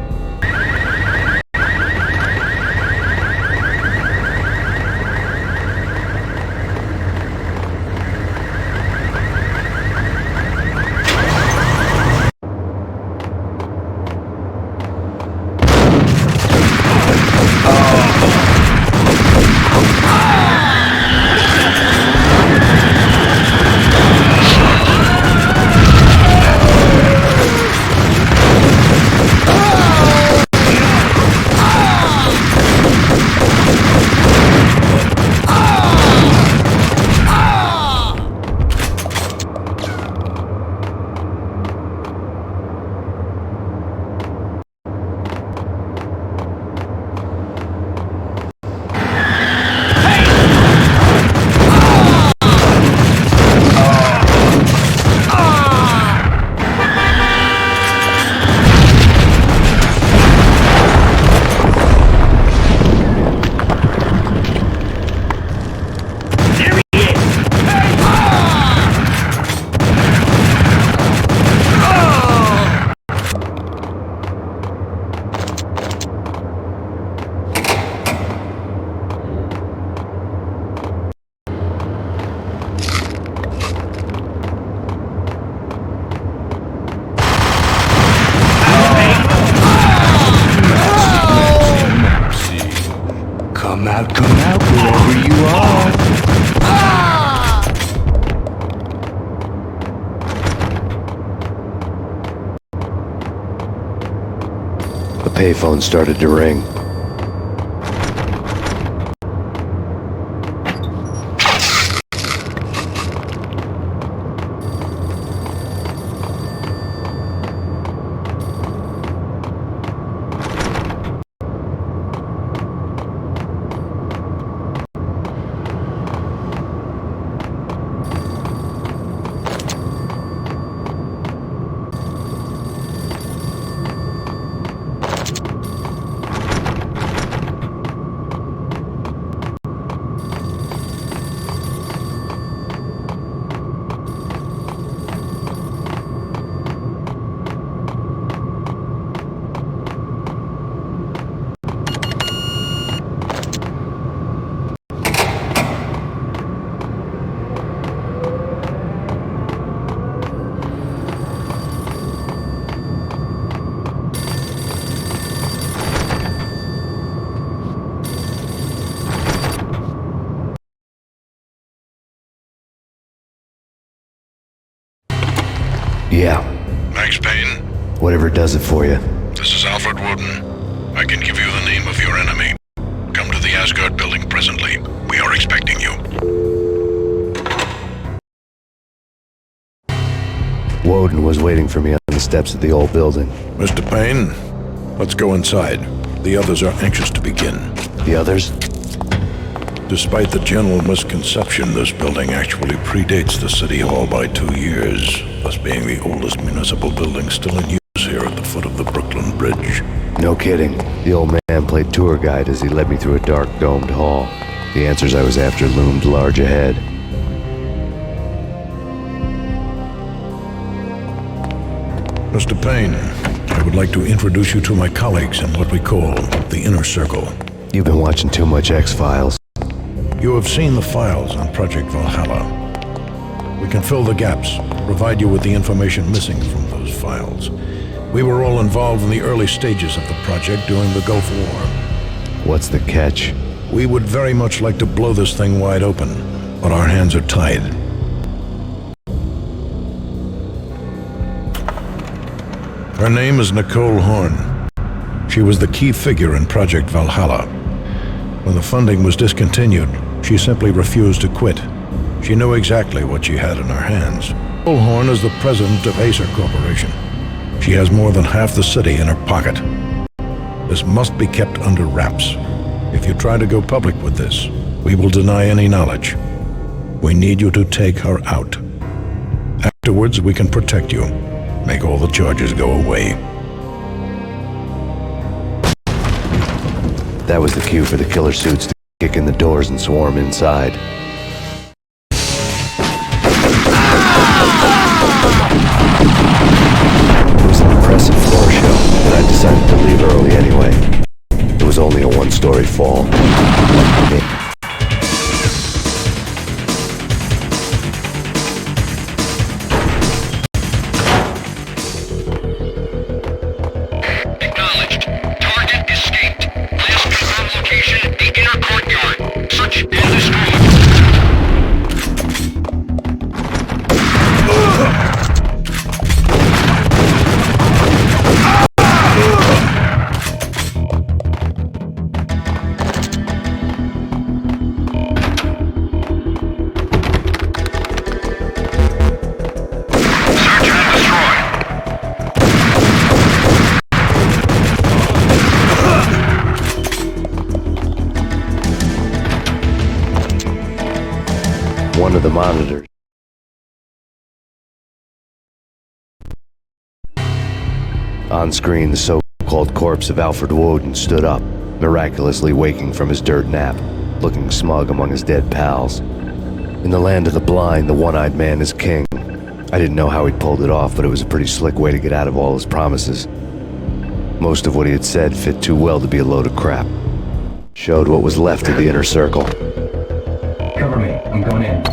Come out, wherever you are. The payphone started to ring. Yeah. Max Payne? Whatever does it for you. This is Alfred Woden. I can give you the name of your enemy. Come to the Asgard building presently. We are expecting you. Woden was waiting for me on the steps of the old building. Mr. Payne, let's go inside. The others are anxious to begin. The others? Despite the general misconception, this building actually predates the City Hall by 2 years, thus being the oldest municipal building still in use here at the foot of the Brooklyn Bridge. No kidding. The old man played tour guide as he led me through a dark, domed hall. The answers I was after loomed large ahead. Mr. Payne, I would like to introduce you to my colleagues in what we call the Inner Circle. You've been watching too much X-Files. You have seen the files on Project Valhalla. We can fill the gaps, provide you with the information missing from those files. We were all involved in the early stages of the project during the Gulf War. What's the catch? We would very much like to blow this thing wide open, but our hands are tied. Her name is Nicole Horn. She was the key figure in Project Valhalla. When the funding was discontinued, she simply refused to quit. She knew exactly what she had in her hands. Nicole Horn is the president of Aesir Corporation. She has more than half the city in her pocket. This must be kept under wraps. If you try to go public with this, we will deny any knowledge. We need you to take her out. Afterwards, we can protect you. Make all the charges go away. That was the cue for the killer suits to kick in the doors and swarm inside. It was an impressive floor show, but I decided to leave early anyway. It was only a one-story fall. Acknowledged. Target escaped. Last confirmed location, the inner courtyard. Search and destroy. One of the monitors. On screen, the so-called corpse of Alfred Woden stood up, miraculously waking from his dirt nap, looking smug among his dead pals. In the land of the blind, the one-eyed man is king. I didn't know how he'd pulled it off, but it was a pretty slick way to get out of all his promises. Most of what he had said fit too well to be a load of crap. Showed what was left of the inner circle. Cover me. I'm going in.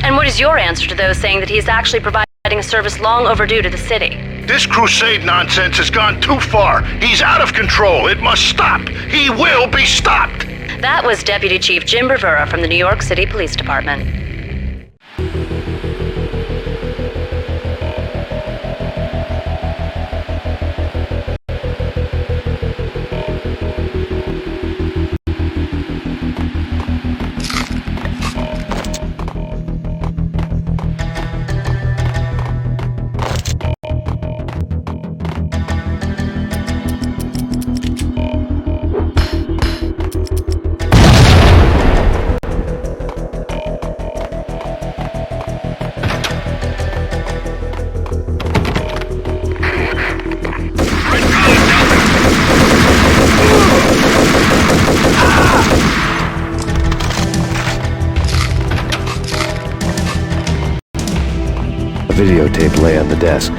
And what is your answer to those saying that he's actually providing a service long overdue to the city? This crusade nonsense has gone too far. He's out of control. It must stop. He will be stopped. That was Deputy Chief Jim Rivera from the New York City Police Department. Videotape lay on the desk.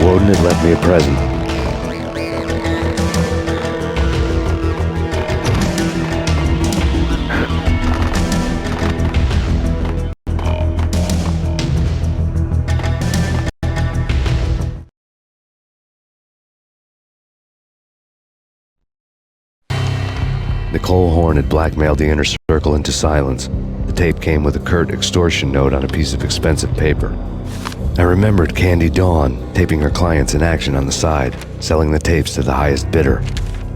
Woden had left me a present. Nicole Horn had blackmailed the inner circle into silence. The tape came with a curt extortion note on a piece of expensive paper. I remembered Candy Dawn taping her clients in action on the side, selling the tapes to the highest bidder.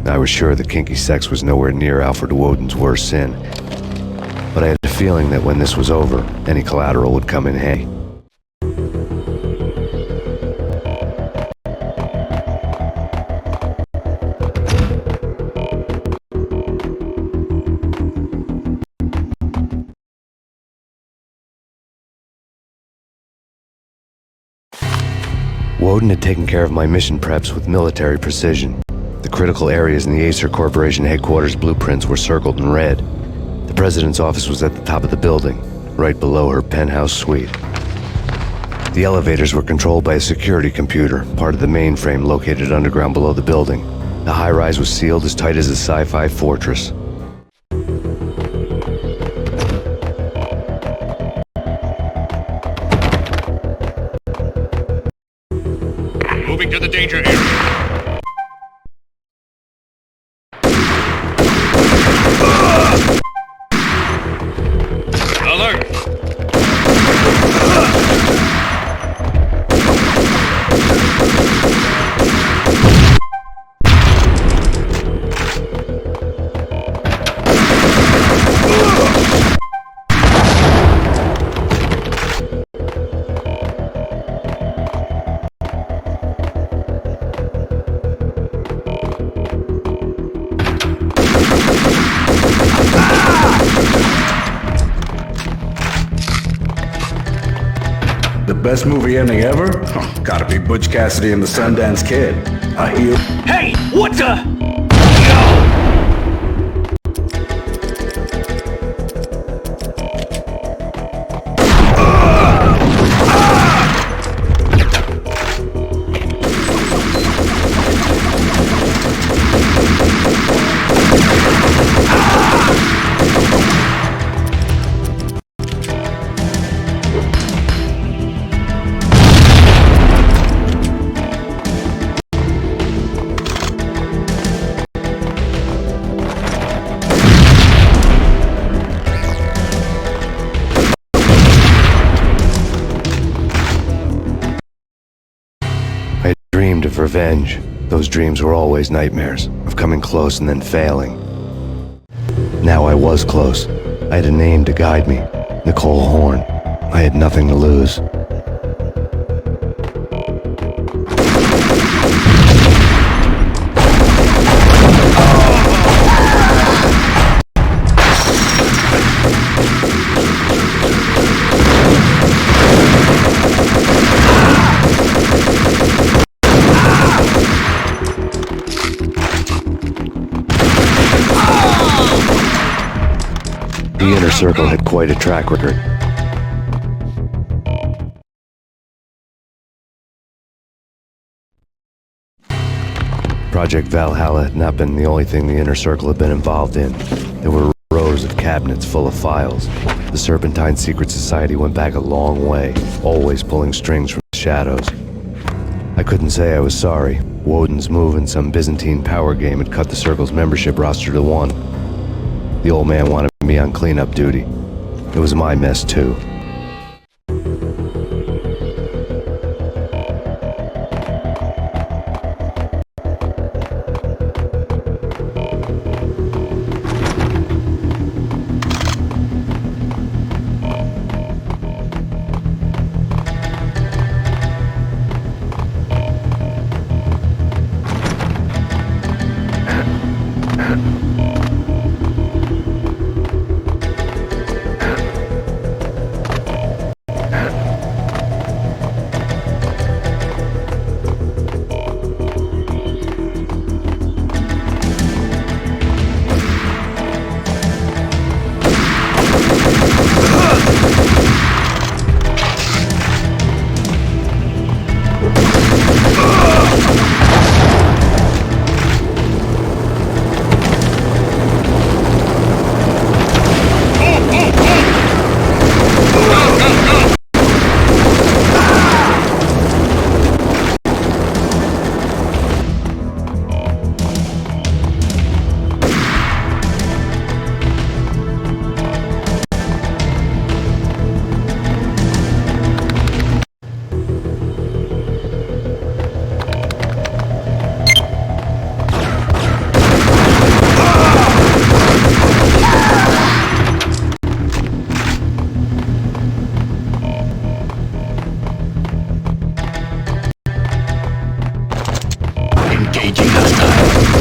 I was sure that kinky sex was nowhere near Alfred Woden's worst sin, but I had a feeling that when this was over, any collateral would come in handy. Woden had taken care of my mission preps with military precision. The critical areas in the Aesir Corporation headquarters blueprints were circled in red. The president's office was at the top of the building, right below her penthouse suite. The elevators were controlled by a security computer, part of the mainframe located underground below the building. The high-rise was sealed as tight as a sci-fi fortress. Moving to the danger area. Alert! Best movie ending ever? Oh, gotta be Butch Cassidy and the Sundance Kid. I hear. Hey, what the? Of revenge. Those dreams were always nightmares, of coming close and then failing. Now I was close. I had a name to guide me, Nicole Horn. I had nothing to lose. The inner circle had quite a track record. Project Valhalla had not been the only thing the inner circle had been involved in. There were rows of cabinets full of files. The Serpentine Secret Society went back a long way, always pulling strings from the shadows. I couldn't say I was sorry. Woden's move in some Byzantine power game had cut the circle's membership roster to 1. The old man wanted me on cleanup duty. It was my mess, too. Engaging hostile.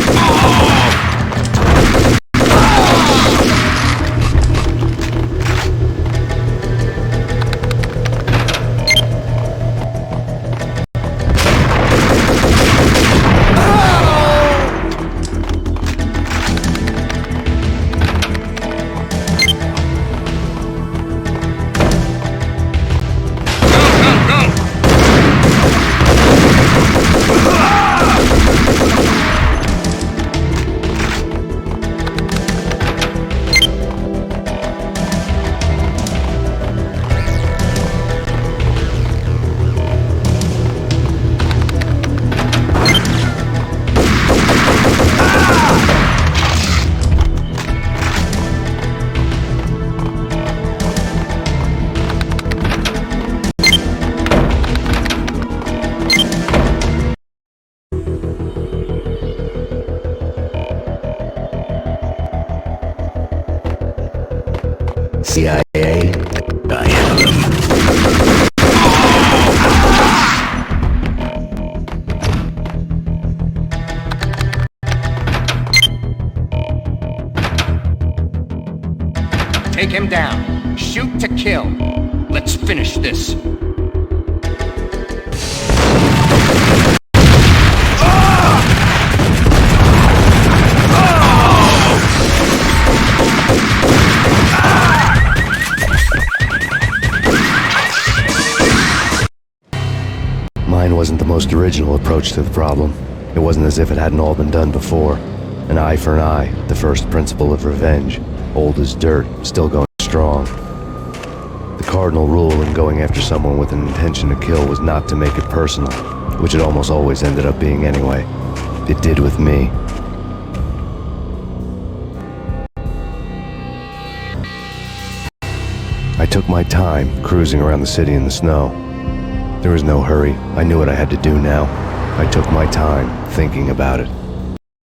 CIA? I have them. Take him down. Shoot to kill. Let's finish this. Mine wasn't the most original approach to the problem. It wasn't as if it hadn't all been done before. An eye for an eye, the first principle of revenge. Old as dirt, still going strong. The cardinal rule in going after someone with an intention to kill was not to make it personal, which it almost always ended up being anyway. It did with me. I took my time, cruising around the city in the snow. There was no hurry. I knew what I had to do now. I took my time, thinking about it,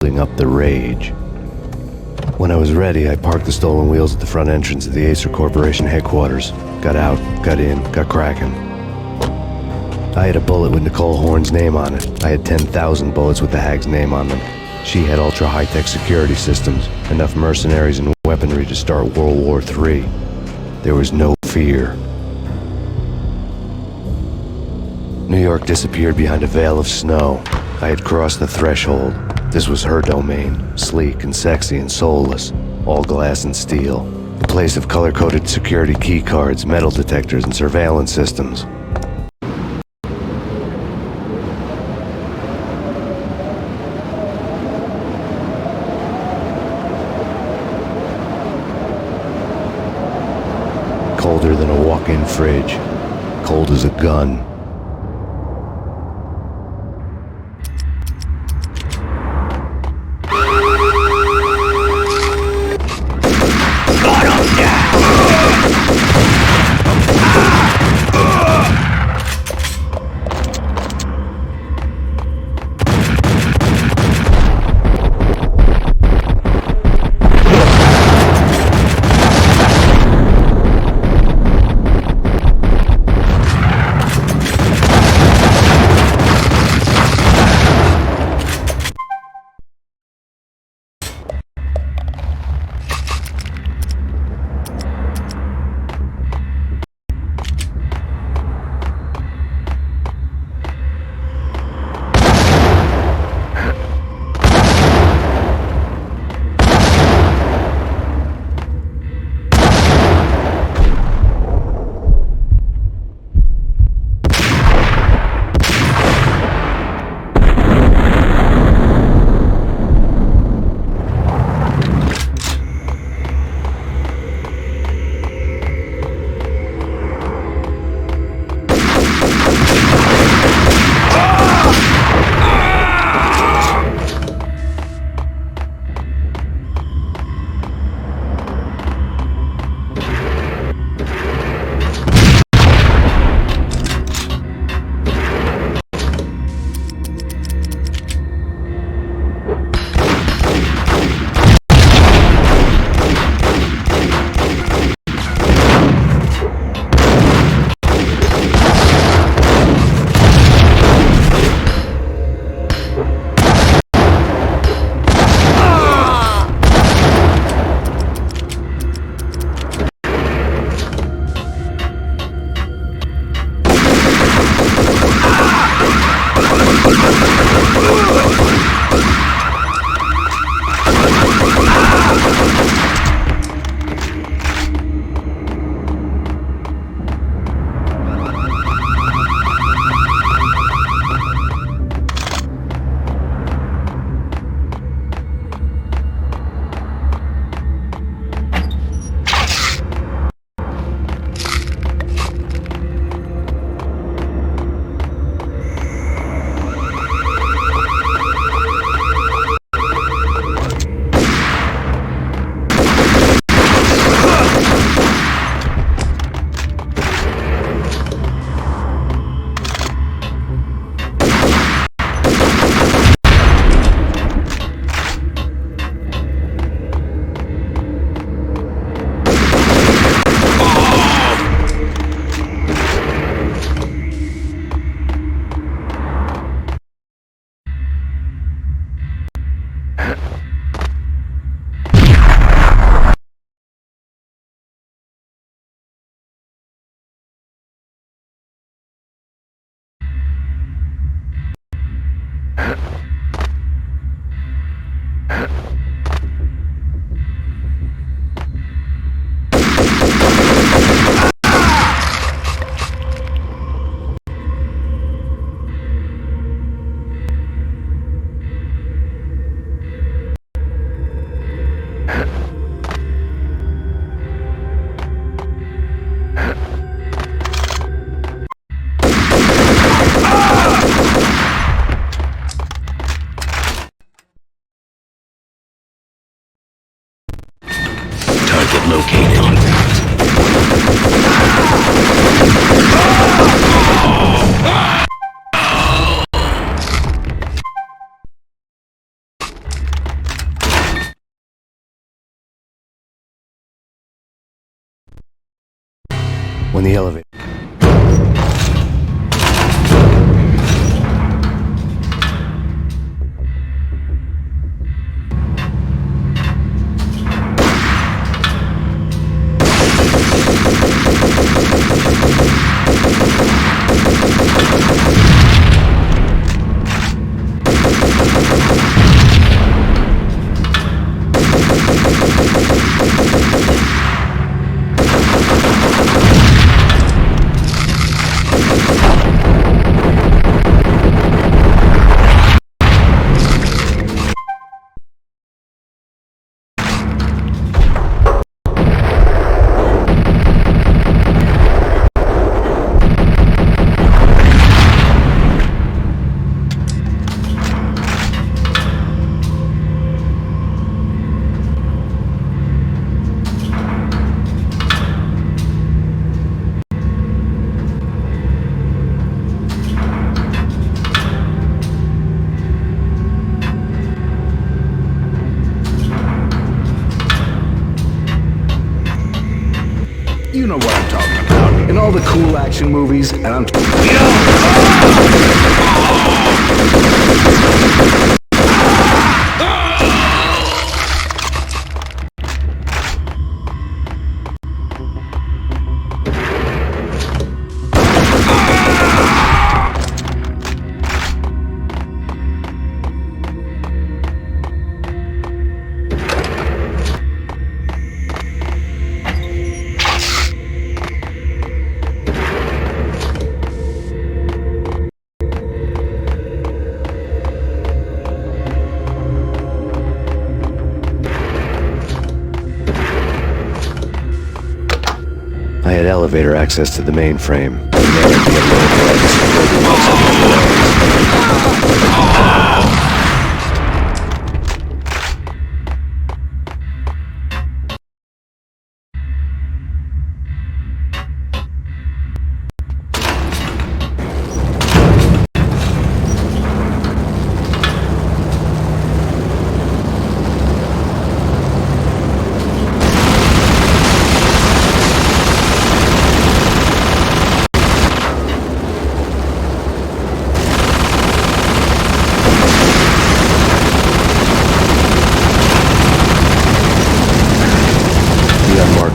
building up the rage. When I was ready, I parked the stolen wheels at the front entrance of the Aesir Corporation headquarters. Got out, got in, got cracking. I had a bullet with Nicole Horn's name on it. I had 10,000 bullets with the hag's name on them. She had ultra-high-tech security systems, enough mercenaries and weaponry to start World War III. There was no fear. New York disappeared behind a veil of snow. I had crossed the threshold. This was her domain, sleek and sexy and soulless, all glass and steel. A place of color-coded security keycards, metal detectors, and surveillance systems. Colder than a walk-in fridge. Cold as a gun. When the elevator... You know what I'm talking about. In all the cool action movies, and I'm... I had elevator access to the mainframe.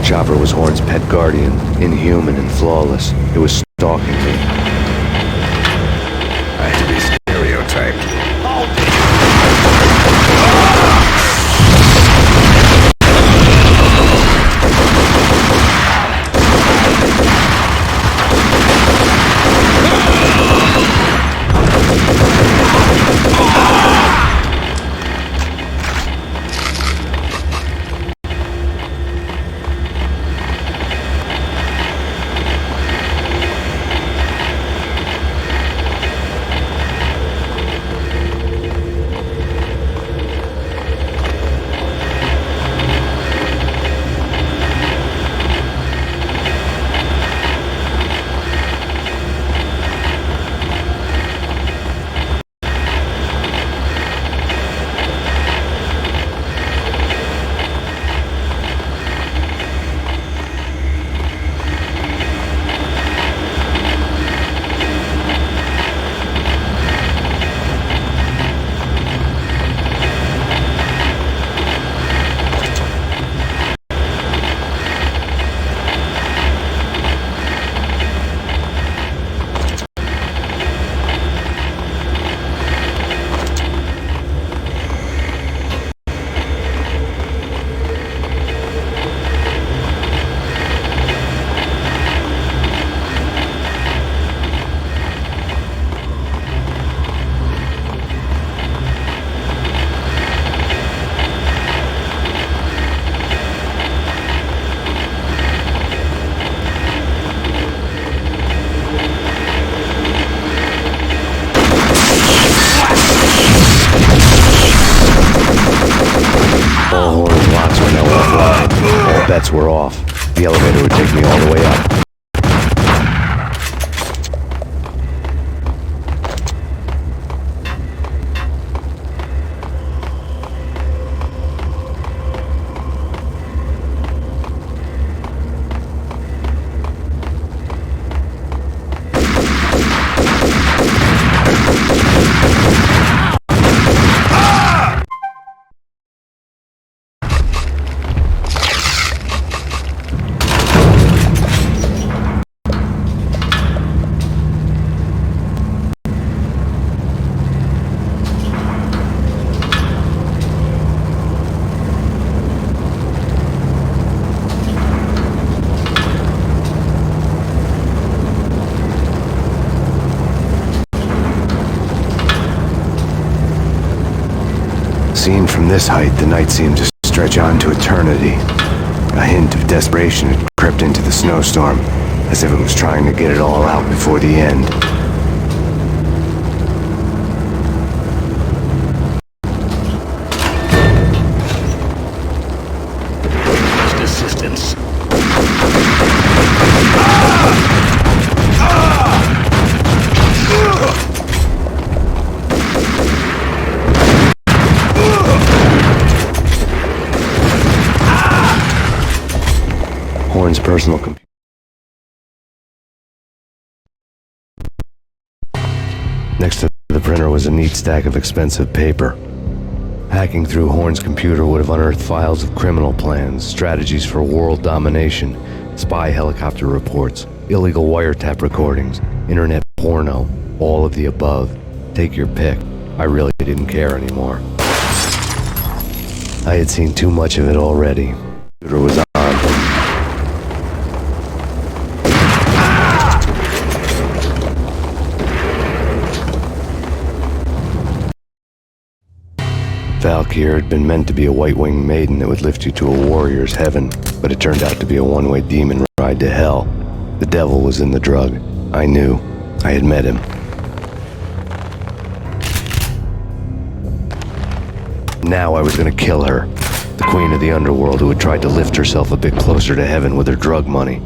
Chopper was Horn's pet guardian, inhuman and flawless. It was stalking me. I had to be stereotyped. bets were off. The elevator would take me all the way up. Seen from this height, the night seemed to stretch on to eternity. A hint of desperation had crept into the snowstorm, as if it was trying to get it all out before the end. Assistance. Horn's personal computer. Next to the printer was a neat stack of expensive paper. Hacking through Horn's computer would have unearthed files of criminal plans, strategies for world domination, spy helicopter reports, illegal wiretap recordings, internet porno, all of the above. Take your pick. I really didn't care anymore. I had seen too much of it already. The computer was on. Valkyr had been meant to be a white-winged maiden that would lift you to a warrior's heaven, but it turned out to be a one-way demon ride to hell. The devil was in the drug. I knew. I had met him. Now I was gonna kill her, the queen of the underworld who had tried to lift herself a bit closer to heaven with her drug money.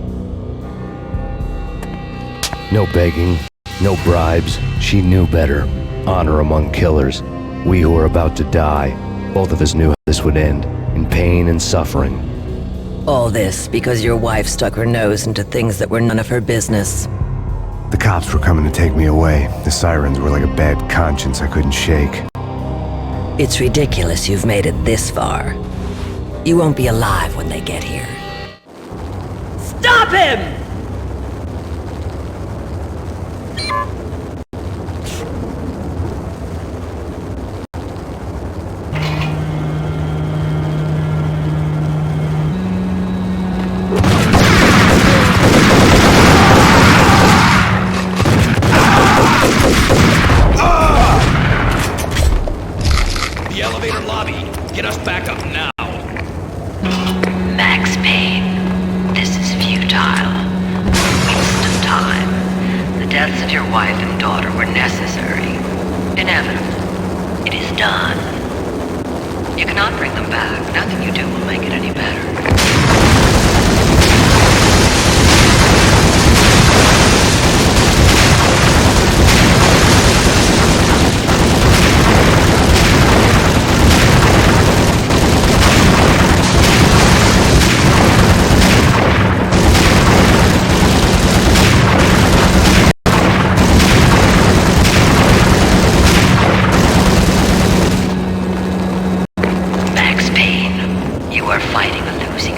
No begging, no bribes. She knew better. Honor among killers. We who were about to die, both of us knew how this would end, in pain and suffering. All this because your wife stuck her nose into things that were none of her business. The cops were coming to take me away. The sirens were like a bad conscience I couldn't shake. It's ridiculous you've made it this far. You won't be alive when they get here. Stop him! The elevator lobby. Get us back up now. Max Payne, this is futile. Waste of time. The deaths of your wife and daughter were necessary. Inevitable. It is done. You cannot bring them back. Nothing you do will make it any better. Max Payne, you are fighting a losing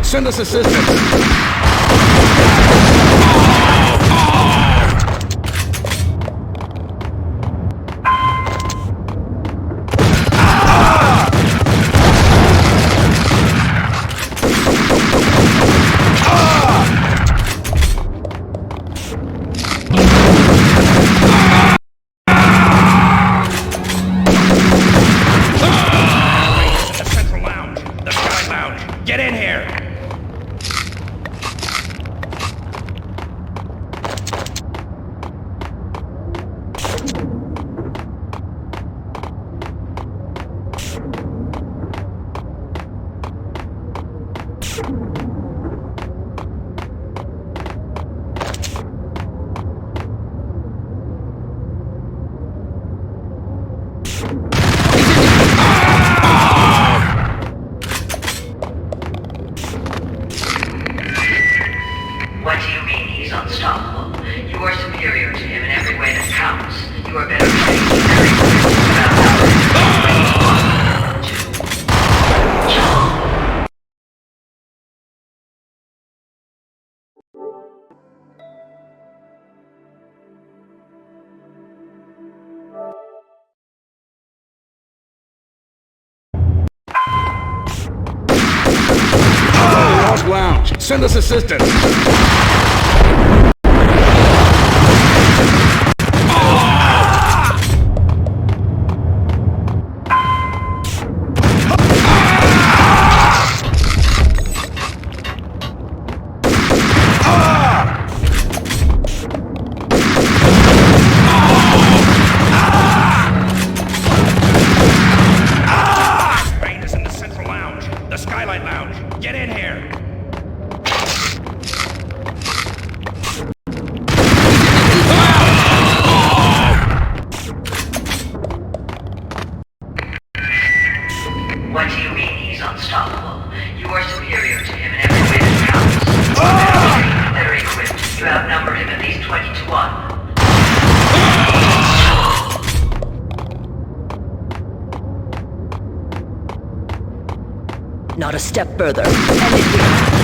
Send us assistance! Lounge. Send us assistance. Payne is in the Central Lounge, the Skylight Lounge. Get in here. Not a step further. End it here.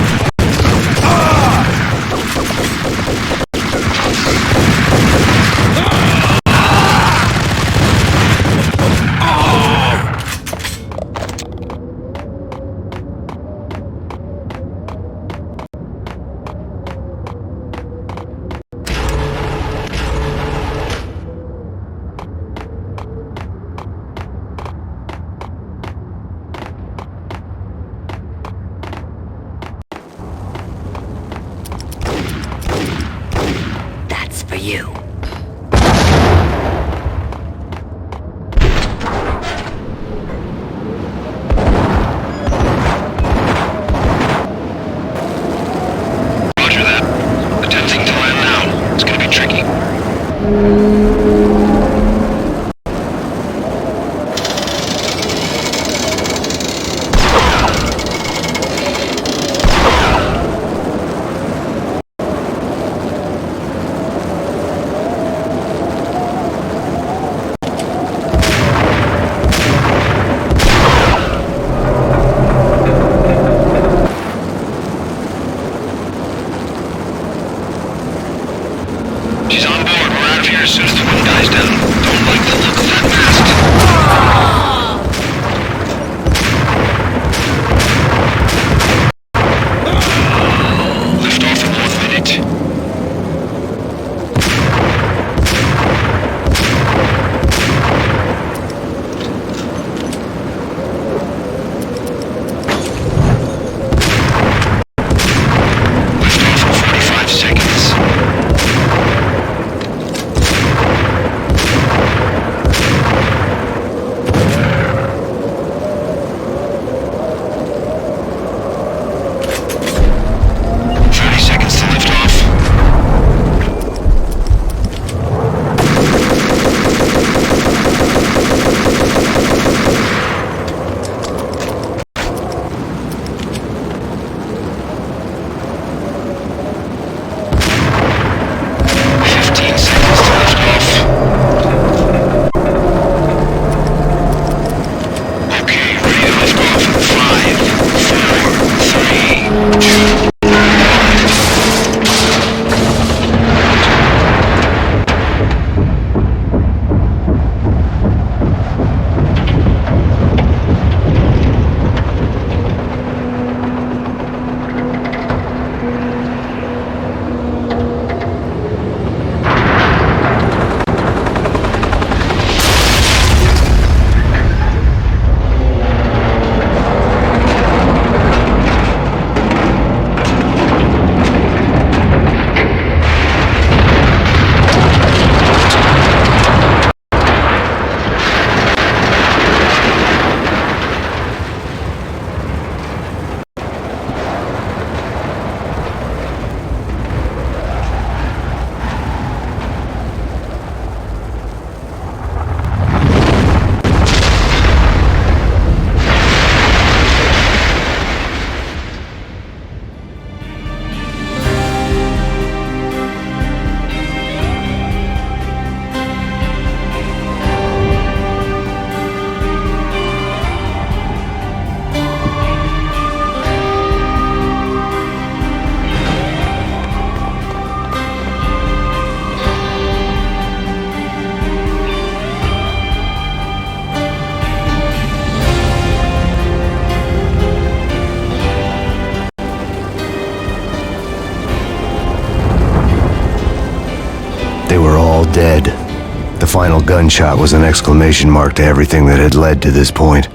final gunshot was an exclamation mark to everything that had led to this point.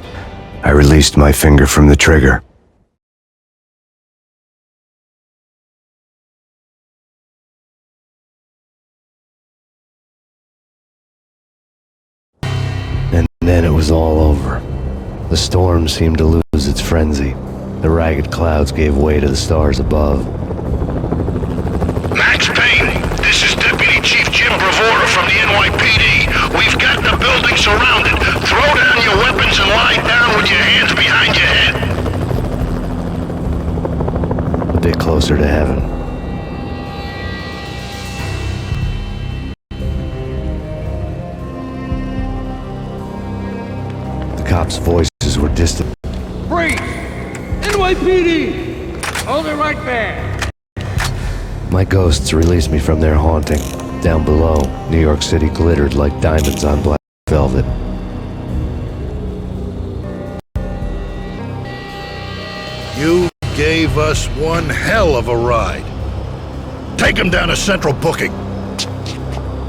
I released my finger from the trigger. And then it was all over. The storm seemed to lose its frenzy. The ragged clouds gave way to the stars above. Max Payne, this is Deputy Chief Jim Bravura from the NYPD. We've got the building surrounded. Throw down your weapons and lie down with your hands behind your head. A bit closer to heaven. The cops' voices were distant. Freeze! NYPD! Hold it right there! My ghosts released me from their haunting. Down below, New York City glittered like diamonds on black velvet. You gave us one hell of a ride. Take him down to Central Booking.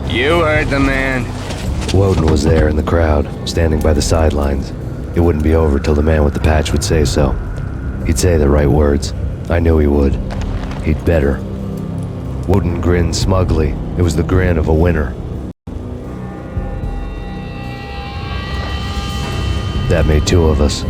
You heard the man. Woden was there in the crowd, standing by the sidelines. It wouldn't be over till the man with the patch would say so. He'd say the right words. I knew he would. He'd better. Woden grinned smugly. It was the grin of a winner. That made two of us.